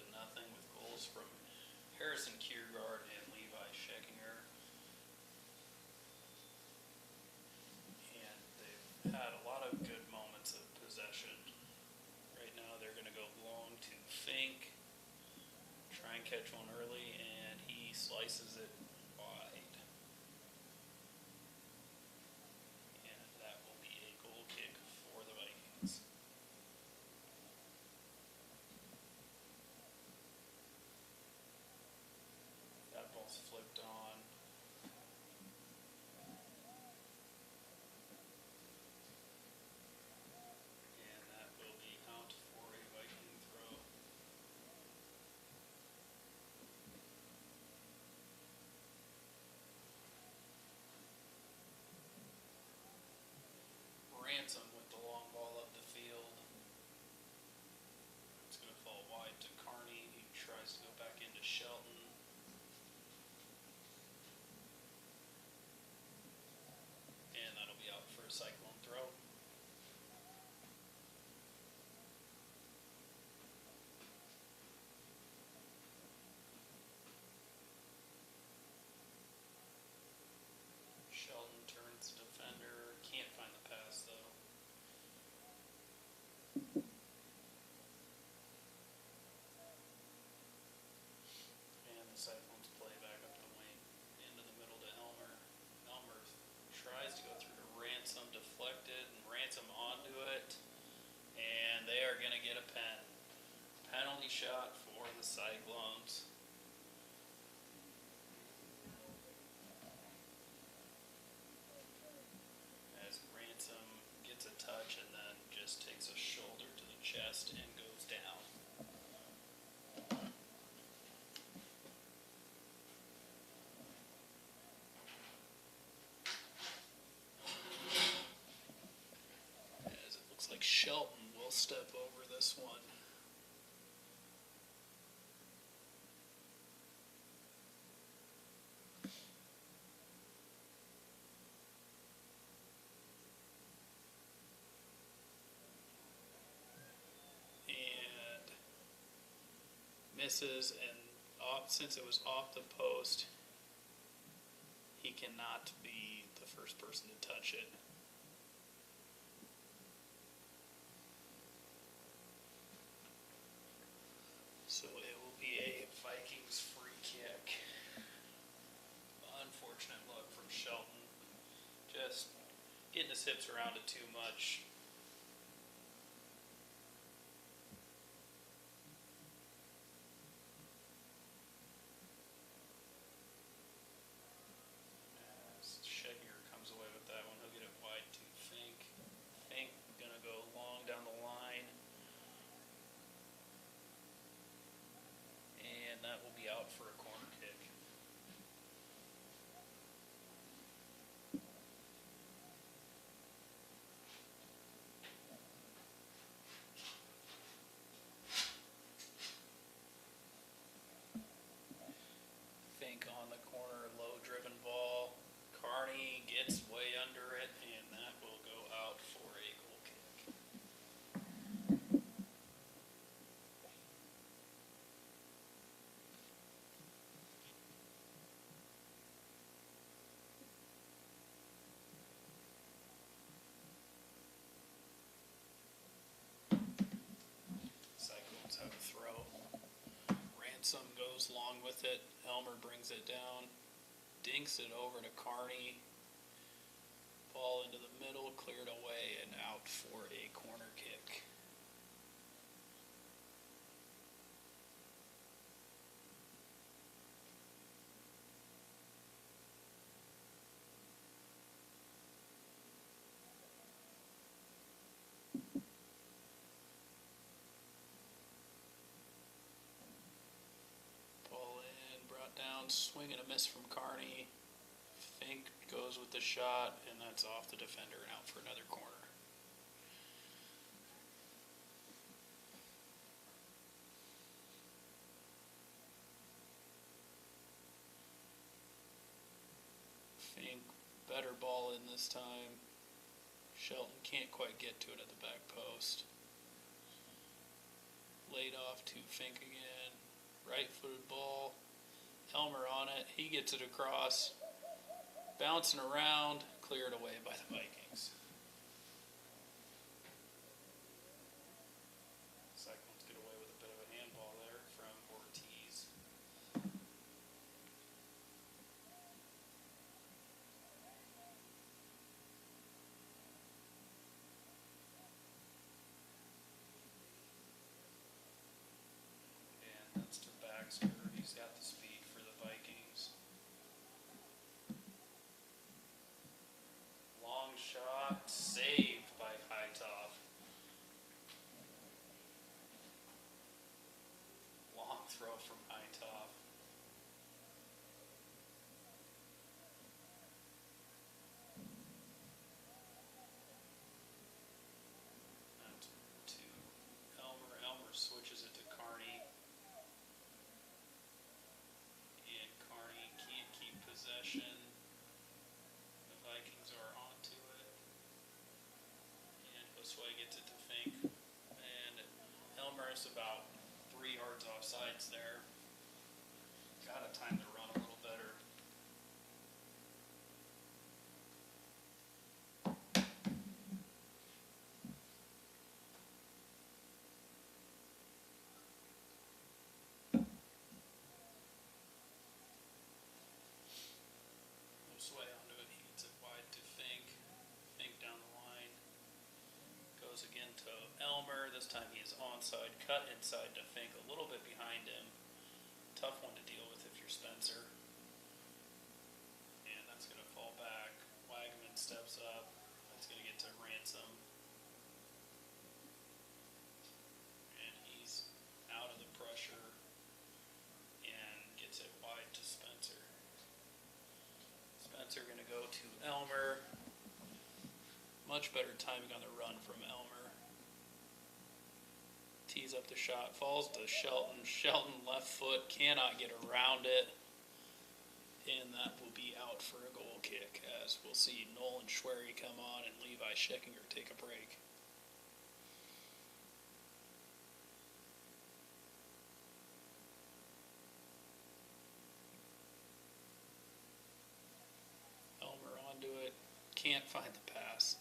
with goals from Harrison Kiergaard and Levi Scheckinger. And they've had a lot of good moments of possession. Right now they're going to go long to Fink, try and catch one early, and he slices it wide. And that will be a goal kick for the Vikings. That ball's flipped on. And that will be out for a Viking throw. Ransom with the long ball up the field. It's going to fall wide to Carney. He tries to go back into Shelton. And that'll be out for a Cyclone throw. Shelton turns defender. Can't find the pass though. And the Cyclones play back up the wing. Into the middle to Elmer. Elmer tries to go through to Ransom, deflected, and Ransom onto it. And they are going to get a penalty shot for the Cyclones. As Ransom gets a touch and then just takes a shoulder to the chest and goes down. As it looks like Shelton will step over this one. And misses, and since it was off the post, he cannot be the first person to touch it. So it will be a Vikings free kick. Unfortunate look from Shelton. Just getting his hips around it too much. As Scheckinger comes away with that one, he'll get it wide to Fink. Fink gonna go long down the line. And that will be out for a corner kick. Fink on the corner, low driven ball. Carney gets way under it, and that will go out for a goal kick. Cyclones have a throw. Ransom goes long with it. Elmer brings it down. Dinks it over to Carney. Ball into the middle, cleared away, and out for a corner kick. Ball in, brought down, swing and a miss from Carney. Fink goes with the shot, and that's off the defender and out for another corner. Fink, better ball in this time. Shelton can't quite get to it at the back post. Laid off to Fink again. Right-footed ball. Elmer on it. He gets it across. Bouncing around. Cleared away by the Vikings. Cyclones get away with a bit of a handball there from Ortiz. And that's to Baxter. He's got the speed for the Vikings. Long shot, saved by Hightoff. Long throw from Hightoff. And to Elmer. Elmer switches it to Carney. And Carney can't keep possession. The Vikings are onto it. And Josue gets it to Fink. And Elmer is about 3 yards off sides there. Gotta time the run a little better. Josue onto it. He gets it wide to Fink. Fink down the line. Goes again to Elmer. This time he is onside. Cut inside to Fink. A little bit behind him. Tough one to deal with if you're Spencer. And that's going to fall back. Wagman steps up. That's going to get to Ransom. And he's out of the pressure and gets it wide to Spencer. Spencer going to go to Elmer. Much better timing on the run from Elmer. Tees up the shot, falls to Shelton. Shelton left foot, cannot get around it. And that will be out for a goal kick, as we'll see Nolan Schwery come on and Levi Schickinger take a break. Elmer onto it, can't find the pass.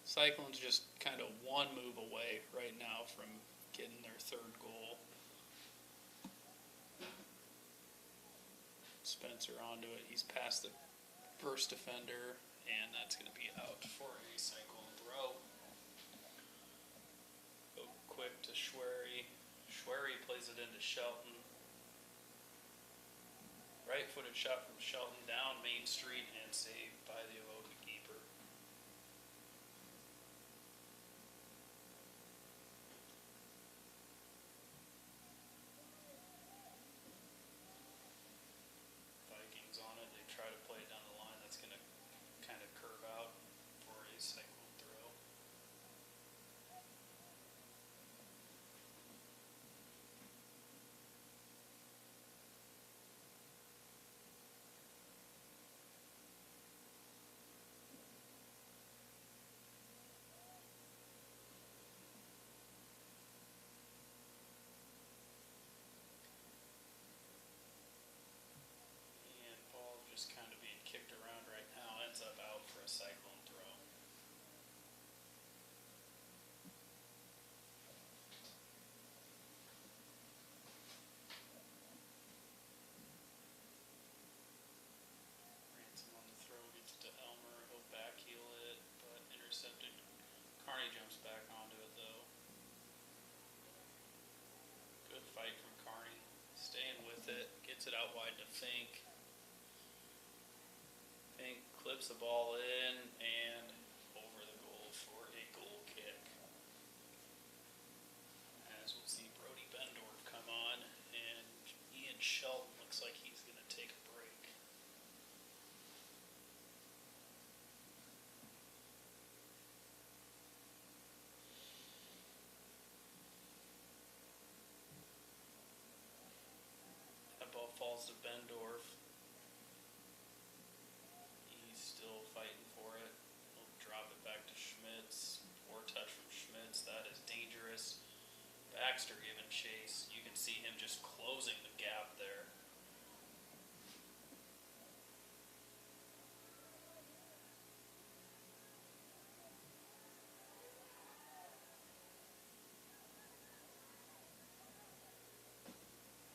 Cyclones just kind of one move away right now from getting their 3rd goal. Spencer onto it. He's past the first defender, and that's going to be out for a Cyclone throw. Go quick to Schwery. Schwery plays it into Shelton. Right-footed shot from Shelton down Main Street and saved by the Avoca keeper. Vikings on it. They try to play it down the line. That's going to kind of curve out for a Cyclone throw. And ball just kind of being kicked around right now. Ends up out for a Cyclone throw. Ransom on the throw, gets it to Elmer. He'll backheel it, but intercepted. Carney jumps back onto it though. Good fight from Carney. Staying with it. Gets it out wide to Fink. Fink clips the ball in and over the goal for a goal kick. As we'll see Brody Bendorf come on, and Ian Shelton looks like he's going to take a break. That ball falls to Bendorf. He's still fighting for it. He'll drop it chase. You can see him just closing the gap there.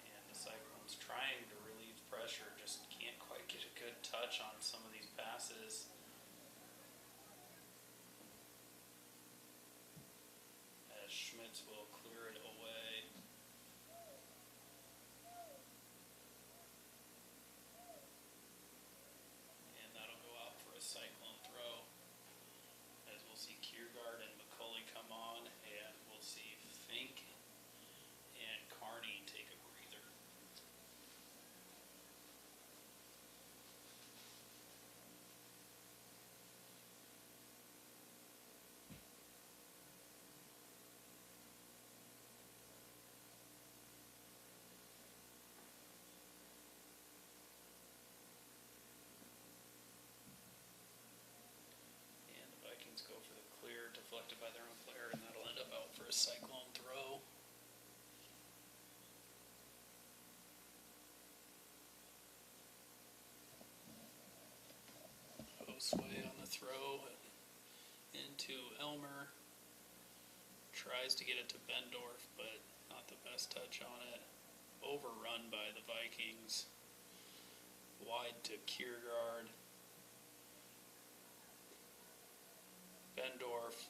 And the Cyclones trying to relieve pressure, just can't quite get a good touch on some of these passes. As Schmitz will clear it away. And that'll go out for a Cyclone throw. As we'll see Kiergaard and McCulley come on, and we'll see Fink and Carney take a breather. And the Vikings go for the clear, deflected by their own player, and that'll end up out for a Cyclone throw. Osway on the throw into Elmer. Tries to get it to Bendorf, but not the best touch on it. Overrun by the Vikings. Wide to Kiergaard. Bendorf.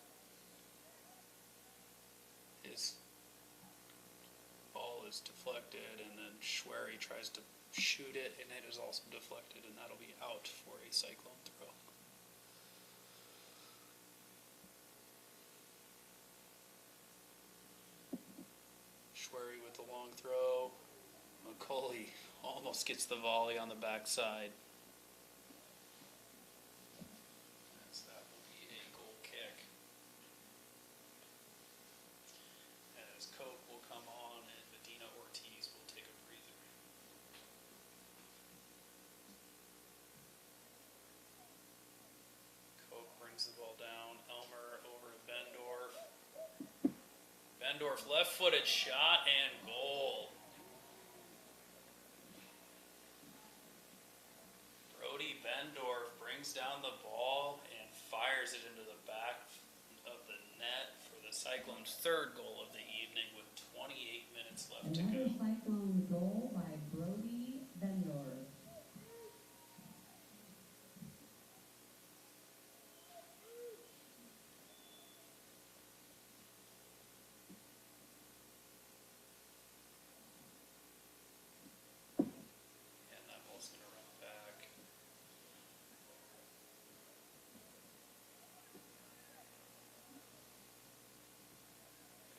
His ball is deflected, and then Schwery tries to shoot it, and it is also deflected, and that'll be out for a Cyclone throw. Schwery with the long throw. McCulley almost gets the volley on the backside. As that will be a goal kick. As Coke will come on and Medina Ortiz will take a breather. Coke brings the ball down. Elmer over to Bendorf. Bendorf left-footed shot and goal. Brody Bendorf brings down the ball and fires it into the back of the net for the Cyclones' third goal of the evening with 28 minutes left to go. Another Cyclone goal by Brody Bendorf. And that ball's going to run back.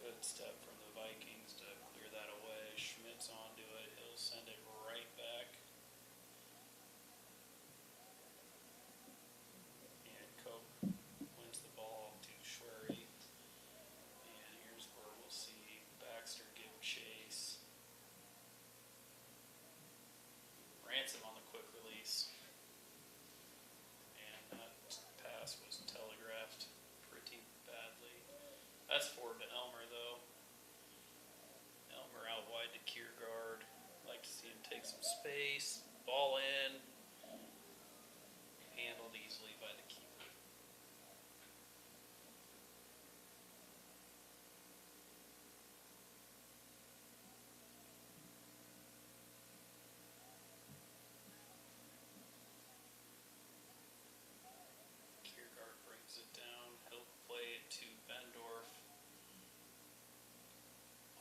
Good step from the Vikings to clear that away. Schmitz onto it. He'll send it right back. And Cope wins the ball to Schwery. And here's where we'll see Baxter give chase. Ransom on the quick release. And that pass was telegraphed pretty badly. That's forward to Elmer, though. Elmer out wide to Kiergaard. Like to see him take some space. Ball in. Handled easily by the keeper. Kiergaard brings it down. He'll play it to Bendorf.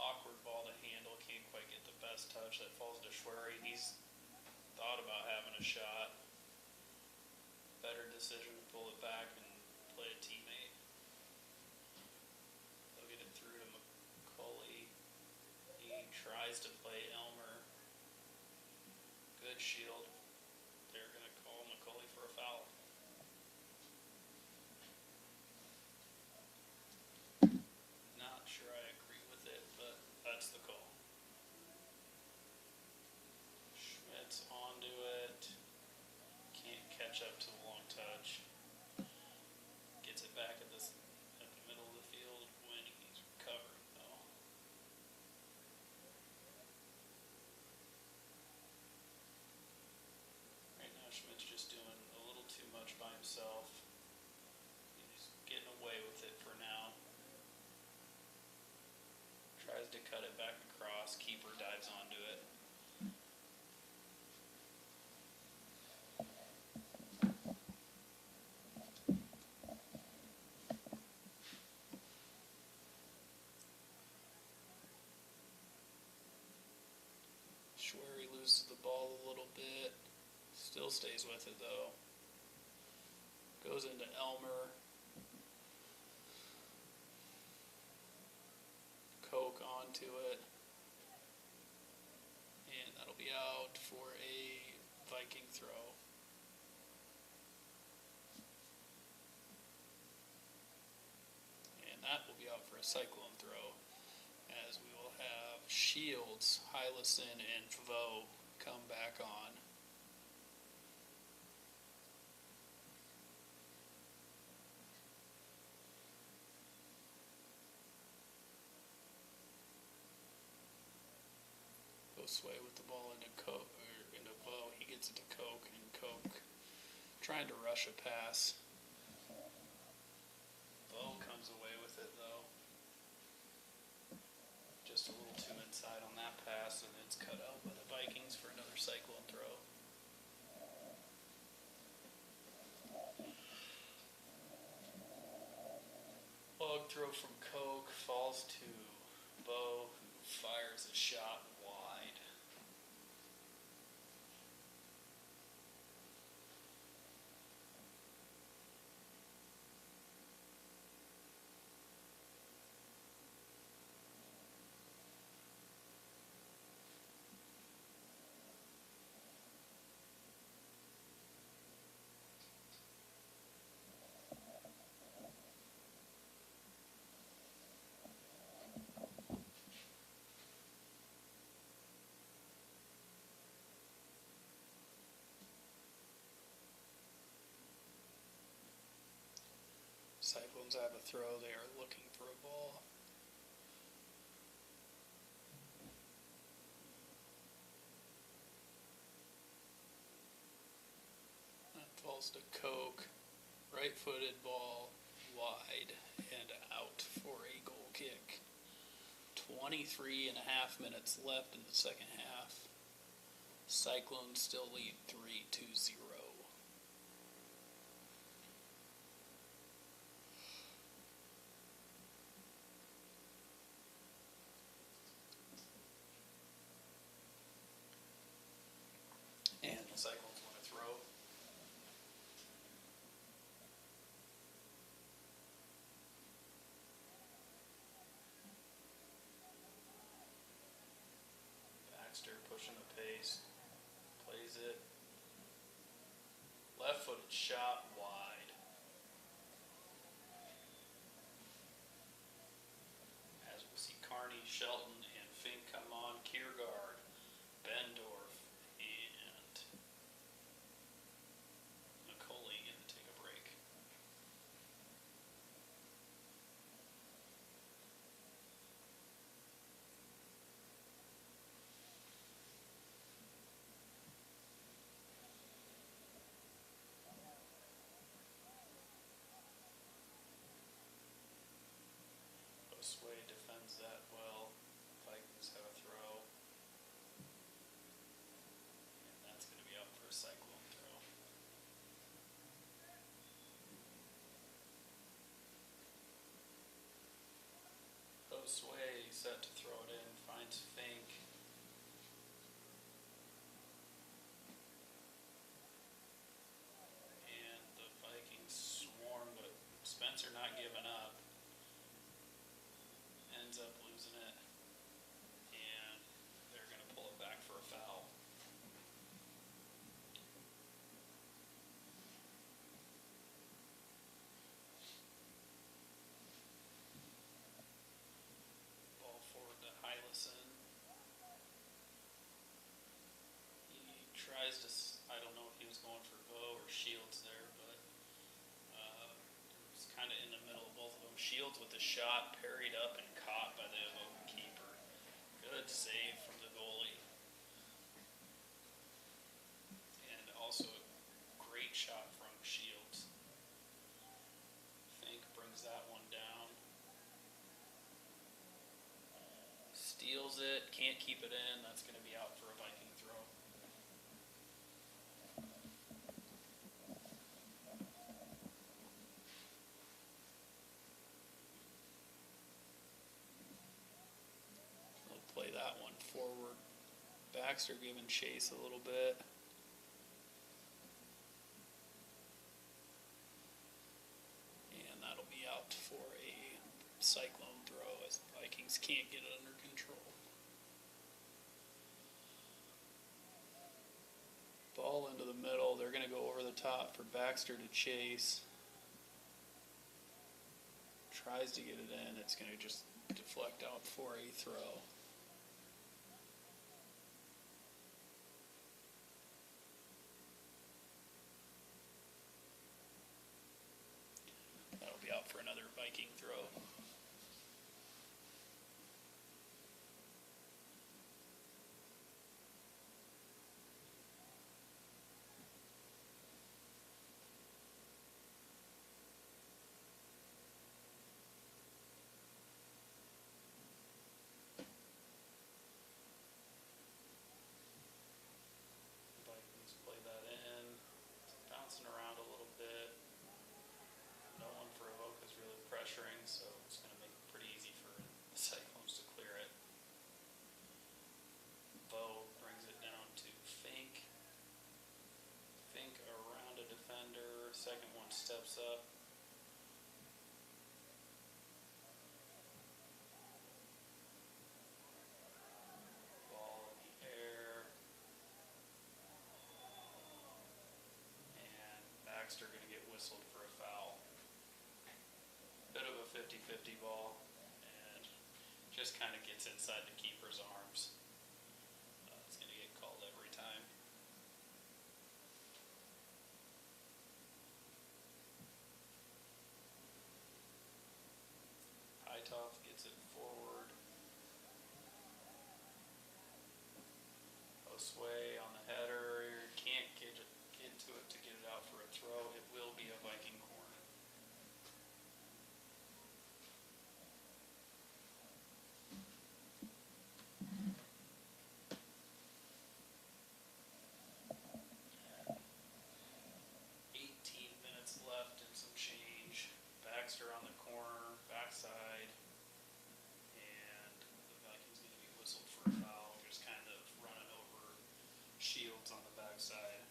Awkward ball to handle. Can't quite get the best touch. That falls to Schwery. He's thought about having a shot. Better decision to pull it back and play a teammate. They'll get it through to McCulley. He tries to play Elmer. Good shield. They're going to call McCulley for a foul. Not sure I agree with it, but that's the call. Schmitz onto it. Can't catch up to the long touch. Gets it back at the middle of the field when he's recovering, though. Schmidt's just doing a little too much by himself. He's getting away with it for now. Tries to cut it back across. Keeper dives onto it. Schwery loses the ball a little bit. Still stays with it though. Goes into Elmer. Koch onto it. And that'll be out for a Viking throw. And that will be out for a Cyclone throw, as we will have Shields, Hylison, and Favo come back on. Sway with the ball into into Vo. He gets it to Koch, and Koch trying to rush a pass. Vo comes away with it though. Just a little too inside on that pass, and it's cut out by the Vikings for another Cyclone throw. Log throw from Koch falls to Vo, who fires a shot wide. Cyclones have a throw. They are looking for a ball. That falls to Koch. Right-footed ball wide and out for a goal kick. 23 and a half minutes left in the second half. Cyclones still lead 3-0. And the Cyclones want to throw. Baxter pushing the pace. Plays it. Left-footed shot wide. As we'll see Carney, Shelton, and Fink come on. Kiergaard, Bendorf, and McCauley in to take a break. Sway defends that well. Vikings have a throw. And that's going to be out for a Cyclone throw. Sway set to throw it in. Finds Fink. And the Vikings swarm, but Spencer not giving up. Ends up losing it, and they're going to pull it back for a foul. Ball forward to Hylison. He tries to, I don't know if he was going for Bo or Shields there, but it was kind of in the middle of both of them. Shields with the shot parried up and caught by the Avoca keeper. Good save from the goalie. And also can't keep it in, that's going to be out for a Viking throw. We'll play that one forward. Baxter giving chase a little bit. And that'll be out for a cyclone throw as the Vikings can't get it under control. Ball into the middle. They're going to go over the top for Baxter to chase. Tries to get it in. It's going to just deflect out for a throw. That'll be out for another Viking throw. Vikings play that in. It's bouncing around a little bit. No one for Avoca's really pressuring, so it's going to make it pretty easy for the Cyclones to clear it. Bo brings it down to Fink. Fink around a defender. Second one steps up. Ball in the air. And Baxter going to get whistled for a foul. Bit of a 50-50 ball, and just kind of gets inside the keeper's arms. It's going to get called every time. Hightoff gets it forward. Osway on the header. Can't get into it to get it out for a throw. It will be a Viking corner. 18 minutes left and some change. Baxter on the corner, backside, and the Vikings going to be whistled for a foul, just kind of running over Shields on the backside.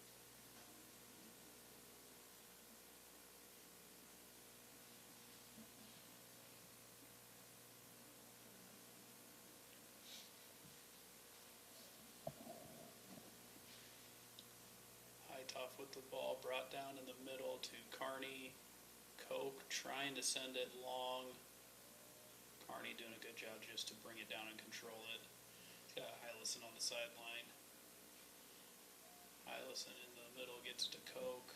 Hightoff with the ball brought down in the middle to Carney. Coke trying to send it long. Carney doing a good job just to bring it down and control it. He's got Hylison on the sideline. Hylison in the middle gets to Coke.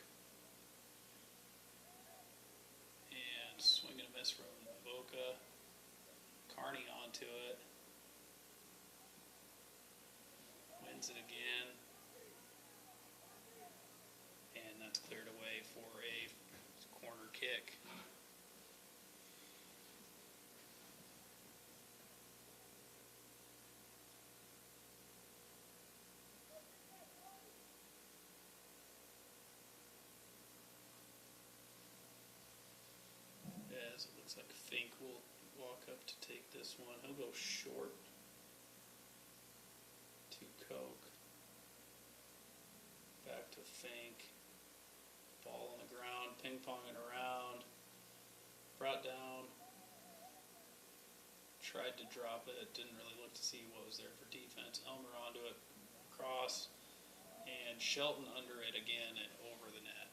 And swing and a miss from Avoca. Carney onto it. Wins it again. And that's cleared away for a corner kick. As it looks like Fink will walk up to take this one. He'll go short to Coke. Back to Fink. Ball on the ground, ping-ponging around. Brought down. Tried to drop it. Didn't really look to see what was there for defense. Elmer onto it. Cross. And Shelton under it again and over the net.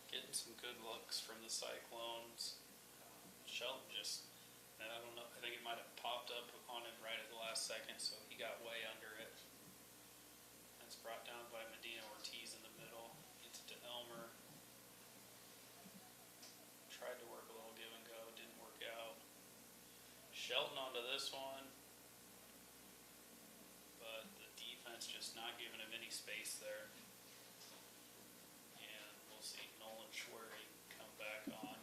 Getting some good looks from the Cyclones. Shelton just, I don't know, I think it might have popped up on him right at the last second, so he got way under it. That's brought down by Medina Ortiz in the middle. Gets it to Elmer. Tried to work a little give and go, didn't work out. Shelton onto this one. But the defense just not giving him any space there. And we'll see Nolan Schwery come back on.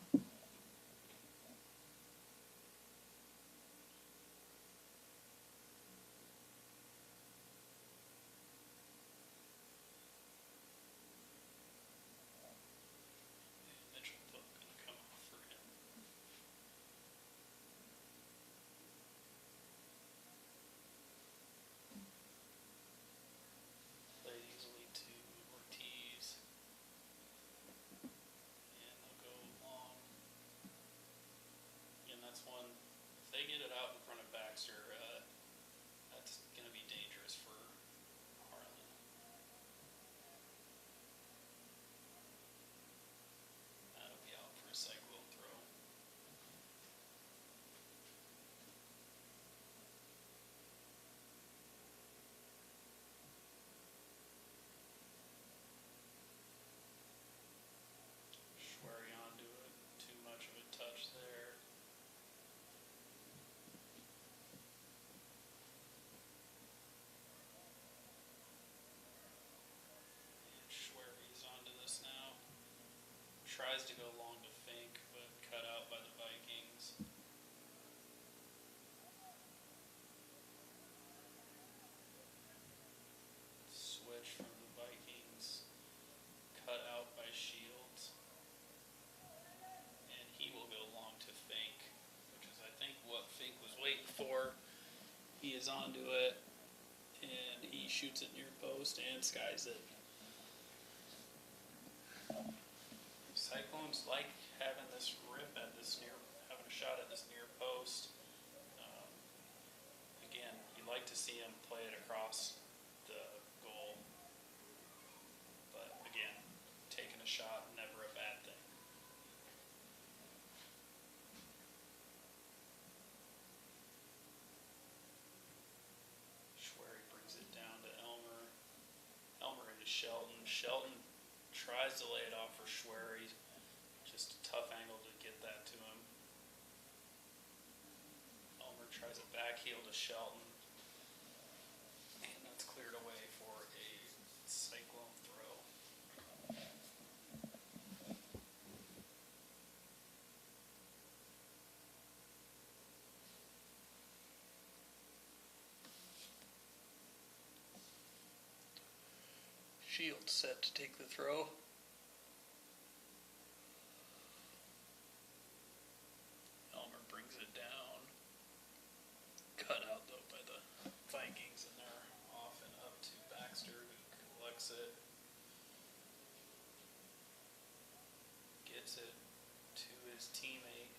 tries to go long to Fink, but cut out by the Vikings. Switch from the Vikings, cut out by Shields. And he will go long to Fink, which is I think what Fink was waiting for. He is onto it, and he shoots it near post and skies it. Cyclones like having this rip at this near, having a shot at this near post. Again, you like to see him play it across the goal, but again, taking a shot, never a bad thing. Schwery brings it down to Elmer. Elmer into Shelton. Shelton tries to lay it off for Schwery. Just a tough angle to get that to him. Elmer tries a backheel to Shelton. And that's cleared away for a Cyclone throw. Shields set to take the throw. Elmer brings it down. Cut out though by the Vikings, and they're off and up to Baxter, who collects it. Gets it to his teammate.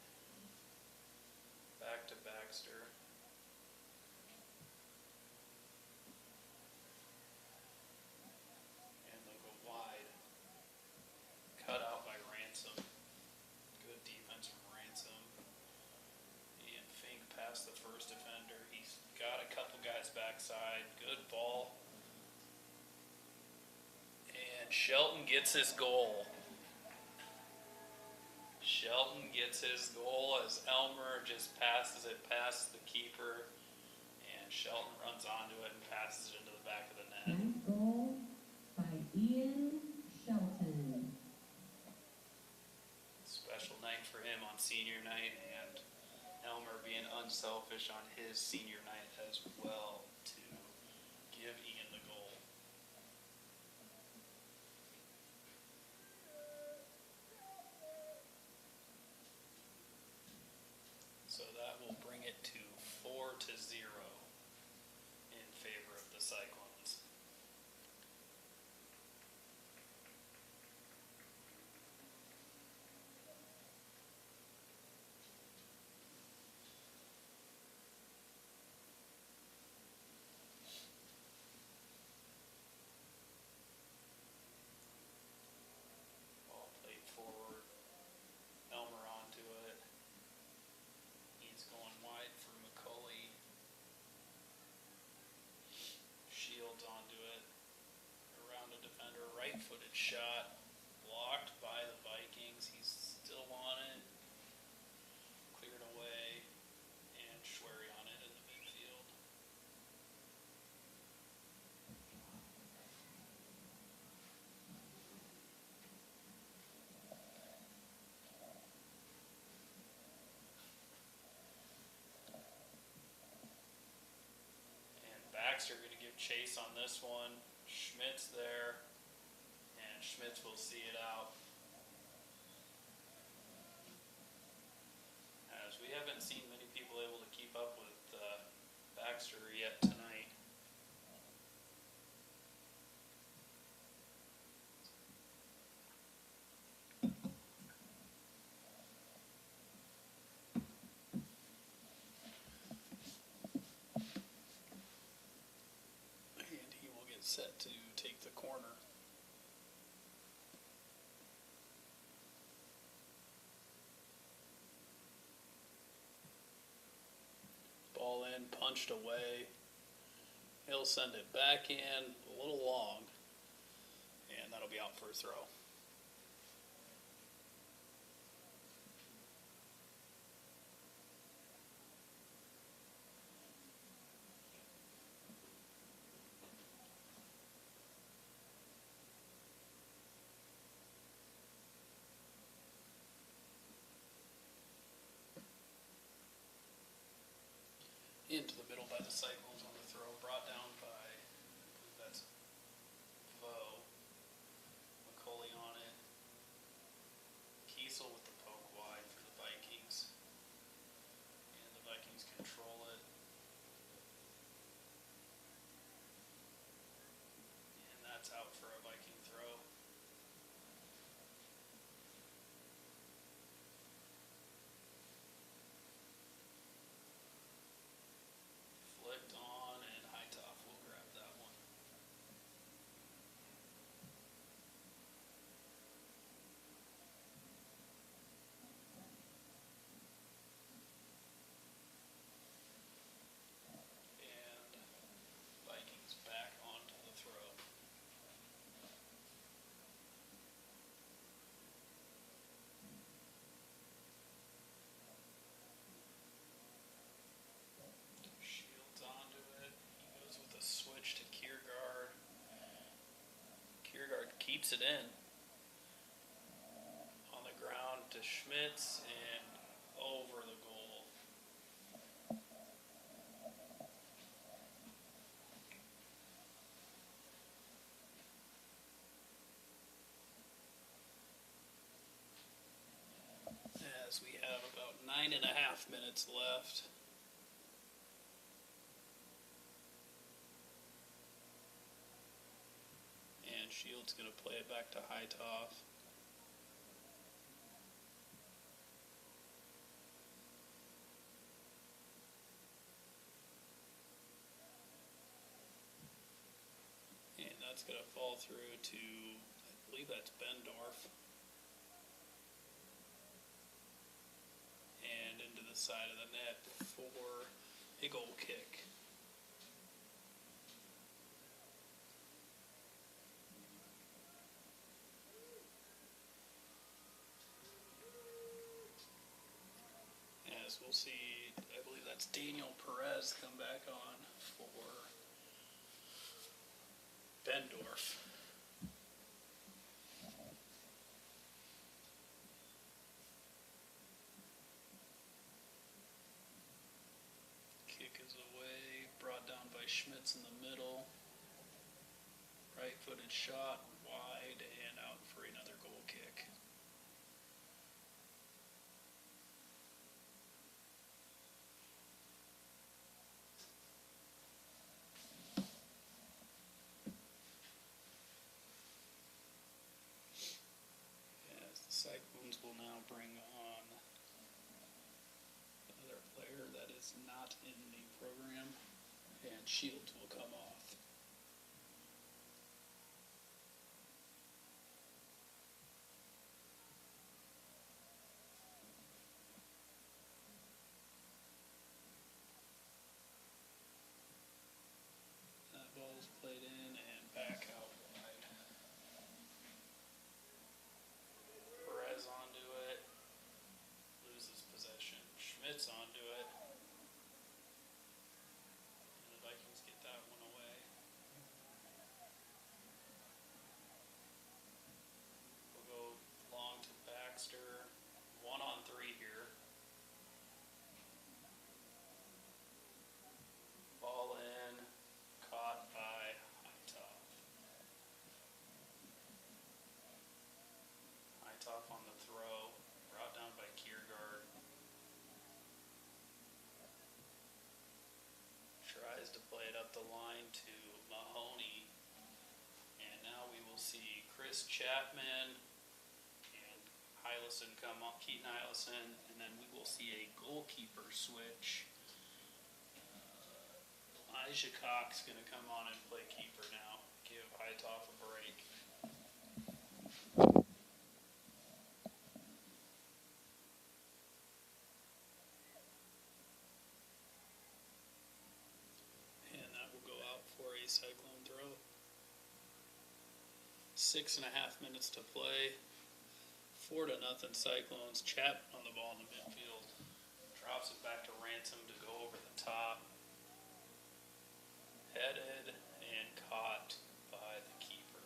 Back to Baxter. And they'll go wide. Cut out by Ransom. Good defense from Ransom. And Fink past the first defender. He's got a couple guys backside. Good ball. And Shelton gets his goal. Shelton gets his goal as Elmer just passes it past the keeper. And Shelton runs onto it and passes it into the back of the net. Ninth goal by Ian Shelton. Special night for him on senior night, and Elmer being unselfish on his senior night as well to give Ian the goal. So that will bring it to 4-0 in favor of the Cyclones. Ball played forward. Elmer onto it. He's going wide for McCulley. Shields onto it. Around a defender. Right-footed shot. Blocked by the Vikings. He's still on it. Cleared away. And Schwery on it in the midfield. And Baxter going to give chase on this one. Schmidt's there. And Schmitz will see it out. As we haven't seen many people able to keep up with Baxter yet tonight. And he will get set to take the corner. Ball in, punched away. He'll send it back in, a little long, and that'll be out for a throw. into the middle by the Cyclones on the throw, brought down by, I believe that's Vo. McCauley on it. Kiesel with the poke wide for the Vikings. And the Vikings control it. And that's out for a Viking throw. Flicked on, and Hightoff will grab that one. And Vikings back onto the throw. Shields onto it. He goes with a switch to Kiergaard. Kiergaard keeps it in. On the ground to Schmitz and over the goal. As we have about 9.5 minutes left. And Shields going to play it back to Hightoff. And that's going to fall through to, I believe that's Bendorf. And into the side of the net for a goal kick. As we'll see, I believe that's Daniel Perez come back on for Bendorf. Kick is away, brought down by Schmitz in the middle. Right-footed shot, wide, and out for another goal kick. As the Cyclones will now bring on another player that is not in the program, and Shields will come off. That ball's played in and back out wide. Perez onto it, loses possession. Schmitz onto it. And the Vikings get that one away. We'll go long to Baxter. 1-on-3 here. Ball in, caught by Hightoff. Hightoff on the throw, brought down by Kiergaard. Tries to play it up the line to Mahoney. And now we will see Chris Chapman and Hylison come on, Keaton Hylison, and then we will see a goalkeeper switch. Elijah Cox going to come on and play keeper now. Give Hightoff a break. And that will go out for a Cyclone throw. 6.5 minutes to play. 4-0 Cyclones. Chapman on the ball in the midfield. Drops it back to Ransom to go over the top. Headed and caught by the keeper.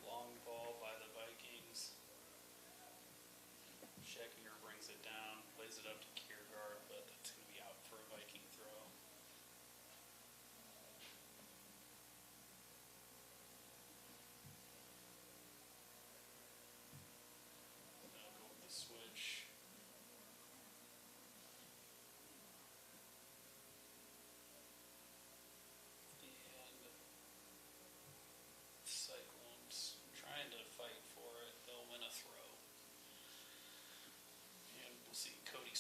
Long ball by the Vikings.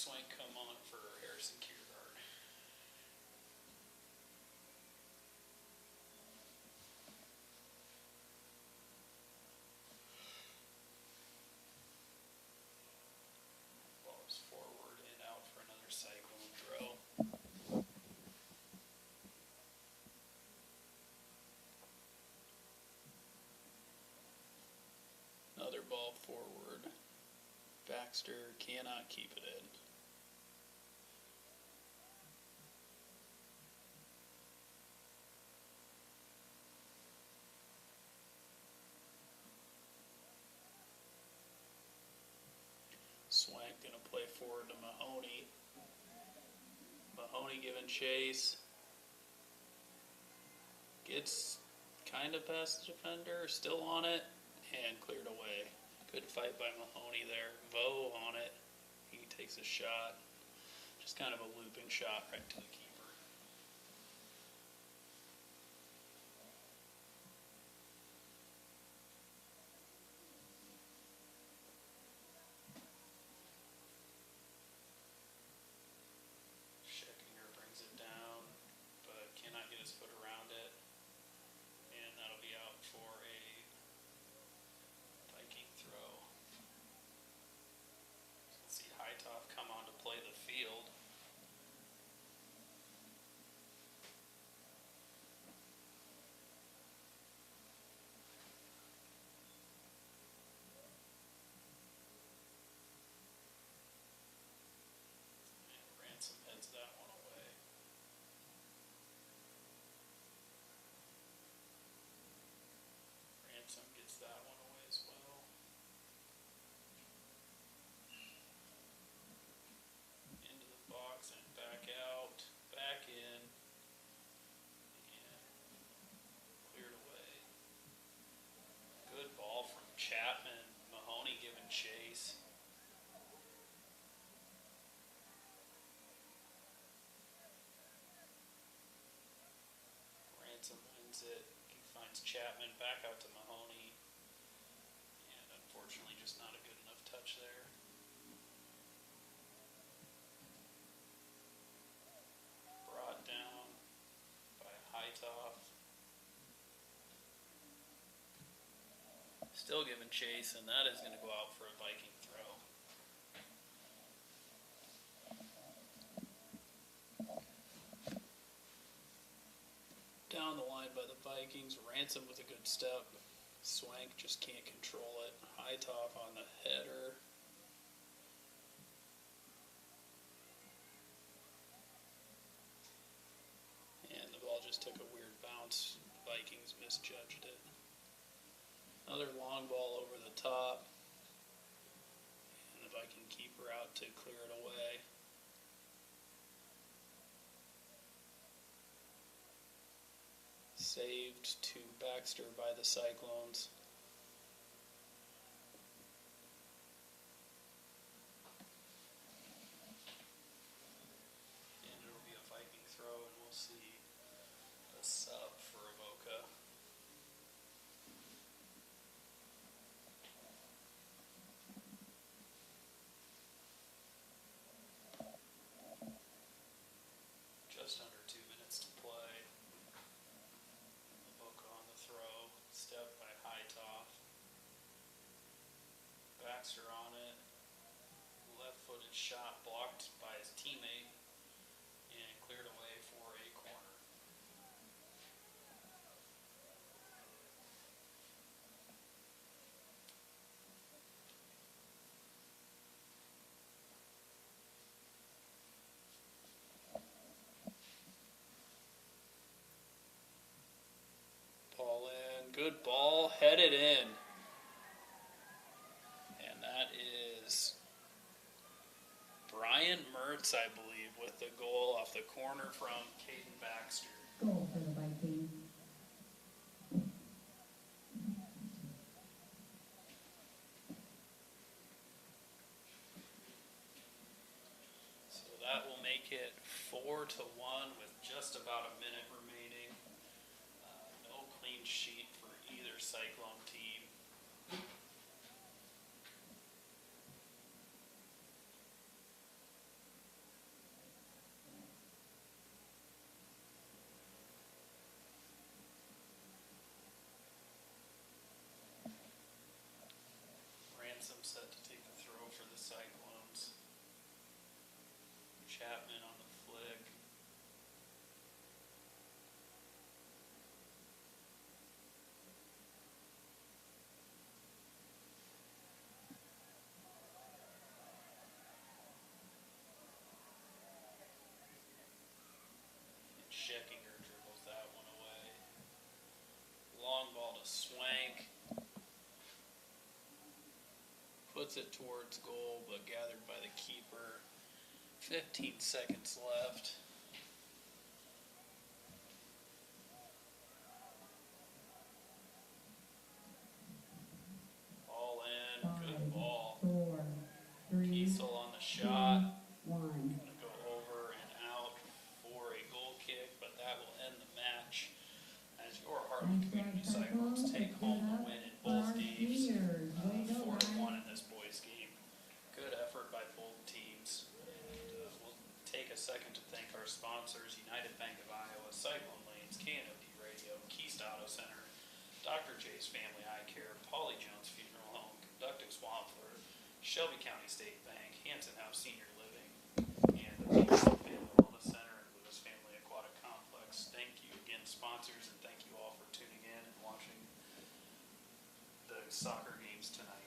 Swank come on for Harrison Kiergaard. Ball's forward and out for another cyclone throw. Another ball forward. Baxter cannot keep it in. Swank gonna play forward to Mahoney. Mahoney giving chase. Gets kind of past the defender, still on it, and cleared away. Good fight by Mahoney there. Vo on it. He takes a shot. Just kind of a looping shot right to the keeper. Scheckinger brings it down, but cannot get his foot around it. And that'll be out for a Viking throw. Let's see Hightoff come on to play the field. And Ransom heads that one away. Ransom gets that one away as well. Into the box and back out, back in, and cleared away. Good ball from Chapman. Mahoney giving chase. Ransom wins it. He finds Chapman back out to Mahoney. And unfortunately just not a good enough touch there. Brought down by Hightoff. Still giving chase, and that is going to go out for a Viking throw. Down the line by the Vikings. Ransom with a good step. Swank just can't control it. Hightoff on the header. And the ball just took a weird bounce. Vikings misjudged it. Another long ball over the top. And the Viking keeper out to clear it away. Saved to Baxter by the Cyclones. And it'll be a Viking throw, and we'll see a sub for Avoca. Just under 2 minutes to play. Avoca on the throw. Step by Hightoff. Baxter on it. Left-footed shot blocked by his teammate and cleared away for a corner. Ball in. Good ball. Headed in. And that is Brian Mertz, I believe, with the goal off the corner from Caden Baxter. Goal for the Vikings. So that will make it 4-1 with just about a minute remaining. No clean sheet for either Cyclone team. Ransom set to take the throw for the Cyclones. Chapman on the flick. And Scheckinger dribbles that one away. Long ball to Swank. Puts it towards goal, but gathered by the keeper. 15 seconds left. All in. Good ball. 4, 3, Kiesel on the shot. 1. Gonna go over and out for a goal kick, but that will end the match as your Heartland Community Cyclones take home the win in both games. 4-1 in this boys game. Good effort by both teams. And we'll take a second to thank our sponsors: United Bank of Iowa, Cyclone Lanes, KNOD Radio, Keast Auto Center, Dr. J's Family Eye Care, Polly Jones Funeral Home, Conducting Swampler, Shelby County State Bank, Hanson House Senior Living, and the Peterson Family Wellness Center and Lewis Family Aquatic Complex. Thank you again, sponsors, and thank you all for tuning in and watching the soccer games tonight.